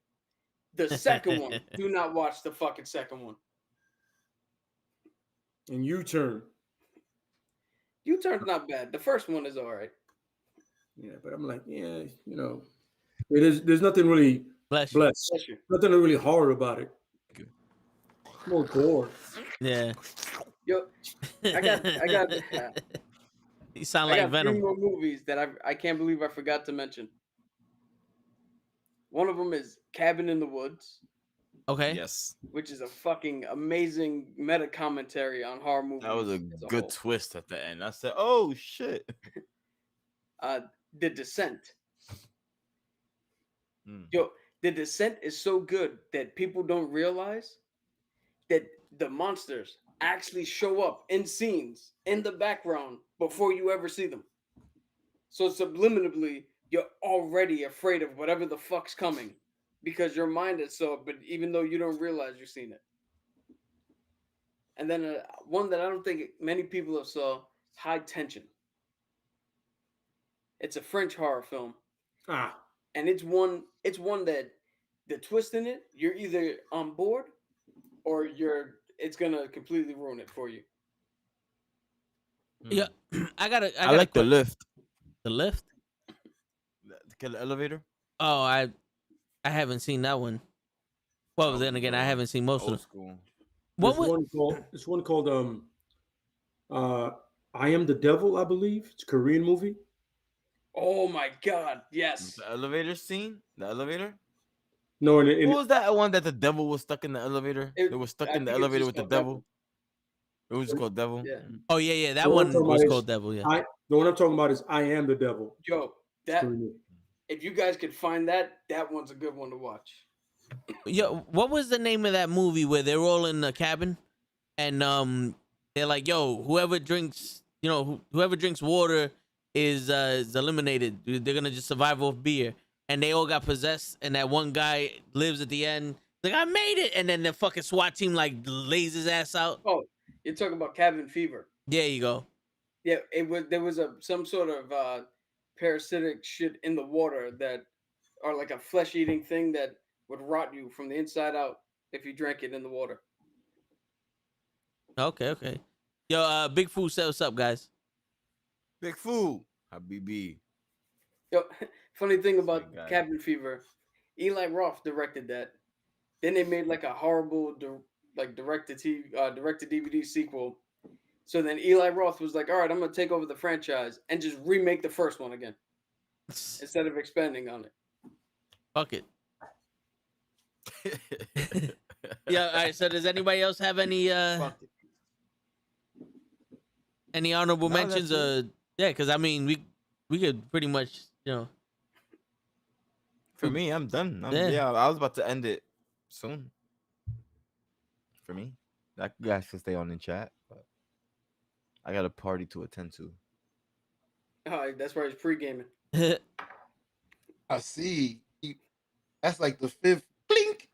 The second one, do not watch the fucking second one. And U-Turn. U-Turn's not bad. The first one is all right. Yeah, but I'm like, yeah, there's nothing really Bless you. blessed. Bless you. Nothing really horror about it. Good. It's more gore. Yeah. Yo, I got You sound I like got Venom. 3 more movies that I can't believe I forgot to mention. One of them is Cabin in the Woods, Okay. Yes. which is a fucking amazing meta commentary on horror movies. That was a as good whole. twist at the end. I said, oh, shit. The Descent. Mm. Yo, The Descent is so good that people don't realize that the monsters actually show up in scenes in the background before you ever see them. So subliminally, you're already afraid of whatever the fuck's coming because your mind is so, but even though you don't realize you've seen it. And then one that I don't think many people have saw, High Tension. It's a French horror film. Ah, And it's one that the twist in it, you're either on board or it's gonna completely ruin it for you. Yeah. I got I like the lift. The Lift. The elevator. Oh, I haven't seen that one. Well, then again, I haven't seen most of Old them. school. What there's was one called I Am the Devil, I believe. It's a Korean movie. Oh my god, yes. The elevator scene? The elevator? No, What was that one that the devil was stuck in the elevator? It- They were stuck I in the think it's elevator just with the called devil. It was just called Devil. Yeah. Oh yeah, that The one one I'm talking was about called is Devil. Yeah. The one I'm talking about is I Am the Devil. Yo, It's that Korean. if you guys could find that one's a good one to watch. Yo, what was the name of that movie where they're all in the cabin, and they're like, yo, whoever drinks, whoever drinks water is eliminated. They're gonna just survive off beer, and they all got possessed, and that one guy lives at the end. Like, I made it, and then the fucking SWAT team like lays his ass out. Oh, you're talking about Cabin Fever. There you go. Yeah, there was some sort of parasitic shit in the water that, or like a flesh eating thing that would rot you from the inside out if you drank it in the water. Okay. Yo, Big Fool said what's up, guys. Big fool. Habibi. Yo, funny thing about Sweet guy. Cabin Fever, Eli Roth directed that. Then they made like a horrible direct to DVD sequel. So then Eli Roth was like, "All right, I'm gonna take over the franchise and just remake the first one again instead of expanding on it." Fuck it. Yeah. All right. So does anybody else have any honorable No, that's mentions? Yeah, because I mean we could pretty much For me, I'm done. Yeah. Yeah, I was about to end it soon. For me, that you guys can stay on in chat, but I got a party to attend to. Oh, that's why he's pre-gaming. I see. That's like the fifth blink,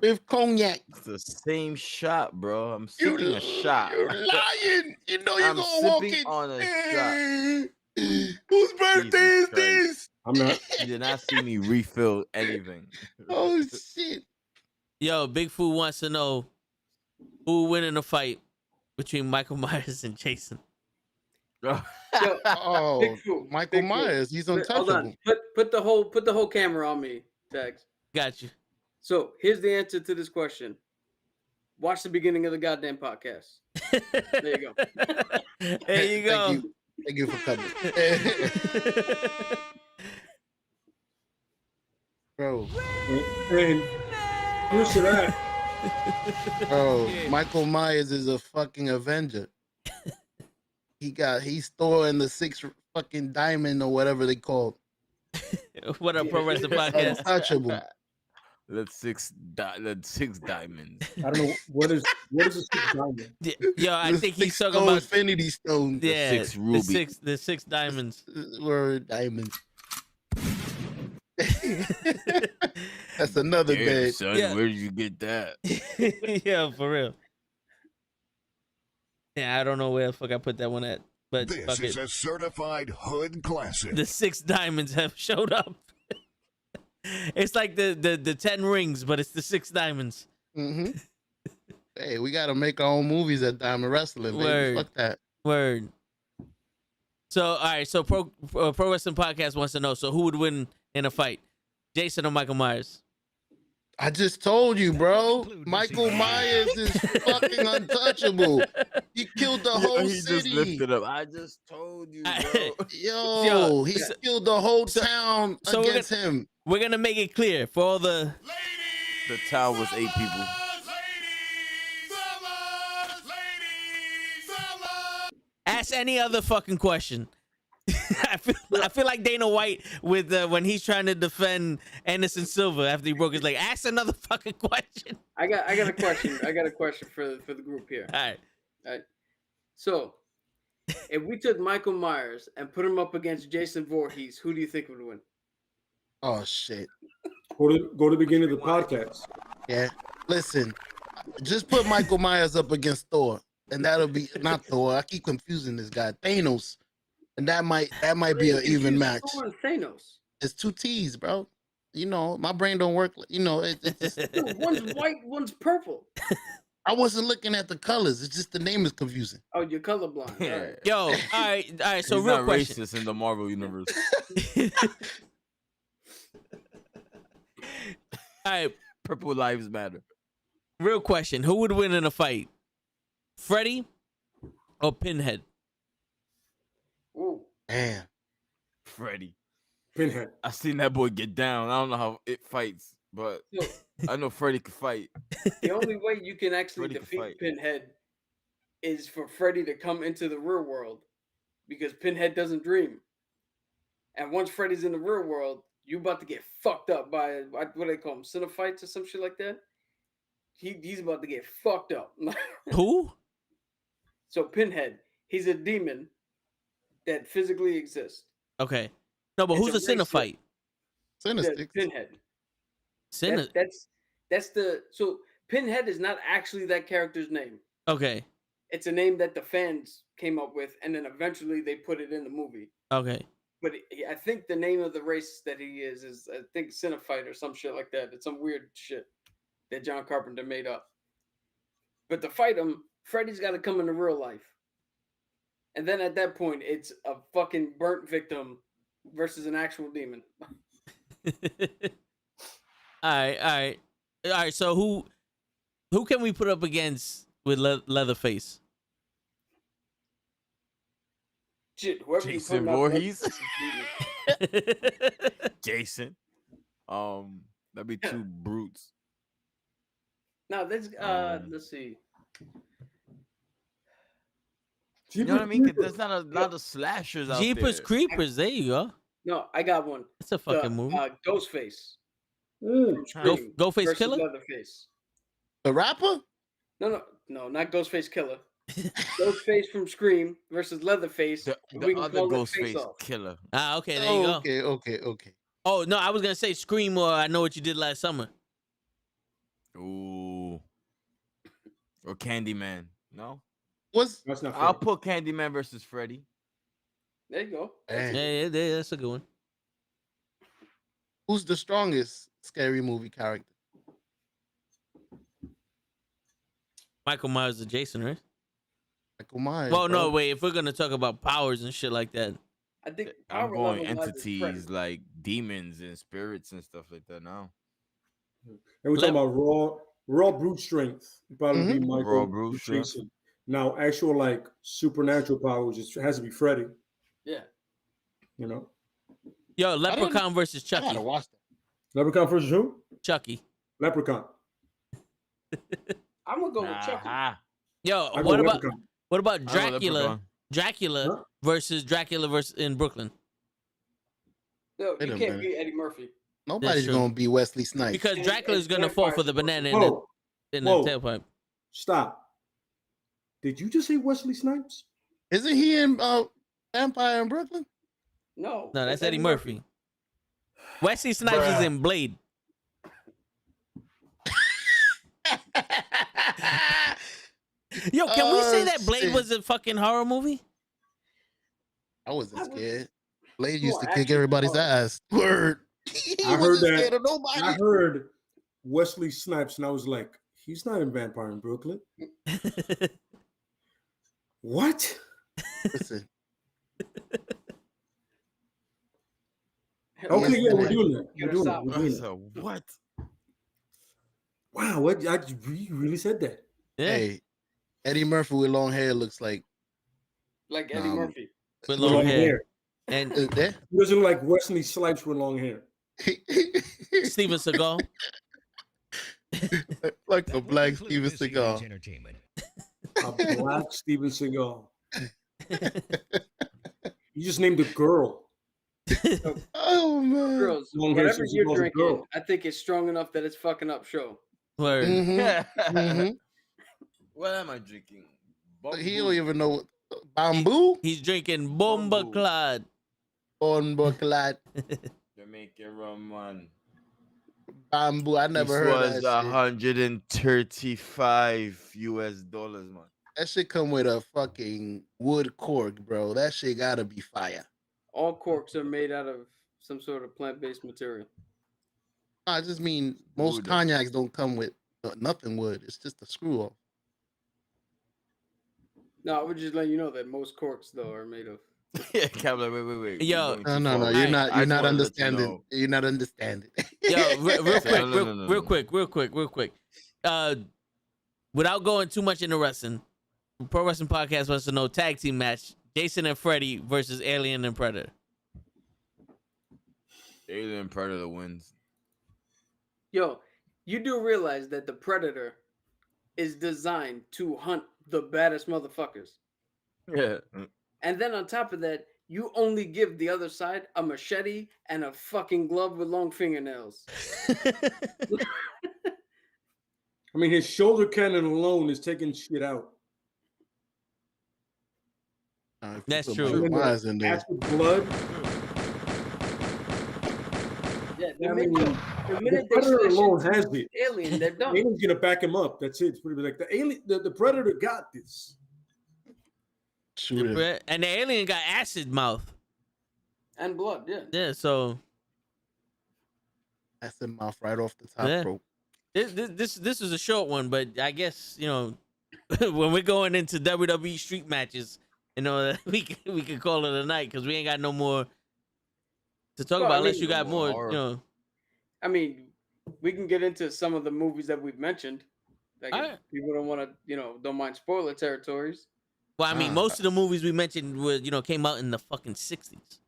fifth cognac. It's the same shot, bro. I'm sipping a shot. You're lying. You know you're I'm gonna walk sipping in. on a shot. Whose birthday is Christ. this? I'm not. You did not see me refill anything. Oh shit. Yo, Big Food wants to know who will win in a fight between Michael Myers and Jason. Yo, Oh, Bigfoot, Michael Bigfoot. Myers. He's Hold untouchable. on. Put the whole camera on me, Tags. Got you. So here's the answer to this question. Watch the beginning of the goddamn podcast. There you go. There you go. Thank you for coming. Bro, And here's to that. bro, Yeah. Michael Myers is a fucking Avenger. He's storing the 6 fucking diamond or whatever they call What up, Pro Wrestling Podcast? untouchable. That's 6 diamonds. I don't know what is the six diamond. Yo, I The think he's 6 talking stone about Infinity Stone. yeah, 6 ruby. the six diamonds. Word diamonds. That's another Damn, bed. son, Yeah. where did you get that? Yeah, for real. Yeah, I don't know where the fuck I put that one at, but This fuck is it. a certified hood classic. The 6 diamonds have showed up. It's like the 10 rings, but it's the 6 diamonds. Mm-hmm. Hey, we gotta make our own movies at Diamond Wrestling. Baby. Word. Fuck that. Word. So, all right. So, Pro Wrestling Podcast wants to know. So, who would win in a fight, Jason or Michael Myers? I just told you, bro. Michael Myers is fucking untouchable. He killed the whole He just city. lifted up. I just told you, bro. Yo, he killed the whole town so we're against him. We're gonna make it clear for all the. The town was 8 people. Ask any other fucking question. I feel like Dana White with when he's trying to defend Anderson Silva after he broke his leg. Ask another fucking question. I got a question. I got a question for the group here. All right. So, if we took Michael Myers and put him up against Jason Voorhees, who do you think would win? Oh shit. Go to the beginning of the podcast. Yeah. Listen, just put Michael Myers up against Thor, and that'll be not Thor. I keep confusing this guy, Thanos, and that might be an even match. Thor and Thanos. It's 2 T's, bro. You know, my brain don't work. You know, it's Dude, one's white, one's purple. I wasn't looking at the colors. It's just the name is confusing. Oh, you're colorblind. All right. Yo, all right. So He's real not question. racist in the Marvel universe. All right, Purple lives matter. real question. Who would win in a fight? Freddy or Pinhead? Ooh. Damn. Freddy. Pinhead. I seen that boy get down. I don't know how it fights, but So, I know Freddy could fight. the only way you can actually Freddy can defeat fight. Pinhead is for Freddy to come into the real world, because Pinhead doesn't dream. And once Freddy's in the real world, you about to get fucked up by what do they call them, cinephites or some shit like that. He's about to get fucked up. Who? So Pinhead, he's a demon that physically exists. Okay. No, but It's who's a a sinner race fight? Sinister. Pinhead. Sinner. That's the so Pinhead is not actually that character's name. Okay. It's a name that the fans came up with, and then eventually they put it in the movie. Okay. But I think the name of the race that he is I think Cinephyte or some shit like that. It's some weird shit that John Carpenter made up. But to fight him, Freddy's got to come into real life. And then at that point, it's a fucking burnt victim versus an actual demon. All right. So who can we put up against with Leatherface? Shit, whoever you Jason put up Voorhees? against- Jason. That'd be 2 brutes. No, let's see. You know what I mean? 'Cause there's not a lot of slashers out Jeepers there. Creepers. There you go. No, I got one. It's a fucking movie. Ghostface. Mm. Ghostface versus Killer? Leatherface. The rapper? No, not Ghostface Killer. Ghostface from Scream versus Leatherface. The we can other call it Face Ghostface Off. killer. Ah, okay, there you go. Okay. Oh no, I was gonna say Scream or I Know What You Did Last Summer. Ooh. Or Candyman. No? That's not fair. I'll put Candyman versus Freddy. There you go. Yeah, that's a good one. Who's the strongest scary movie character? Michael Myers or Jason, right? Michael Myers. Well, bro. no, wait. If we're gonna talk about powers and shit like that, I think I'm power going level-wise, it's entities Freddy. like demons and spirits and stuff like that now. And we're talking about raw brute strength. It'd probably be Mhm. Michael Raw brute or strength. Jason. Now, actual like supernatural powers, it has to be Freddy. Yeah. You know, yo, Leprechaun versus I Chucky. gotta watch that. Leprechaun versus who? Chucky. Leprechaun. I'm gonna go with Chucky. Aha. Yo, I go what about Leprechaun. I know Dracula? Leprechaun. Dracula Huh? versus Dracula versus in Brooklyn. Yo, Wait you a can't minute. beat Eddie Murphy. Nobody's true. gonna be Wesley Snipes. Because And- Dracula's and gonna fall for the vampires. banana Whoa, in the Whoa. tailpipe. stop. Did you just say Wesley Snipes? Isn't he in Empire in Brooklyn? No. No, that's Eddie Murphy. Wesley Snipes is in Blade. Yo, can we say that Blade shit. was a fucking horror movie? I wasn't I was- scared. Blade More used to kick action everybody's horror. ass. Word. He I heard wasn't that. scared of nobody. I heard Wesley Snipes, and I was like, he's not in Vampire in Brooklyn. What? Listen, Okay, yeah, we're man. doing that. Get We're doing us that. out. We're doing that. So what? Wow, what? You really said that? Yeah, Hey, Eddie Murphy with long hair looks like Like Eddie Murphy. with With long hair. uh, And there. He doesn't look like Wesley Snipes with long hair. Steven Seagal. like a black Steven Seagal. Entertainment. A black Steven Seagal. You just named a girl. Oh man. Girls, Long hair whatever since you're he was a drinking, girl. I think it's strong enough that it's fucking up show. Word. Mhm. What am I drinking? He don't even know what bamboo He's drinking Bomba Bamboo. Clod. on Bucklat. Jamaican rum one. Bamboo. I never This heard was that shit. $135 man. That shit come with a fucking wood cork, bro. That shit gotta be fire. All corks are made out of some sort of plant-based material. I just mean most Wood. cognacs don't come with nothing wood. It's just a screw off. No, I would just let you know that most corks though are made of. Yeah, Cap, like, wait. Yo. You're going too No, far. you're Hey, not. I You're just not wanted to let you understanding. know. You're not understanding. Yo, real quick, No, real quick. Without going too much into wrestling, Pro Wrestling Podcast wants to know tag team match: Jason and Freddy versus Alien and Predator. Alien Predator wins. Yo, you do realize that the Predator is designed to hunt the baddest motherfuckers. Yeah. And then on top of that, you only give the other side a machete and a fucking glove with long fingernails. I mean, his shoulder cannon alone is taking shit out. If you That's put true. Michael Myers in there. Acid blood. Yeah, I the mean, minute, the minute they Predator switch alone into has it. Alien, they're done. Alien's gonna back him up. That's it. It's pretty like the alien. The Predator got this. Shoot him. And the alien got acid mouth. And blood, yeah. Yeah, so That's in mouth right off the top Yeah. rope. this is a short one, but I guess when we're going into WWE street matches, we can call it a night because we ain't got no more to talk Well, about I unless mean, you got more. horror. I mean, we can get into some of the movies that we've mentioned. Like, if Alright. people don't want to, don't mind spoiler territories. Well, I mean, most of the movies we mentioned were came out in the fucking 60s.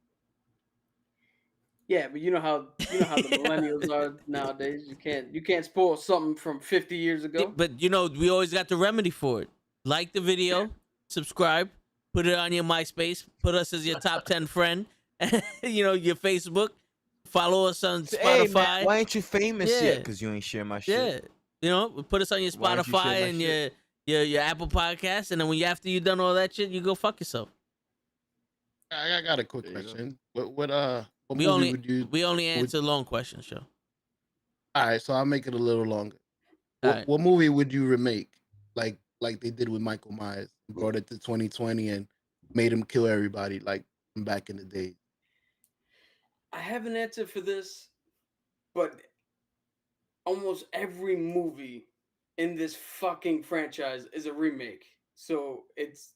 Yeah, but you know how the millennials are nowadays. You can't spoil something from 50 years ago. But we always got the remedy for it. Like the video, subscribe, put it on your MySpace, put us as your top 10 friend, your Facebook. Follow us on Hey, Spotify. man, why ain't you famous Yeah. yet? Because you ain't share my shit. Yeah. Put us on your Why don't you share Spotify my and shit? your Apple Podcast, and then after you done all that shit, you go fuck yourself. I got a quick There you go. question. What We movie only would you? we only answer long questions, show. All right, so I'll make it a little longer. All What, right. what movie would you remake, like they did with Michael Myers, brought it to 2020 and made him kill everybody, like from back in the day? I have an answer for this, but almost every movie in this fucking franchise is a remake. So it's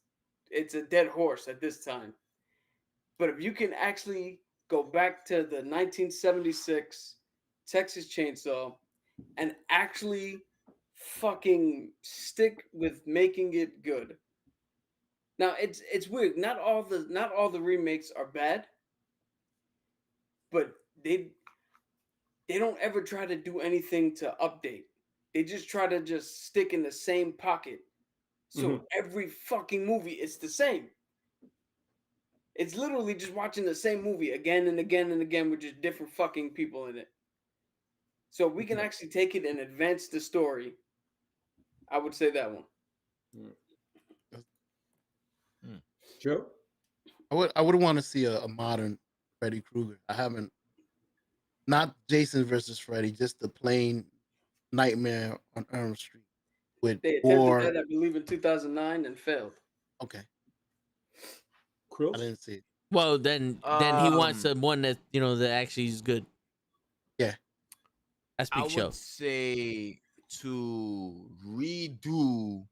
a dead horse at this time. But if you can actually go back to the 1976 Texas Chainsaw and actually fucking stick with making it good. Now it's weird. Not all the remakes are bad, but they don't ever try to do anything to update. They just try to just stick in the same pocket. So every fucking movie is the same. It's literally just watching the same movie again and again and again with just different fucking people in it. So we can actually take it and advance the story. I would say that one. Joe? I would want to see a modern Freddy Krueger. I haven't, not Jason versus Freddy, just the plain Nightmare on Elm Street with They attempted that, I believe, in 2009 and failed. Okay, Krill? I didn't see it. Well, then he wants one that that actually is good. Yeah, that's I Big Show. would say to redo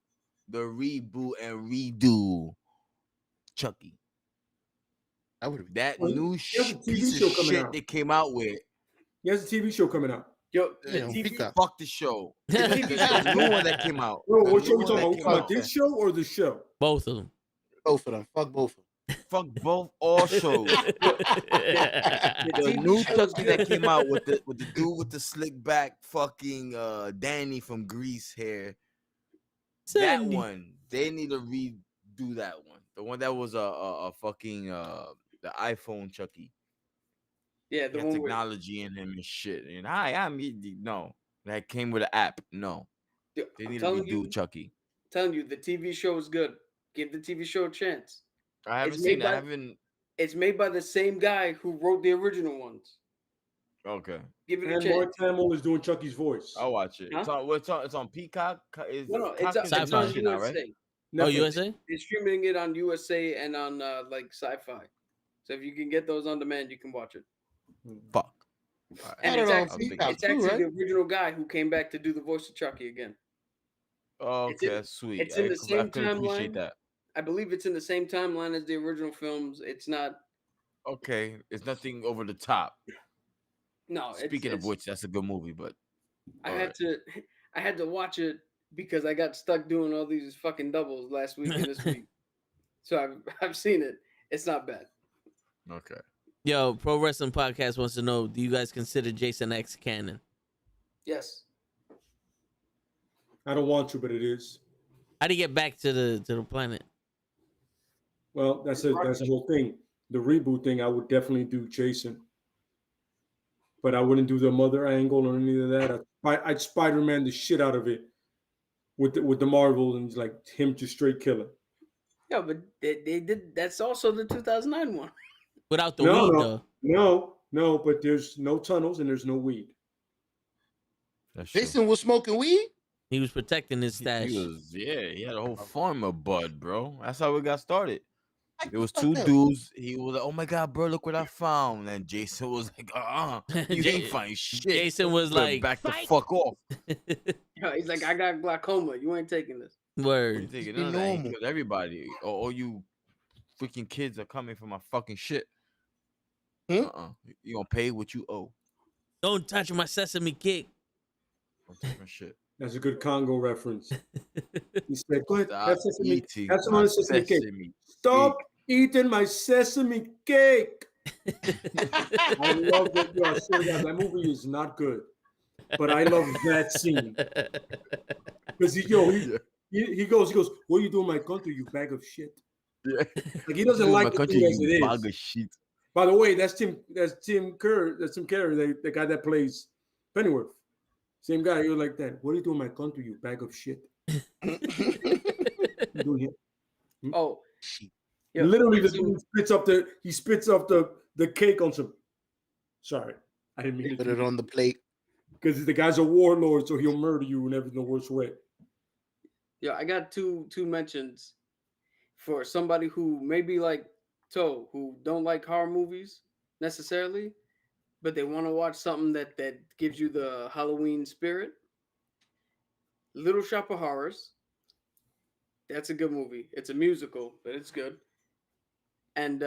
the reboot and redo Chucky. that would be. That Well, new he has a TV piece show of coming shit out. they came out with. He has a TV show coming out. Yo, Yeah, on Peacock. Fuck the show. the TV The new one that came out. Bro, The what show new we one talking that about? We came talking about out. this show or the show? Both of them. Both of them. Fuck both of them. Fuck both all shows. The new Chucky that came out with the dude with the slick back fucking Danny from Grease hair. That Sandy. one. They need to redo that one. The one that was a fucking the iPhone Chucky. Yeah, The the one with technology in him and shit. And no. That came with an app. No. They I'm need to telling redo you, Chucky. the TV show is good. Give the TV show a chance. I haven't It's seen made it. I by- haven't. It's made by the same guy who wrote the original ones. Okay. Give it a And chance. Mark Hamill is doing Chucky's voice. I'll watch it. Huh? It's on Peacock. No, it's Peacock is on Sci-Fi. shit now, right? USA. Oh, Netflix. USA? They're streaming it on USA and on like Sci-Fi. So if you can get those on demand, you can watch it. Fuck. And I it's don't know, actually, Peacock it's too, actually right? the original guy who came back to do the voice of Chucky again. Okay, in- that's sweet. it's in the I same could appreciate timeline. that. I believe it's in the same timeline as the original films. It's not. Okay, it's nothing over the top. No. Speaking of which, that's a good movie, but I all had right. to. I had to watch it because I got stuck doing all these fucking doubles last week and this week. So I've seen it. It's not bad. Okay. Yo, Pro Wrestling Podcast wants to know: do you guys consider Jason X canon? Yes. I don't want to, but it is. How do you get back to the planet? Well, that's the whole thing. The reboot thing, I would definitely do Jason, but I wouldn't do the mother angle or any of that. I'd Spider-Man the shit out of it with the Marvel and like him to straight kill it. Yeah, but they did. That's also the 2009 one. Without the weed, though. No, but there's no tunnels and there's no weed. That's true. Jason was smoking weed. He was protecting his stash. He had a whole farm of bud, bro. That's how we got started. It was Fuck two that. dudes. He was like, "Oh my god, bro, look what I found!" And Jason was like, you Ja- ain't find shit." Jason was Better like, "Back the "Fight." fuck off." Yeah, he's like, I got glaucoma. You ain't taking this. You Word. thinking be none of that? He normal. killed everybody. All you freaking kids are coming for my fucking shit. Hmm? You gonna pay what you owe? Don't touch my sesame cake. Don't take my shit. That's a good Congo reference. He said, "Go ahead, Stop have sesame. eating Have some my of the sesame cake. sesame Stop eating my sesame cake." I love it. Yo, I swear to God, that movie is not good, but I love that scene because he goes, "What are you doing in my country, you bag of shit?" Yeah. Like he doesn't In like my the country, thing as you it bag is. of shit. By the way, that's Tim Kerr. That's Tim Kerr, the guy that plays Pennyworth. Same guy. You're like that. What are you doing, my country? You bag of shit. You doing here? Oh, Literally, the dude spits up the cake on some. Sorry, I didn't mean to Put it on the plate. because the guy's a warlord, so he'll murder you whenever the worst way. Yeah, I got two mentions for somebody who maybe like Toe, who don't like horror movies necessarily, but they want to watch something that gives you the Halloween spirit. Little Shop of Horrors. That's a good movie. It's a musical, but it's good. And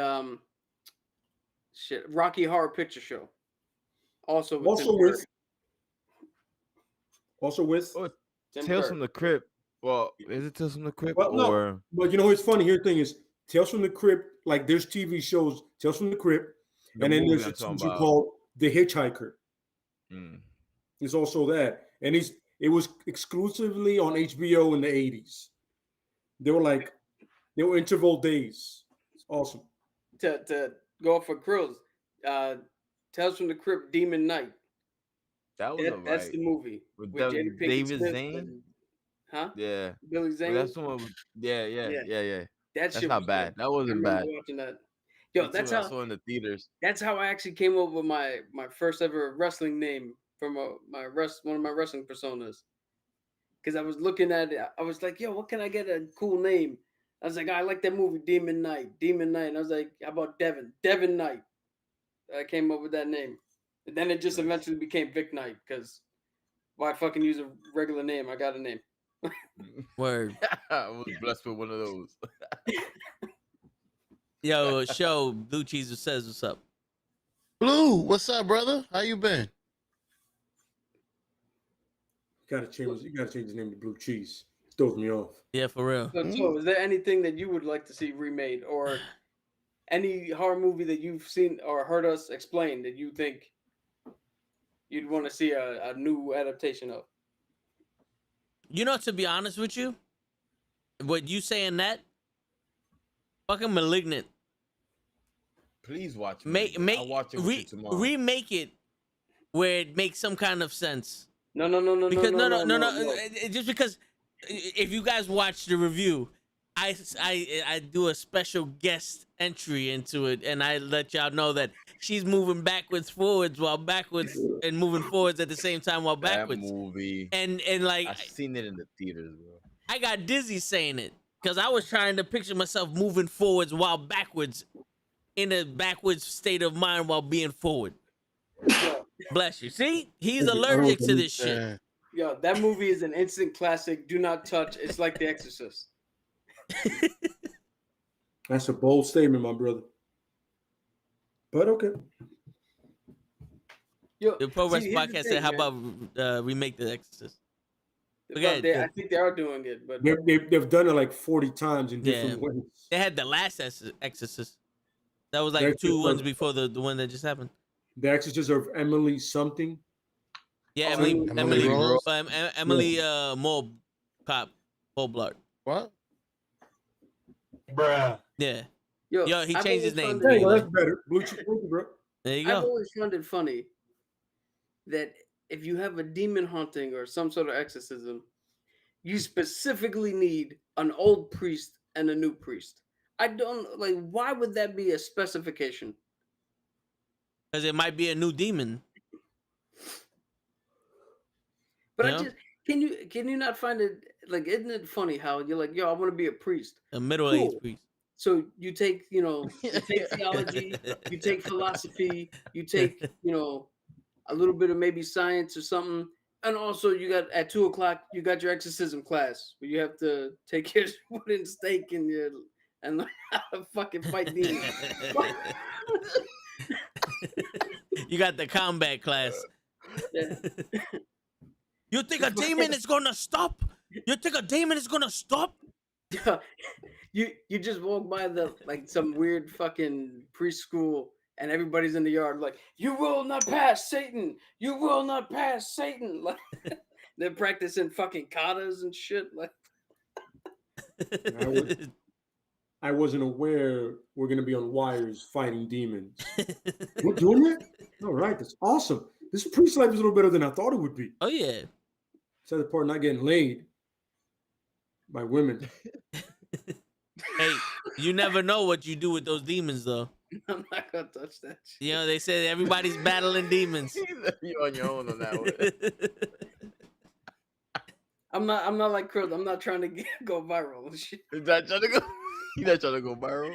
Rocky Horror Picture Show. Also with Tim Tales Curry. from the Crypt. Well, is it Tales from the Crypt Well, no. or But you know what's funny? Here's the thing is Tales from the Crypt, like there's TV shows, Tales from the Crypt, and then there's something called The Hitchhiker. It's also that. And it was exclusively on HBO in the 80s. They were interval days. It's awesome. To go off for Krills, Tales from the Crypt Demon Knight. That was That's the movie. With Jada Pinkett David Smith Zane? and- huh? Yeah. Billy Zane. That's the one. Yeah. That's shit not was bad. good. That wasn't I remember bad. watching that. Yo, Me that's too, I how saw it in the theaters. that's how I actually came up with my first ever wrestling name from one of my wrestling personas. Because I was looking at it, I was like, yo, what can I get a cool name? I was like, I like that movie Demon Knight. And I was like, how about Devin Knight? I came up with that name. And then it just eventually became Vic Knight, because why fucking use a regular name? I got a name. Word. I was blessed with one of those. Yo, show Blue Cheese says what's up. Blue, what's up, brother? How you been? You gotta change the name to Blue Cheese. It throws me off. Yeah, for real. So is there anything that you would like to see remade, or any horror movie that you've seen or heard us explain that you think you'd want to see a new adaptation of? You know, to be honest with you, what you saying that fucking Malignant. Please watch. I'll watch it with you tomorrow. Remake it where it makes some kind of sense. No. Just because if you guys watch the review, I do a special guest entry into it, and I let y'all know that she's moving backwards, forwards, while backwards, and moving forwards at the same time while backwards. That movie. And like I've seen it in the theaters, bro. I got dizzy saying it because I was trying to picture myself moving forwards while backwards, in a backwards state of mind while being forward. Bless you. See, he's allergic to this shit. Yo, that movie is an instant classic. Do not touch. It's like The Exorcist. That's a bold statement, my brother. But okay. Yo, The Pro Wrestling here's the Podcast thing, said, "How man. about remake The Exorcist?" But I think they are doing it, but They've done it like 40 times in different ways. They had the last Exorcist. That was like That's two just ones like- before the one that just happened. The Exorcist of Emily something. Yeah, Oh, Emily Rose? Mole Cop Blood. What? Yeah, yo, he I've changed his always name. found There you it- go. That's better. Blue Cheese, bro. There you I've go. always found it funny that if you have a demon haunting or some sort of exorcism, you specifically need an old priest and a new priest. I don't like. Why would that be a specification? Because it might be a new demon. But Yeah. I just can you not find it like? Isn't it funny how you're like, yo, I want to be a priest. A middle-aged Cool. priest. So you take, you take theology, you take philosophy, you take, a little bit of maybe science or something. And also you got at 2:00, you got your exorcism class where you have to take your wooden stake and learn how to fucking fight demons. You got the combat class. Yeah. You think a demon is gonna stop? You think a demon is gonna stop? You just walk by some weird fucking preschool and everybody's in the yard like, you will not pass Satan, you will not pass Satan. Like they're practicing fucking katas and shit. Like I wasn't aware we're gonna be on wires fighting demons. We're doing it? All right, that's awesome. This priest life is a little better than I thought it would be. Oh yeah. Except the part not getting laid by women. Hey, you never know what you do with those demons, though. I'm not gonna touch that shit. You know, they say everybody's battling demons. You're on your own on that one. I'm not like Krill. I'm not trying to go viral and shit. Is that trying to go? You not trying to go viral?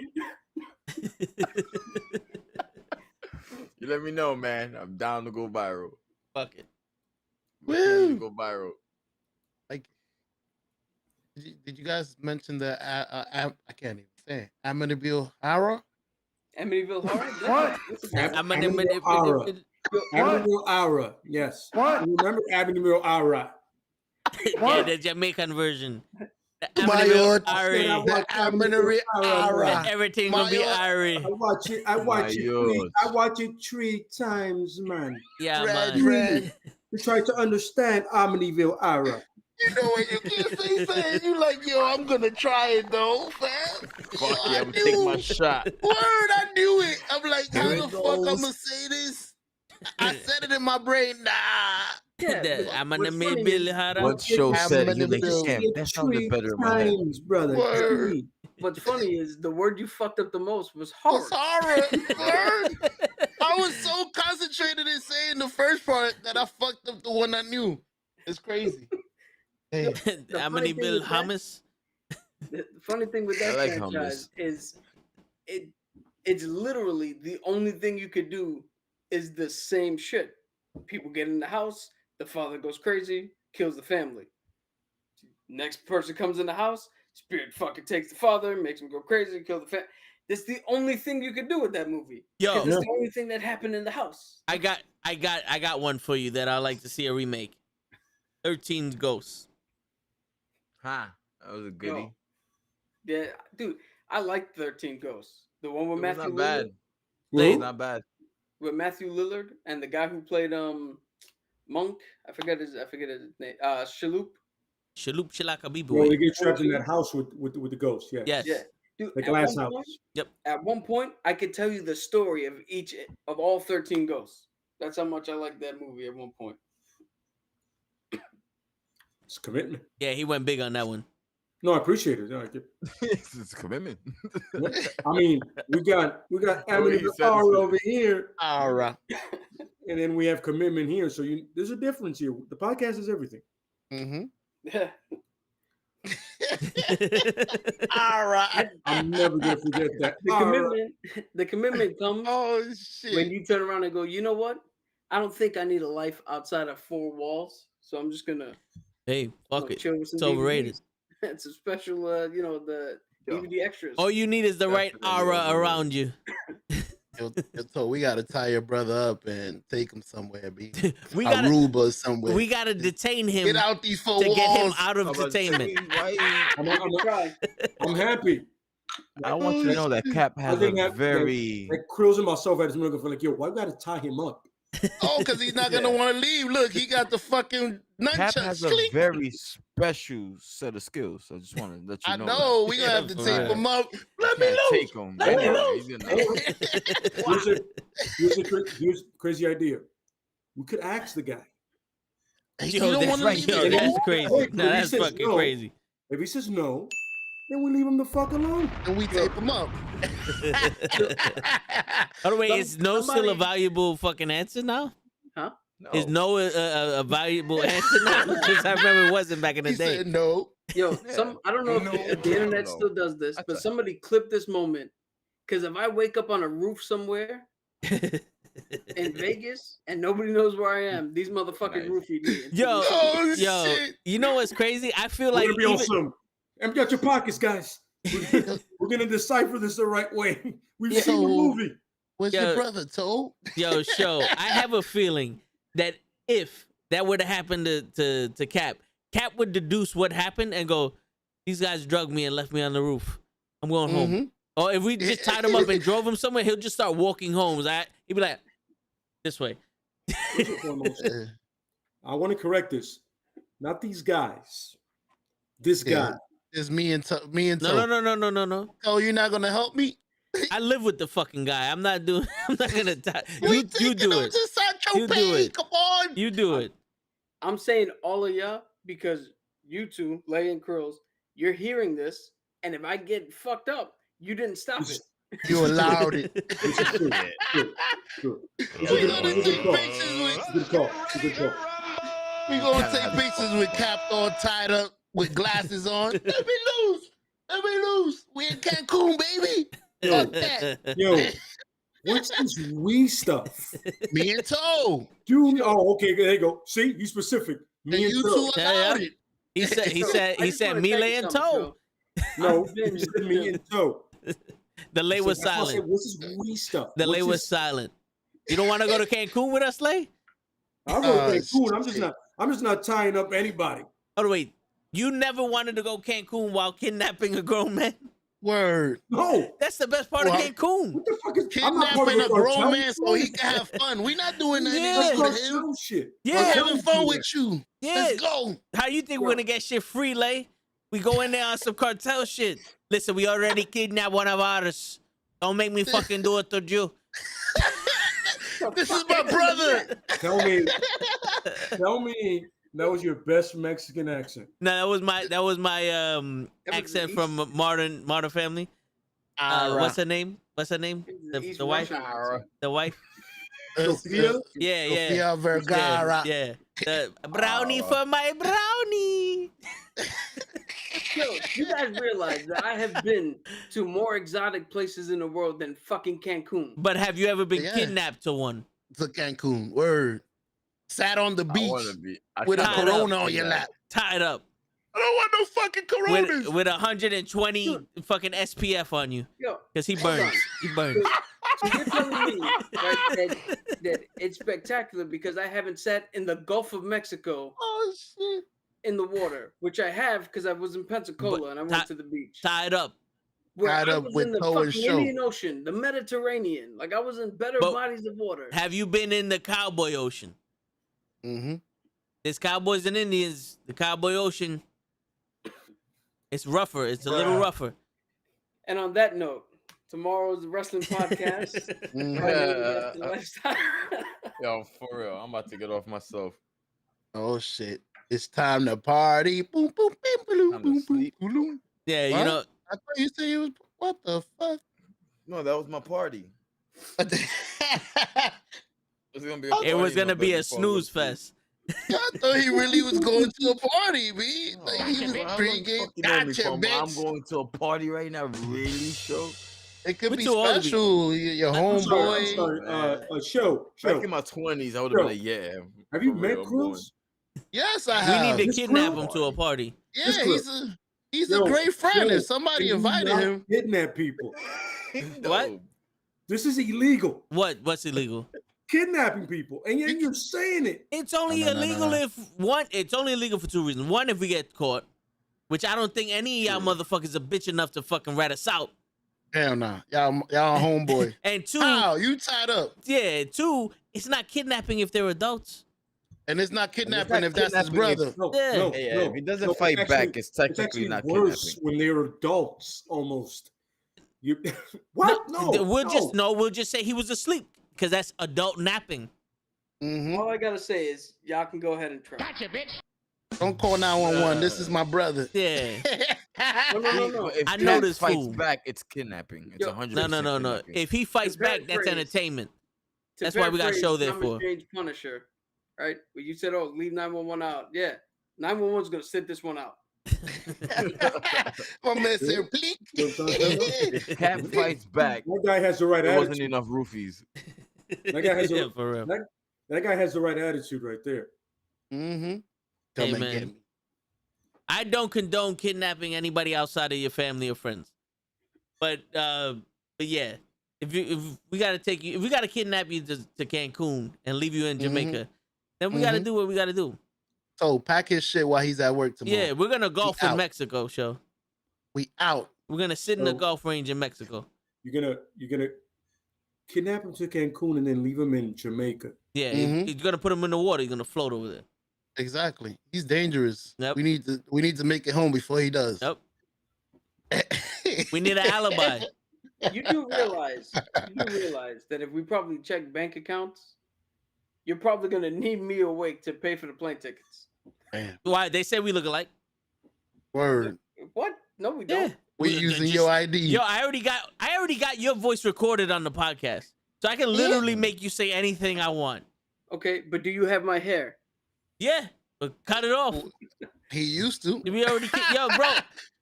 You let me know, man. I'm down to go viral. Fuck it. Woo! Go viral. Like, did you guys mention the I can't even say it. Amityville Horror? Amityville Horror? What? Amityville Horror. Amityville Horror. Yes. What? Remember Amityville Horror? Yeah, the Jamaican version. The My Amityville lord, Ari. the Amityville Horror. And everything will be Ari. I watch it. I watch it. I watch it 3 times, man. Yeah, Red, man. red. You try to understand Amityville Horror. You know what you can't say, saying you like, yo, I'm gonna try it though, fam. Fuck yeah, I'm gonna take my shot. Word, I knew it. I'm like, how Here the it fuck goes. I'm gonna say this? I said it in my brain. Nah. Yeah, I'm what's gonna funny make Billy is- Hara. What show said he like Amityville. Cam? That sounded better in my head. Times, brother. Word. 3. What's funny is the word you fucked up the most was It's horror. horror. Word. I was so concentrated in saying the first part that I fucked up the one I knew. It's crazy. Hey, I'm funny gonna thing build with that- hummus. The funny thing with that I like franchise is it's literally the only thing you could do is the same shit. People get in the house, the father goes crazy, kills the family. Next person comes in the house, spirit fucking takes the father, makes him go crazy, kill the family. That's the only thing you could do with that movie. Yo, It's the only thing that happened in the house. I got one for you that I'd like to see a remake. 13 Ghosts. Huh? That was a goodie. Yeah, dude, I like 13 Ghosts. The one with It was Matthew not bad. Lillard. It was not bad. With Matthew Lillard and the guy who played Monk. I forget his name. Shaloop. Shaloop Shilaka Well, they Bibu. get trapped in that house with the ghost. Yeah. Yes. Yeah. Dude, The at glass one house. point- Yep. At one point, I could tell you the story of all 13 ghosts. That's how much I like that movie at one point. It's commitment. Yeah, he went big on that one. No, I appreciate it. I get- It's a commitment. I mean, we got The way he Amityville said it. Horror over here, horror. and then we have commitment here. So there's a difference here. The podcast is everything. Mm-hmm. Yeah. Horror. I'm never gonna forget that. The commitment comes Oh when shit. you turn around and go, you know what? I don't think I need a life outside of 4 walls. So I'm just gonna Hey, fuck it. chill with some It's overrated. DVDs. It's a special the Yo. DVD extras. All you need is the right Definitely aura overrated. around you. So we gotta tie your brother up and take him somewhere, B. We gotta Aruba somewhere. we gotta detain him Get to out these 4 get him walls. out of detainment. I'm happy. I want you to know that Cap has think a that- very. Like Krills and myself at this minute for like, yo, why we gotta tie him up? Oh, because he's not gonna want to leave. Look, he got the fucking Cap nunchucks. has a Clink. very special set of skills. I just want to let you I know. know. We gonna have to Yeah, tape right. him up. Let You me can't loose. take him. Let me Yeah, loose. he's gonna- Here's a crazy idea. We could ask the guy. You Yo, don't that's, wanna right. leave Yo, it. that's crazy. Wait, No, when he that's says fucking no- crazy. If he says no, then we leave him the fuck alone. And we tape him up. By the way, Some- is no still a somebody- valuable fucking answer now? No. Is no a valuable answer now? Because I remember it wasn't back in the He day. said no. Yo, Yeah. I don't know if the internet No. still does this, That's but a- somebody clip this moment. Because if I wake up on a roof somewhere in Vegas and nobody knows where I am, these motherfuckers Nice. roofied me. Yo, Oh yo, shit. you know what's crazy? I feel We're like gonna be on even, some. Empty out your pockets, guys. We're gonna decipher this the right way. We've Yeah. seen the movie. Where's Yo. your brother, Toe? yo, show. I have a feeling that if that would have happened to Cap, Cap would deduce what happened and go, "These guys drugged me and left me on the roof. I'm going home." Mhm. Or if we just tied him up and drove him somewhere, he'll just start walking home. He'd be like, "This way." First and foremost, I want to correct this. Not these guys. This guy. It's me and me and No, Toe. no. Oh, you're not gonna help me? I live with the fucking guy. I'm not doing. I'm not gonna die. We You taking do him it. to Sancho You do Pay. it. Come on. You do it. I'm saying all of y'all because you two, Lay and Curls, you're hearing this, and if I get fucked up, you didn't stop it. You allowed it. This is true. True. We gonna take call. pictures with. Good call. Good call. We gonna take pictures with capped on, tied up, with glasses on. Let me loose. Let me loose. We in Cancun, baby. Fuck that. Yo, what's this we stuff? Me and Toe. Dude, oh, okay, there you go. See, you specific. And Me and you Toe. two allowed it. He said. He So, said. I He just said. wanna Me tell you lay and something, toe. No, I've been- you said me and Toe. The lay was That's why I said, silent. what's this we stuff? The lay What's was this- silent. You don't want to go to Cancun with us, Lay? I'll go Oh, to Cancun. shit. I'm just not tying up anybody. Oh wait, you never wanted to go Cancun while kidnapping a grown man? Word. No. That's the best part Well, of Cancun. What the fuck is I'm not part of Kidnapping a the grown cartel. man so he can have fun. We not doing Yeah. anything That's to him. cartel shit. Yeah. We're Cartel having fun do with that. you. Yeah. Let's go. How you think we're gonna get shit free, Lay? We go in there on some cartel shit. Listen, we already kidnapped one of ours. Don't make me fucking do it to you. This is my brother. Tell me that was your best Mexican accent. No, that was my accent East. from Modern Family. What's her name? East The wife. Russian. The wife. Sophia? Yeah, yeah. Sofia Vergara. Yeah. The brownie for my brownie. Yo, you guys realize that I have been to more exotic places in the world than fucking Cancun. But have you ever been Yeah. kidnapped to one? To Cancun. Word. Sat on the I beach wanna be. I with a Tied Corona up. on your lap. Tied up I don't want no fucking Coronas. with 120 fucking SPF on you Yo, because he hold burns. on. He burns. So you're telling me that it's spectacular because I haven't sat in the Gulf of Mexico Oh shit. in the water, which I have because I was in Pensacola But and I went ti- to the beach. Tied up. Where Tied I up was with in the Toe and fucking Show. Indian Ocean, the Mediterranean. Like I was in better But- bodies of water. Have you been in the Cowboy Ocean? Mm-hmm. There's cowboys and Indians. The Cowboy Ocean. It's rougher. It's a little rougher. And on that note, tomorrow's wrestling podcast. Mm-hmm. Lifestyle. Yo, for real, I'm about to get off myself. Oh shit. It's time to party. Boom, boom, boom, boom, Time to boom, boom, sleep. boom. Yeah, you What? know. I thought you said you was what the fuck? No, that was my party. It's gonna be. It was gonna be a snooze fest. I thought he really was going to a party, man. Like he was drinking. Gotcha, I'm bitch. going to a party right now. Really, show. It could We're be too old to be- special. Your I'm homeboy. sorry. man. Show. Back in my 20s, I would have been like, yeah. Have you for met real, I'm going. Cruz? Yes, I We have. need to This kidnap crew? him to a party. Yeah, This he's Yo, a great friend. yo, If somebody Can you invited not him, Kidnap people. What? No. This is illegal. What's illegal? Kidnapping people, and yet you're saying it. It's only No. illegal if one. It's only illegal for two reasons. One, if we get caught, which I don't think any of y'all motherfuckers are bitch enough to fucking rat us out. hell nah. Y'all homeboy. And two, How you tied up? yeah, two, it's not kidnapping if they're adults. And it's not not kidnapping if that's his kidnapping if- brother. No, Yeah. no, Yeah, no. if he doesn't no, fight actually- back, it's technically actually not worse kidnapping. when they're adults almost. You what? No, We'll just say he was asleep because that's adult napping. Mm-hmm. All I gotta say is y'all can go ahead and try. Don't call 911. This is my brother. Yeah. No. If I Cat know this fights fool. back, it's kidnapping. It's Yo, 100%. No. kidnapping. If he fights To back, that's paraphrase- entertainment. To That's why we got a paraphrase show there Thomas for. Jane's Punisher, right? Where you said, "Oh, leave 911 out." Yeah, 911's gonna sit this one out. My man said, "Please." If Cat fights back, that guy has the right there wasn't attitude. enough roofies. That guy has Yeah, a, for real. that guy has the right attitude right there. Mm-hmm. Hey, Come and man. get me. I don't condone kidnapping anybody outside of your family or friends. But yeah, if we gotta take you, if we gotta kidnap you to Cancun and leave you in Jamaica, then we gotta do what we gotta do. So pack his shit while he's at work tomorrow. Yeah, we're gonna golf in out. Mexico, show. We out. We're gonna sit in the So- golf range in Mexico. You're gonna kidnap him to Cancun and then leave him in Jamaica. Yeah, Mhm. he's gonna put him in the water. He's gonna float over there. Exactly. He's dangerous. Yep. We need to make it home before he does. Yep. We need an alibi. You do realize that if we probably check bank accounts, you're probably gonna need me awake to pay for the plane tickets. Man, Why? They said we look alike. word. What? No, we don't. Yeah. We using your ID. Yo, I already got your voice recorded on the podcast, so I can literally make you say anything I want. Okay, but do you have my hair? Yeah, but cut it off. He used to. We already, yo, bro.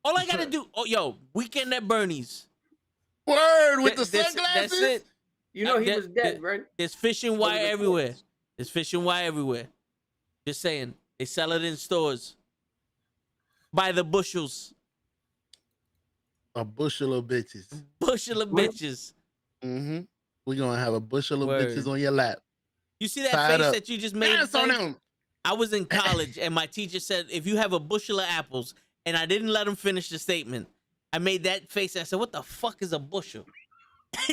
All I gotta do, Weekend at Bernie's. Word with the That's sunglasses. it. You know he was dead, right? There's fishing wire the everywhere. corpse. There's fishing wire everywhere. Just saying, they sell it in stores by the bushels. A bushel of bitches. Bushel of bitches. Mm-hmm. We're gonna have a bushel of Word. bitches on your lap. You see that Tied face up. that you just made? Dance on Frank? him. I was in college and my teacher said, if you have a bushel of apples, and I didn't let him finish the statement, I made that face. I said, what the fuck is a bushel?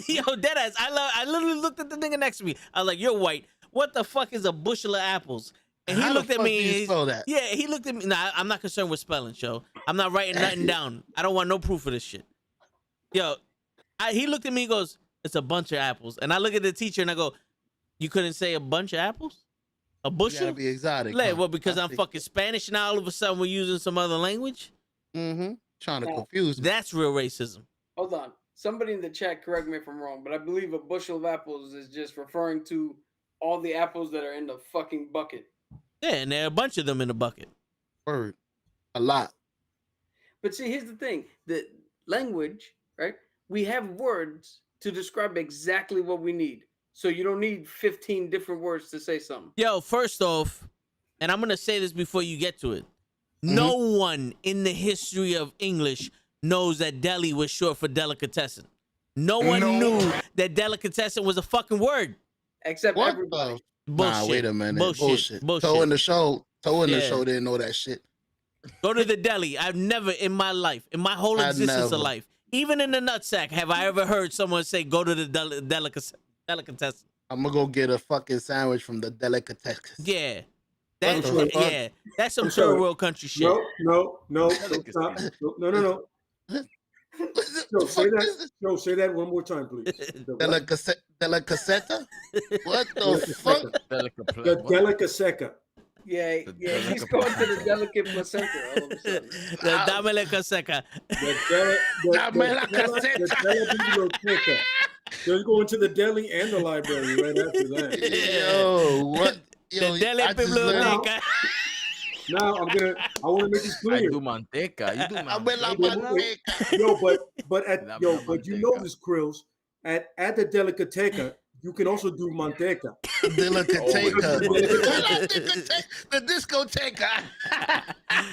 Yo, deadass. I literally looked at the nigga next to me. I was like, you're white. What the fuck is a bushel of apples? And he How looked the at fuck me. do you and he's- spell that? Yeah, he looked at me. Nah, I'm not concerned with spelling, Joe. I'm not writing nothing down. I don't want no proof of this shit. Yo, he looked at me and goes, it's a bunch of apples. And I look at the teacher and I go, you couldn't say a bunch of apples? A You bushel? gotta be exotic. Like, huh? well, because I I'm see. fucking Spanish now, all of a sudden we're using some other language? Mm-hmm. Trying to Yeah. confuse me. That's real racism. Hold on. Somebody in the chat, correct me if I'm wrong, but I believe a bushel of apples is just referring to all the apples that are in the fucking bucket. Yeah, and there are a bunch of them in the bucket. Word. A lot. But see, here's the thing: the language, right? We have words to describe exactly what we need. So you don't need 15 different words to say something. Yo, first off, and I'm going to say this before you get to it. No one in the history of English knows that deli was short for delicatessen. No one knew that delicatessen was a fucking word. Except What everybody. the? Bullshit. Nah, wait a minute. Bullshit. Toe in the show. Toe in the Yeah. show didn't know that shit. Go to the deli. I've never in my life, in my whole I existence of never. life, even in the nutsack, have I ever heard someone say, go to the delicatessen. I'm gonna go get a fucking sandwich from the delicatessen. Yeah. What the fuck? Yeah. That's some I'm third sorry. world country shit. No. Don't stop. No. Joe, say that. Joe, say that one more time, please. The what? Delicasetta? What the fuck? The delicatessen. Yeah, he's going to the delicate placenta all of a sudden. The damele seca. The They're going to the deli and the library right after that. Yo, what? Yo, The deli I just learned- biblioteca. Now I want to make this I clear. do manteca. You do I'm in la manteca. manteca. But you know this, Krills. At the delicateca, you can also do manteca. Delicateca. Oh. The discoteca.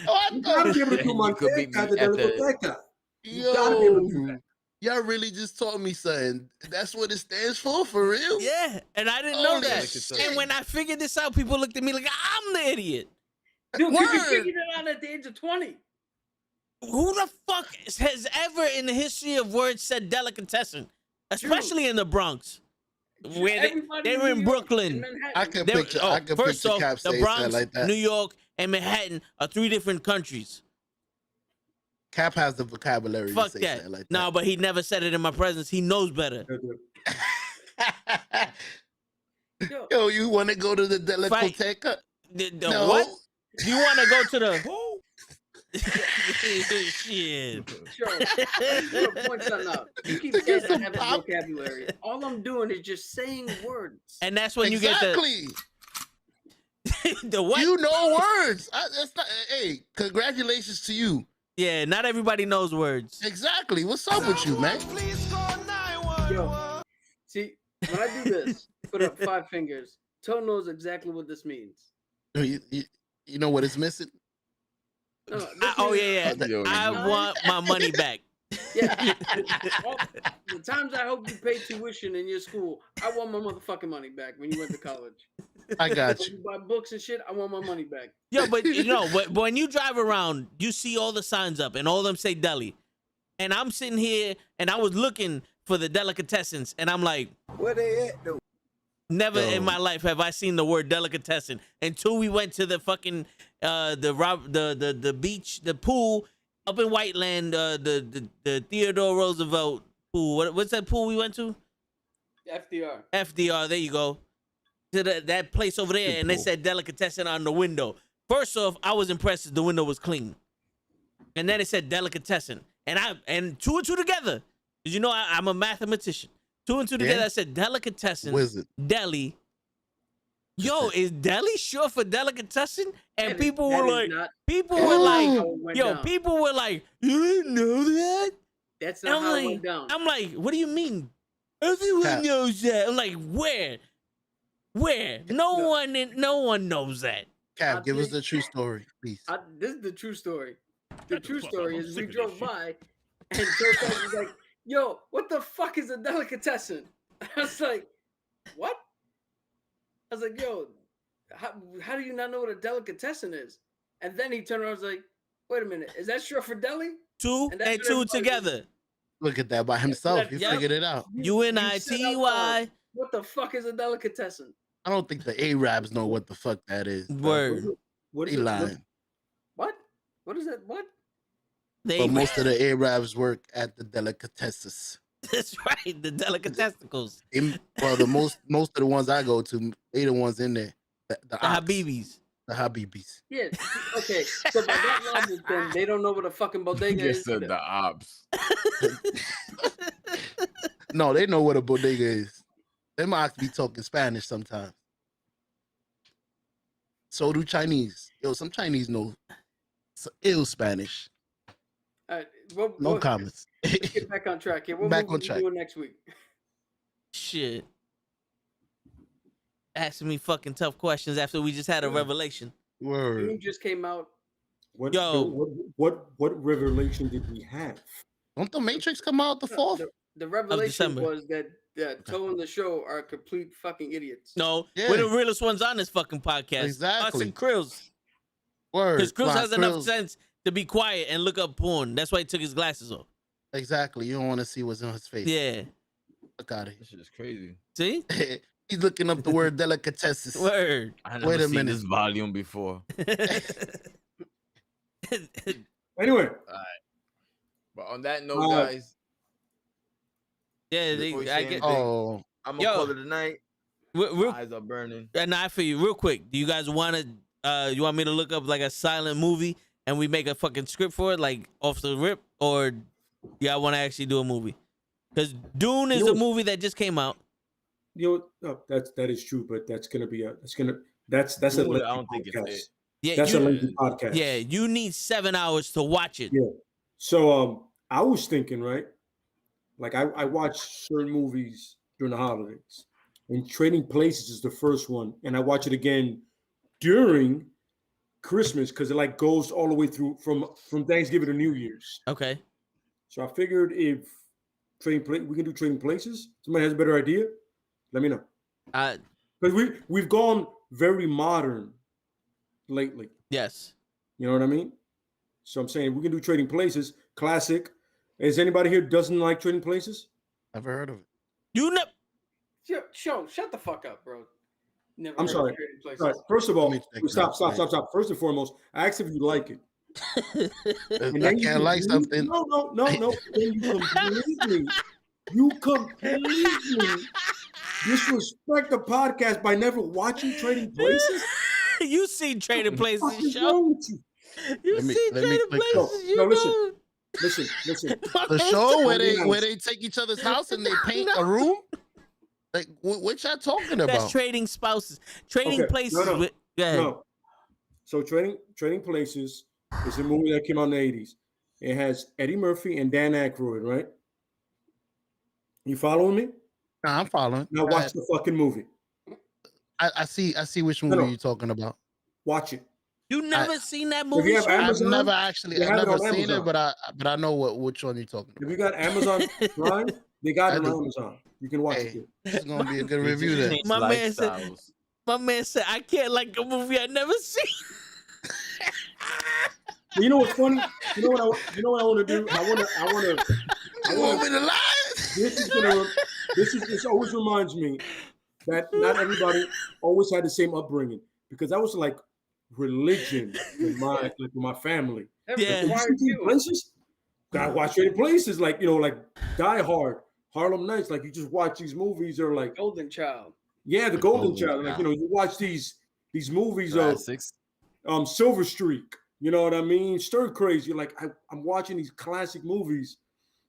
What You gotta be able to do You could beat manteca at me the at the- delicateca. You gotta be able to do Yo, that. y'all really just taught me something. That's what it stands for real? Yeah, and I didn't know Holy that. shit. And when I figured this out, people looked at me like I'm the idiot. Dude, you Word. figured it out at the age of 20. Who the fuck has ever in the history of words said delicatessen? Especially in the Bronx. Where Everybody they were in New York, Brooklyn. in Manhattan. I can They- picture. I can first picture off, Cap the saying Bronx, something like that. New York, and Manhattan are three different countries. Cap has the vocabulary Fuck to say that. something like No, but he never said it in my presence. He knows better. that. Yo, Yo, you want to go to the delicateca? The No. what? Do you want to go to the shit? sure. I'm just gonna point something out. You keep saying I have a vocabulary. All I'm doing is just saying words. And that's when Exactly. you get the what? You know words. That's not. Hey, congratulations to you. Yeah, not everybody knows words. Exactly. What's up with you, man? Yo, see, when I do this, put up 5 fingers. Toe knows exactly what this means. You know what it's missing? No, this Oh means- yeah, Yo, I yo. want my money back. Yeah. All the times I hope you paid tuition in your school, I want my motherfucking money back when you went to college. I got When you. you buy books and shit, I want my money back. Yo, but you know, but when you drive around, you see all the signs up, and all of them say deli. And I'm sitting here, and I was looking for the delicatessens, and I'm like, Where they at though? never Yo. in my life have I seen the word delicatessen until we went to the fucking the beach, the pool up in Whiteland, the Theodore Roosevelt pool. What's that pool we went to? FDR. FDR. There you go. To that place over there, and they said delicatessen on the window. First off, I was impressed that the window was clean, and then it said delicatessen, and two and two together. Cause you know I'm a mathematician. Two and two together, I said delicatessen. Wizard. Deli. Yo, is deli short for delicatessen? And people were like, people were like, you didn't know that? That's not how like, it went down. I'm like, what do you mean? Everyone knows that. I'm like, where? No one knows that. Cap, give us the true story, please. This is the true story. The true story is we drove by, and Joe was like, "Yo, what the fuck is a delicatessen?" I was like, "What?" I was like, "Yo, how do you not know what a delicatessen is?" And then he turned around and was like, "Wait a minute, is that short for deli?" Two and two together. Look at that by himself. He figured it out. UNITY. What the fuck is a delicatessen? I don't think the Arabs know what the fuck that is. Word. What He is it? lying. What? What is that? What? But most of the Arabs work at the delicatesses. That's right, the delicatesticles. Well, the most of the ones I go to, they the ones in there. The Habibis. The Habibis. Yeah. Okay. So by that logic, then they don't know what a fucking bodega You is. said the ops. No, they know what a bodega is. They might be talking Spanish sometimes. So do Chinese. Yo, some Chinese know ill Spanish. All right. No comments. Let's get back on track here. What Back movie on we track. doing next week? Shit. Asking me fucking tough questions after we just had a revelation. Word. Dune just came out. What, Yo. what revelation did we have? Don't the Matrix come out the 4th? The revelation December. was that Toe and the show are complete fucking idiots. No, Yeah. we're the realest ones on this fucking podcast. Exactly. Us and Krills. Word. Because Krills Nah, has enough sense to be quiet and look up porn. That's why he took his glasses off. Exactly. You don't want to see what's on his face. Yeah. Look out of This shit is crazy. See? here. He's looking up the word delicatesses. Word. I Wait never a seen minute. this volume before. Anyway, But on that note, guys, Yeah, Before we I say get. Oh, I'm gonna Yo. call it a night. Real, My eyes are burning. and I for you, real quick. Do you guys want to? You want me to look up like a silent movie and we make a fucking script for it, like off the rip, or y'all want to actually do a movie? Because Dune is a movie that just came out. that is true, but that's a Dude, lengthy I don't think it's podcast. it. Yeah, That's a lengthy podcast. Yeah, you need 7 hours to watch it. Yeah. So I was thinking, right? Like I watch certain movies during the holidays, and Trading Places is the first one, and I watch it again during Christmas because it like goes all the way through from Thanksgiving to New Year's. Okay. So I figured if we can do Trading Places. Somebody has a better idea? Let me know. Because we've gone very modern lately. Yes. You know what I mean? So I'm saying we can do Trading Places, classic. Is anybody here doesn't like Trading Places? never heard of it. You know. Shut the fuck up, bro. Never I'm heard of sorry. Trading Places. All right. First of all, Let me check it stop. out. First and foremost, I asked if you like it. And I then can't like something. No. Then you completely disrespect the podcast by never watching Trading Places. You seen Trading What Places is show? wrong with you? You Let me- seen let me Trading click Places? on- You No, listen. know. Listen. The show where Nice. they take each other's house and they paint a room. Like what y'all talking That's about? trading spouses. Trading Okay. Places. No. With, go ahead. No. So Trading Places is a movie that came out in the 80s. It has Eddie Murphy and Dan Aykroyd, right? You following me? Nah, I'm following. Now watch the fucking movie. I see which movie No. you're talking about. Watch it. You never seen that movie? you have Sean? Amazon, I've never you have it never on seen Amazon. it, but I know which one you're talking If about. you got Amazon Prime, they got it I on do. Amazon. You can watch Hey, it. this is gonna be a good They review just then. changed My man said- lifestyles. My man said, I can't like a movie I never seen. But you know what's funny? You know what I want to do? I want You want me to lie? This always reminds me that not everybody always had the same upbringing, because I was like religion with my family. Yeah. You see Trading Places? Gotta watch Trading Places, like like Die Hard, Harlem Nights. Like you just watch these movies, or like Golden Child. Yeah, the Golden Child. Like you watch these movies Classics. of Silver Streak. You know what I mean? Stir Crazy. Like I'm watching these classic movies,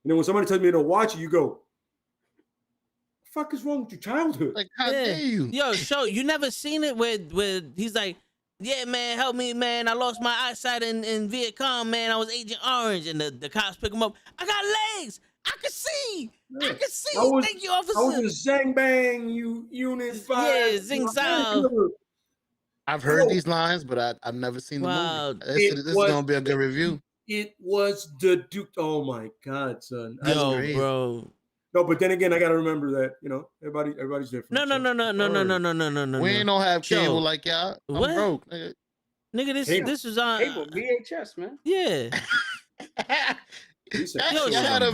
and then when somebody tells me to watch it, you go, "The fuck is wrong with your childhood?" Like, how dare you? Yo, show you never seen it where he's like, yeah, man, help me, man. I lost my eyesight in Viet Cong, man. I was Agent Orange, and the cops pick him up. I got legs. I can see. I can see. Thank you, officer. I was in Zang Bang, Unit 5. Yeah, Zing Zao. I've heard these lines, but I've never seen the movie. This is gonna be a good review. It was the Duke. Oh my God, son. Yo, bro. No, but then again, I gotta remember that everybody's different. No. We ain't don't have cable like y'all. I'm broke, nigga. This was on cable VHS, man. Yeah. You had a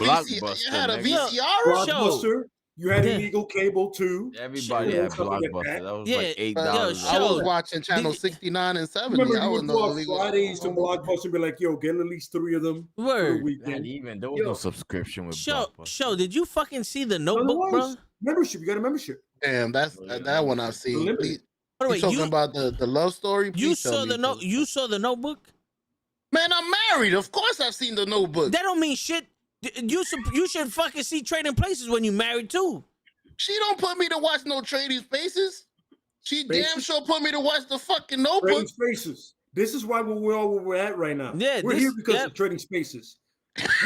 VCR show. You had illegal cable too. Everybody had Blockbuster. That was like $8. I was watching channel 69 and 70. Remember, I was go Fridays to Blockbuster and be like, "Yo, get at least 3 of them." Word. And even there was no subscription with Blockbuster. Show, did you fucking see the Notebook, bro? Membership. You got a membership. Damn, that's that one I've seen. You Wait, talking about the love story? You saw the Notebook? Man, I'm married. Of course, I've seen the Notebook. That don't mean shit. You should fucking see Trading Places when you married too. She don't put me to watch no Trading Places. She damn sure put me to watch the fucking Notebook. Trading Spaces. This is why we're all where we're at right now. Yeah, we're here because of Trading Spaces.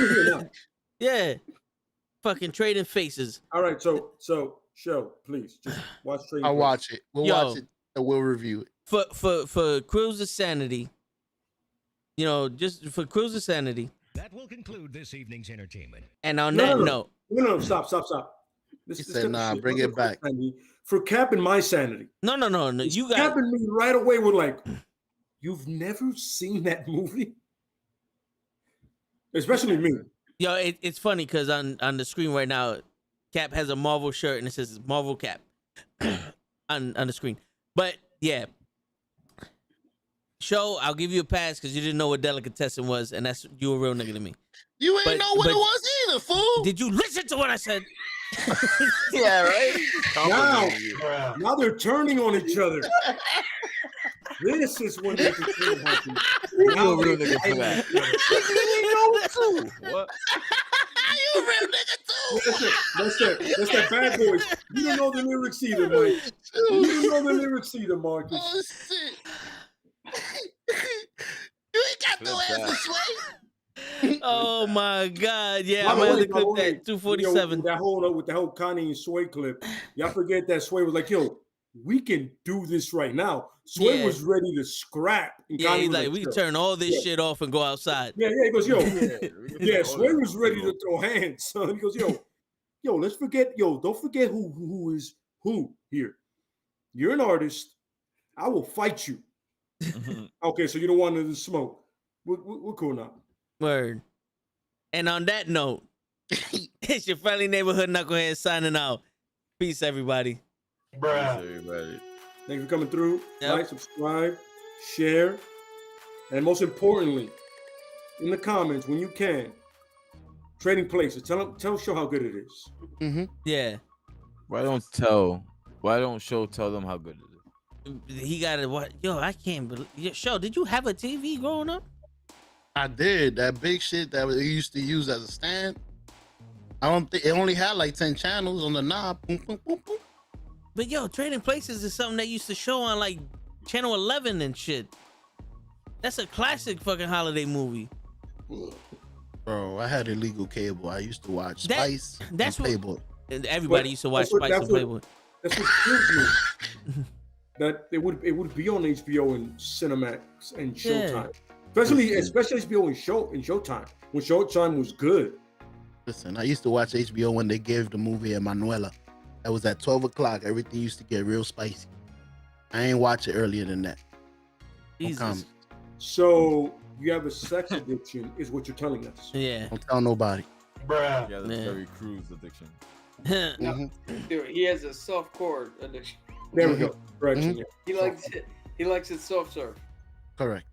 We're here now. Yeah, fucking Trading Faces. All right, so show, please just watch Trading. I'll watch it. We'll watch it and we'll review it. For Cruise of Sanity. Just for Cruise of Sanity. That will conclude this evening's entertainment. And on that note, no, stop. He said, "Nah, bring it back." For capping my sanity. No. You got capping me right away. We're like, you've never seen that movie, especially me. Yo, it's funny because on the screen right now, Cap has a Marvel shirt and it says Marvel Cap on the screen. But yeah. Show, I'll give you a pass because you didn't know what delicatessen was, and that's you a real nigga to me. You ain't know what it was either, fool. Did you listen to what I said? Yeah, right. Now they're turning on each other. This is when they can happen. Now real nigga for that. What? You a real nigga too. That's that Bad Boys. You don't know the lyrics either, Mike. You don't know the lyrics either, Marcus. Oh shit. You ain't got no answer, Sway. Oh my God! Yeah, I'm gonna clip that 247. With that whole Kanye and Sway clip, y'all forget that Sway was like, "Yo, we can do this right now." Sway was ready to scrap. And yeah, Kanye he's was like, "We can turn all this shit off and go outside." Yeah, he goes, "Yo, Sway was ready to throw hands, son." He goes, "Yo, let's forget. Don't forget who is who here. You're an artist. I will fight you." Okay, so you don't want to smoke. We're cool now. Word. And on that note, it's your friendly neighborhood knucklehead signing out. Peace, everybody. Thanks for coming through. Like, subscribe, share, and most importantly, in the comments when you can, Trading Places. Tell show how good it is. Mm-hmm. Yeah. Why don't show tell them how good it is? He got it. What? Yo, I can't believe. Show, did you have a TV growing up? I did. That big shit that we used to use as a stand. I don't think it only had like 10 channels on the knob. Boom, boom, boom, boom. But yo, Trading Places is something that used to show on like Channel 11 and shit. That's a classic fucking holiday movie. Bro, I had illegal cable. I used to watch Spice and Playboy. Everybody used to watch Spice and Playboy. That's what kills me. That it would be on HBO and Cinemax and Showtime, especially HBO and Showtime when Showtime was good. Listen, I used to watch HBO when they gave the movie Emanuela. That was at 12 o'clock. Everything used to get real spicy. I ain't watch it earlier than that. Jesus. So you have a sex addiction, is what you're telling us? Yeah. Don't tell nobody. Bruh. Yeah, that's very Cruise addiction. Dude, he has a soft core addiction. There we go. Correction. He likes it soft serve. Correct.